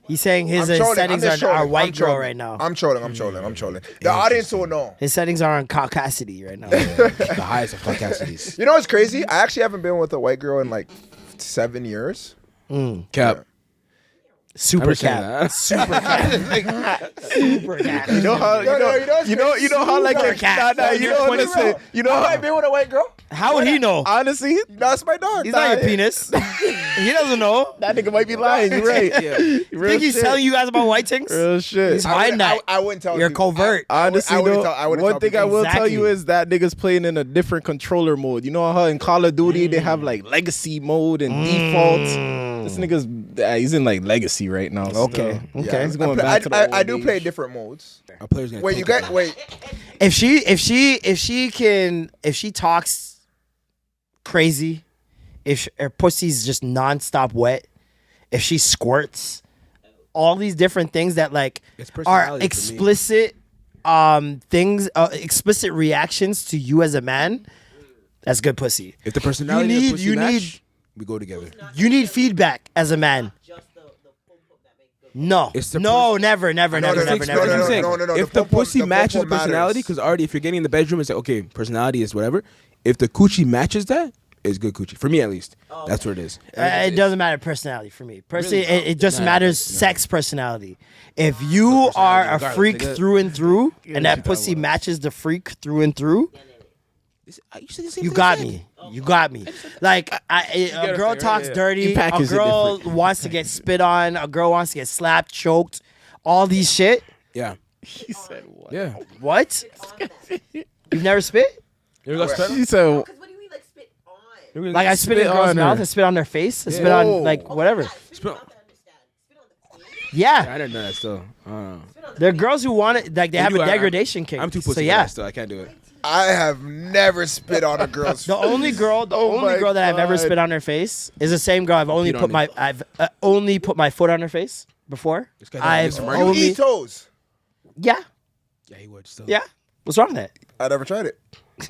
He's saying his I'm trolling. settings I'm just are trolling. white I'm girl trolling. right now. I'm trolling. The audience will know. His settings are on caucasity right now. The highest of podcastities. You know what's crazy? I actually haven't been with a white girl in like 7 years. Cap. Super understand cap. that. Super cap. Super cap. You know how you know how like Super cat. you don't understand. You know Have I how been with a white girl? How would he know? honestly That's my dog. He's not your penis. He doesn't know. that nigga might be lying. You're right. Yeah. Real Think he's shit. telling you guys about white things? Real shit. He's hiding that. I wouldn't tell You're you. covert. Honestly, I wouldn't though, tell- I wouldn't one tell thing I people. will tell you Exactly. is that niggas playing in a different controller mode. You know how in Call of Duty they have like legacy mode and default. This nigga's he's in like legacy right now. Okay. still. Okay. He's going back to the I old do days. play different modes. Our players gonna Wait, take you it. get wait. If she talks crazy, if her pussy's just nonstop wet, if she squirts, all these different things that like It's are personality for me. explicit things, explicit reactions to you as a man, that's good pussy. If the personality and the pussy you match, need- we go together. You need feedback as a man. Just the pump that makes good. No, It's the no, never, never, No, never, no, never, no, never, no, never. no, no, no. If The the pom-pom- pussy the matches the pom-pom personality, matters. because already if you're getting in the bedroom, it's like, okay, personality is whatever. If the coochie matches that, it's good coochie. For me, at least. That's what it is. It doesn't matter personality for me. Personally, Really? it just Nah, matters nah. sex personality. If you are a regardless, freak nigga. through and through, and that shit pussy that was. matches the freak through and through, You said the same you thing got I said. me. You got me. Like get a what girl I'm saying, talks right? dirty, You a package it girl different. wants to get spit on, a girl wants to get slapped, choked, all these shit. Yeah. He said what? Yeah. What? You've never spit? You got spit? He said Because what do you mean, like, spit on? Like I spit in Spit girls' on mouth, her. I spit on their face, I spit Whoa. on like whatever. Spit on- I can understand. Spit on the face. Yeah. I didn't know that still. I don't know. There are girls who want it, like they have do, a I- degradation kick. I'm too So pussy for yeah. that still. I can't do it. I have never spit on a girl's. The only girl, Oh my that I've ever God. spit on her face is the same girl. I've only Peed put on my, it. I've only put my foot on her face before. This guy I've doesn't listen, You only, eat toes. yeah, Yeah, he would still. yeah. What's wrong with that? I never tried it.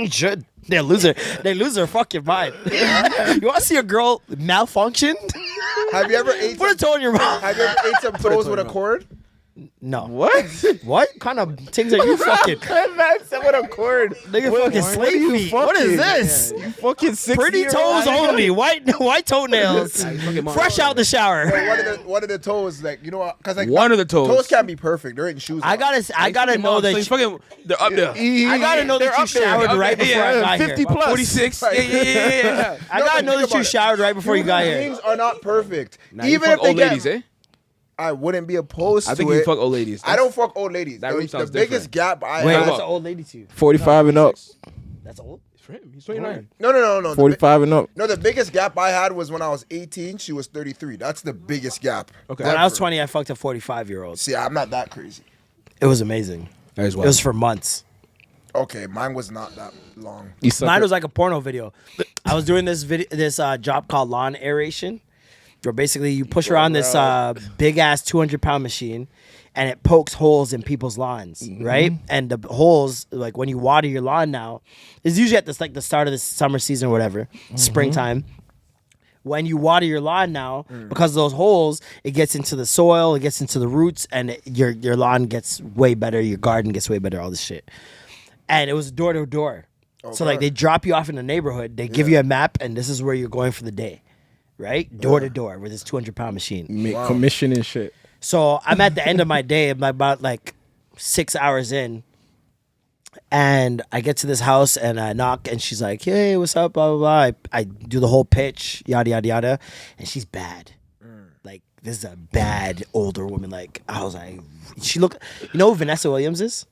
You should. They lose their fucking mind. You want to see a girl malfunction? Have you ever ate? Put a toe in your mouth. Have you ever ate some toes with a mouth. cord? No. what? What kind of things are you fucking? Man said with a cord. Nigga fucking slave feet. What is this? You fucking 60 Pretty toes only. White toenails. fucking Fresh out the shower. One of the toes, like because like One of the toes. Toes can't be perfect. They're in shoes. I gotta know that. He's fucking. They're up there. I gotta know that you showered Okay, right before yeah, I got 50 here. plus. 46. Yeah. I No, gotta but know think that you about it. showered right before you got here. Things are not perfect. Nah, you Even fuck if they old get, ladies, eh? I wouldn't be opposed I think to you it. fuck old ladies. I don't fuck old ladies. That room The sounds biggest different. gap I Wait, had. that's an old lady to you. 45 and up. That's old. For him, he's 29. No. The 45 and up. No, the biggest gap I had was when I was 18. She was 33. That's the biggest gap. Okay. When I was ever. 20, I fucked a 45-year-old. See, I'm not that crazy. It was amazing. That is It wild. was for months. Okay, mine was not that long. You suck Mine it. was like a porno video. I was doing this job called lawn aeration, where basically you push around this big ass 200-pound machine, and it pokes holes in people's lawns, right? And the holes, like when you water your lawn now, is usually at this like the start of the summer season or whatever, springtime. When you water your lawn now, because of those holes, it gets into the soil, it gets into the roots, and your lawn gets way better, your garden gets way better, all this shit. And it was door to door. So like Okay. they drop you off in the neighborhood, they give you a map, and this is where you're going for the day, right? Door to door with this 200-pound machine. Make commission and shit. So I'm at the end of my day, I'm about like 6 hours in, and I get to this house and I knock, and she's like, "Hey, what's up?" Blah blah blah. I do the whole pitch, yada yada yada, and she's bad. Like this is a bad older woman. Like I was like, she looked. You know who Vanessa Williams is?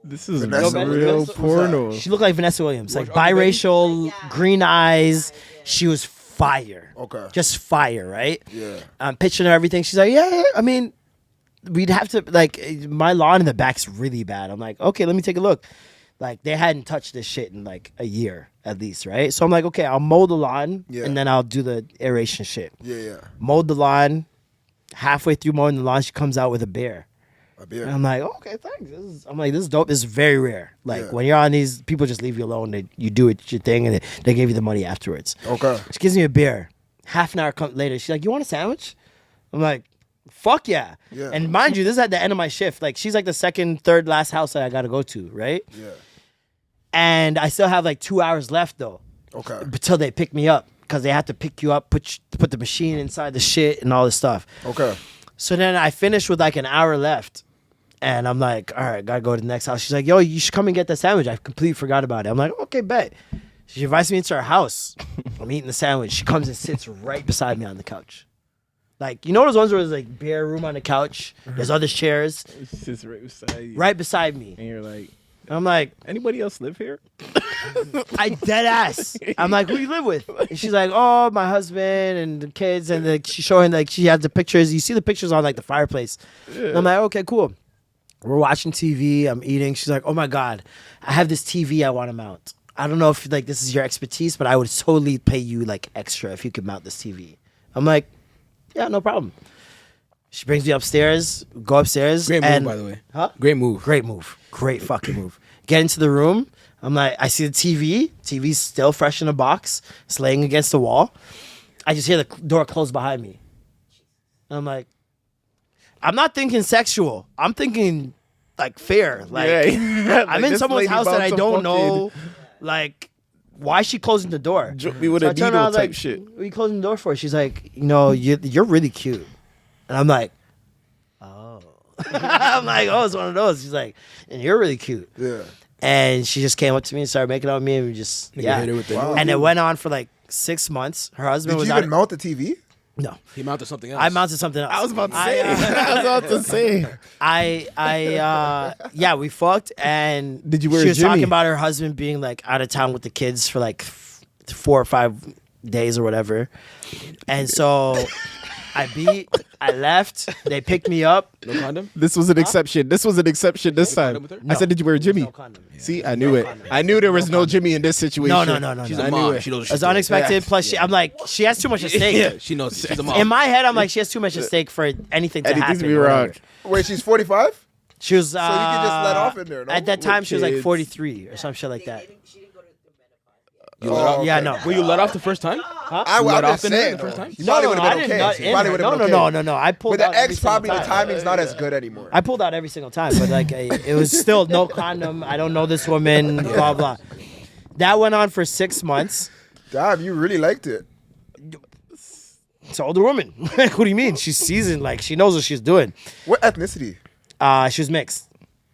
This is Vanessa real Williams? porno. She looked like Vanessa Williams, like Ugly Betty? biracial, green eyes. She was fire. Okay. Just fire, right? Yeah. I'm pitching her everything. She's like, yeah, I mean, we'd have to, like, my lawn in the back's really bad. I'm like, okay, let me take a look. Like, they hadn't touched this shit in like a year at least, right? So I'm like, okay, I'll mow the lawn Yeah. and then I'll do the aeration shit. Yeah. Mowed the lawn. Halfway through mowing the lawn, she comes out with a bear. A beer. And I'm like, okay, thanks. I'm like, this is dope. This is very rare. Like Yeah. when you're on these, people just leave you alone. You do it, your thing, and they give you the money afterwards. Okay. She gives me a beer. Half an hour later, she's like, you want a sandwich? I'm like, fuck yeah. Yeah. And mind you, this is at the end of my shift. Like she's like the second, third last house that I got to go to, right? Yeah. And I still have like 2 hours left though, Okay. until they pick me up. because they have to pick you up, put the machine inside the shit and all this stuff. Okay. So then I finished with like an hour left. And I'm like, all right, gotta go to the next house. She's like, yo, you should come and get that sandwich. I completely forgot about it. I'm like, okay, bet. She invites me into her house. I'm eating the sandwich. She comes and sits right beside me on the couch. Like, you know those ones where there's like bare room on the couch? There's other chairs. It sits right beside you. Right beside me. And you're like, And I'm like, anybody else live here? I dead ass. I'm like, who you live with? And she's like, oh, my husband and the kids. And like, she's showing, like, she has the pictures. You see the pictures on like the fireplace. And I'm like, okay, cool. We're watching TV. I'm eating. She's like, oh my God, I have this TV I want to mount. I don't know if like this is your expertise, but I would totally pay you like extra if you could mount this TV. I'm like, yeah, no problem. She brings me upstairs, go upstairs. Great move, by the way. Huh? Great move. Great move. Great fucking move. Get into the room. I'm like, I see the TV. TV's still fresh in a box. It's laying against the wall. I just hear the door close behind me. And I'm like, I'm not thinking sexual. I'm thinking like fair. Like I'm in someone's house that I don't know. Like, why is she closing the door? Drop me with So a I turn needle around, type like, shit. What are you closing the door for? She's like, you know, you're really cute. And I'm like, oh. I'm like, oh, it's one of those. She's like, and you're really cute. Yeah. And she just came up to me and started making out with me, and we just Nigga hit her with the- Wow. And it went on for like 6 months. Her husband Did was you out. even mount the TV? No, He mounted something else. I mounted something else. I was about to say. I was about to say. Yeah, we fucked, and Did you wear she a was Jimmy? talking about her husband being like out of town with the kids for like 4 or 5 days or whatever, and so I left. They picked me up. No condom? This was an exception. This was an exception this condom time. with her? I said, did you wear a Jimmy? No condom. See, I knew it. I knew there was no Jimmy in this situation. No. She's no. a I knew mom. it. She knows what It she's was doing. unexpected. Plus, I'm like, she has too much at stake. Yeah, she knows. She's a mom. In my head, I'm like, she has too much at stake for anything to Anything happen. to be or wrong. whatever. Wait, she's 45? She was. So you can just let off in there, no? At that time, she was like kids. 43 or some shit like that. She didn't go to the menopause yet. You let off- Yeah, no. Were you let off the first time? I'm let just off in there saying. the first time? You probably would I have been didn't. okay. You probably would have been okay. No. I pulled With out the every ex, single probably the time. timing's not as good anymore. I pulled out every single time, but like it was still no condom. I don't know this woman. Blah blah. That went on for 6 months. Damn, you really liked it. It's an older woman. What do you mean? She's seasoned. Like she knows what she's doing. What ethnicity? She was mixed.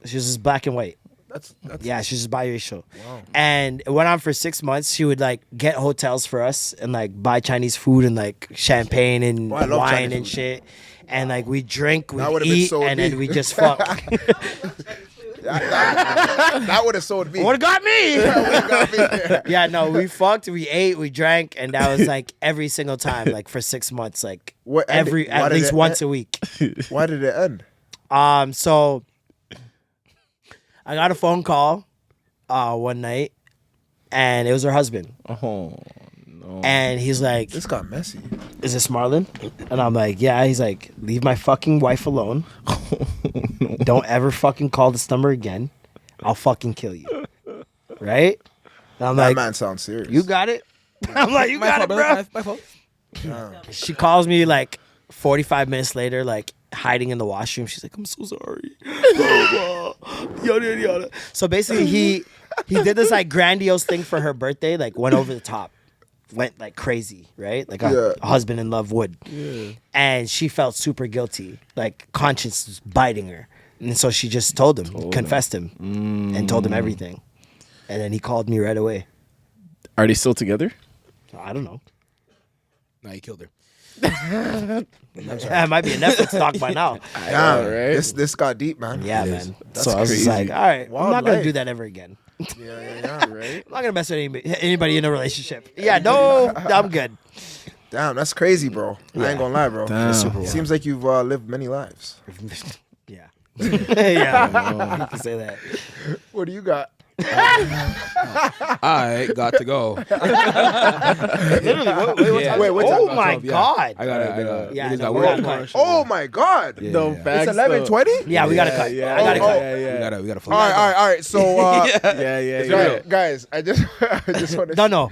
She was just black and white. That's Yeah, she's just biracial. Wow. And it went on for 6 months. She would like get hotels for us and like buy Chinese food and like champagne and I love wine Chinese and food. shit. And like we drink, we That would've been eat, so and then deep. we just fuck. that would have sold me. Would have got me. Got me. Yeah, no, we fucked, we ate, we drank, and that was like every single time, like for 6 months, like What ended- why at did least it once end? a week. Why did it end? So I got a phone call one night, and it was her husband, Oh, no. and he's like, This got messy. "Is this Marlon?" And I'm like, "Yeah." He's like, "Leave my fucking wife alone. Don't ever fucking call this number again. I'll fucking kill you." Right? And I'm That like, man sounds serious. "You got it." I'm like, "You got it, bro." My fault. She calls me like 45 minutes later, like hiding in the washroom. She's like, "I'm so sorry." Yada yada. So basically, he did this like grandiose thing for her birthday, like went over the top, went like crazy, right? Like a husband in love would. Yeah. And she felt super guilty, like conscience was biting her, and so she just told him, confessed him, and told him everything. And then he called me right away. Are they still together? I don't know. Nah, he killed her. It might be a Netflix doc by now. Damn, right? this got deep, man. Yeah, man. That's So I was just crazy. like, all right, I'm Wild not gonna life. do that ever again. Yeah, right? I'm not gonna mess with anybody in a relationship. Yeah, no, I'm good. Damn, that's crazy, bro. I ain't gonna lie, bro. Damn. It's super wild. Seems like you've lived many lives. Yeah, yeah. You can say that. What do you got? I got to go. Literally, Wait, what's oh up? my Yeah. god. I got it. Yeah, Niggas no, got we work gotta tomorrow. cut. Oh my God. Yeah, No yeah. facts. It's 11:20. Yeah, we gotta cut. Yeah, I gotta cut. yeah. We gotta All right. So, Yeah. guys, I just want to. No.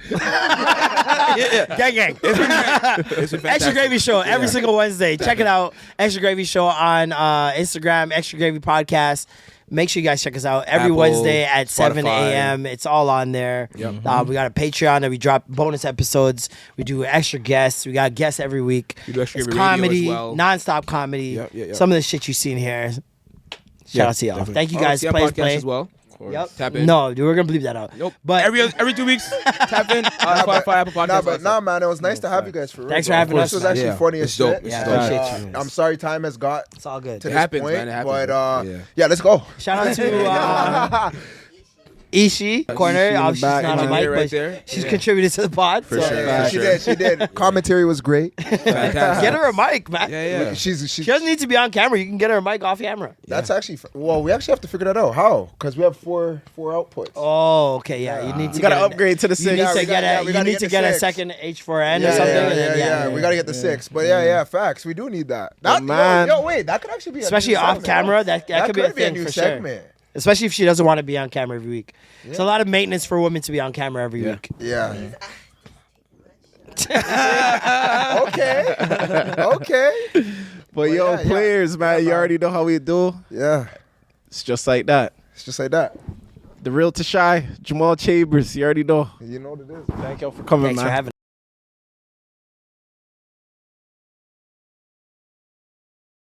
Gang, gang. It's been Extra fantastic. Gravy Show every Yeah. single Wednesday. Check it out. Extra Gravy Show on Instagram. Extra Gravy Podcast. Make sure you guys check us out every Apple, Wednesday at 7 Spotify. a.m. It's all on there. Yep. We got a Patreon that we drop bonus episodes. We do extra guests. We got guests every week. We do Extra It's Gravy Radio comedy, as well. nonstop comedy. Yep. Some of the shit you seen here. Shout out to y'all. Definitely. Thank you guys. Oh, Play, podcast play. as well. Yep. Tap in. No, dude, we're gonna bleep that out. Nope. But every 2 weeks, tap in. Spotify, Apple Podcasts. Man, it was nice to have you guys for real. Thanks for bro. having This us, was man. actually Yeah. funny as It's dope. shit. It's Yeah, dope. appreciate you. I'm sorry time has got it's all good. to It this happens, point, man. It happens, but bro. yeah, let's go. Shout out to Ishi Corner. Ishi in the Obviously, she's back, not on man. mic, Right but there. she's Yeah. contributed to the pod. For so sure. Yeah, For she sure. did. Commentary was great. Fantastic. Get her a mic, man. Yeah. She's She doesn't need to be on camera. You can get her a mic off camera. That's actually well. We actually have to figure that out. How? Because we have four outputs. Oh, okay, yeah. You need to You gotta get upgrade to the You six. need Yeah, to we get gotta- a. we You gotta need get to the get a six. second H4n or something. Yeah, and then, yeah. We gotta get the six. But yeah, facts. We do need that. That man. yo, wait, that could actually be a Especially new off segment. camera, that could be a thing new for sure. segment. Especially if she doesn't want to be on camera every week. It's a lot of maintenance for women to be on camera every Yeah. week. Yeah. Okay. But yo, yeah, yeah. players, man, you already know how we do. Yeah. It's just like that. It's just like that. The real Tashai, Jamal Chambers, you already know. You know what it is. Thank y'all for coming, Thanks man. for having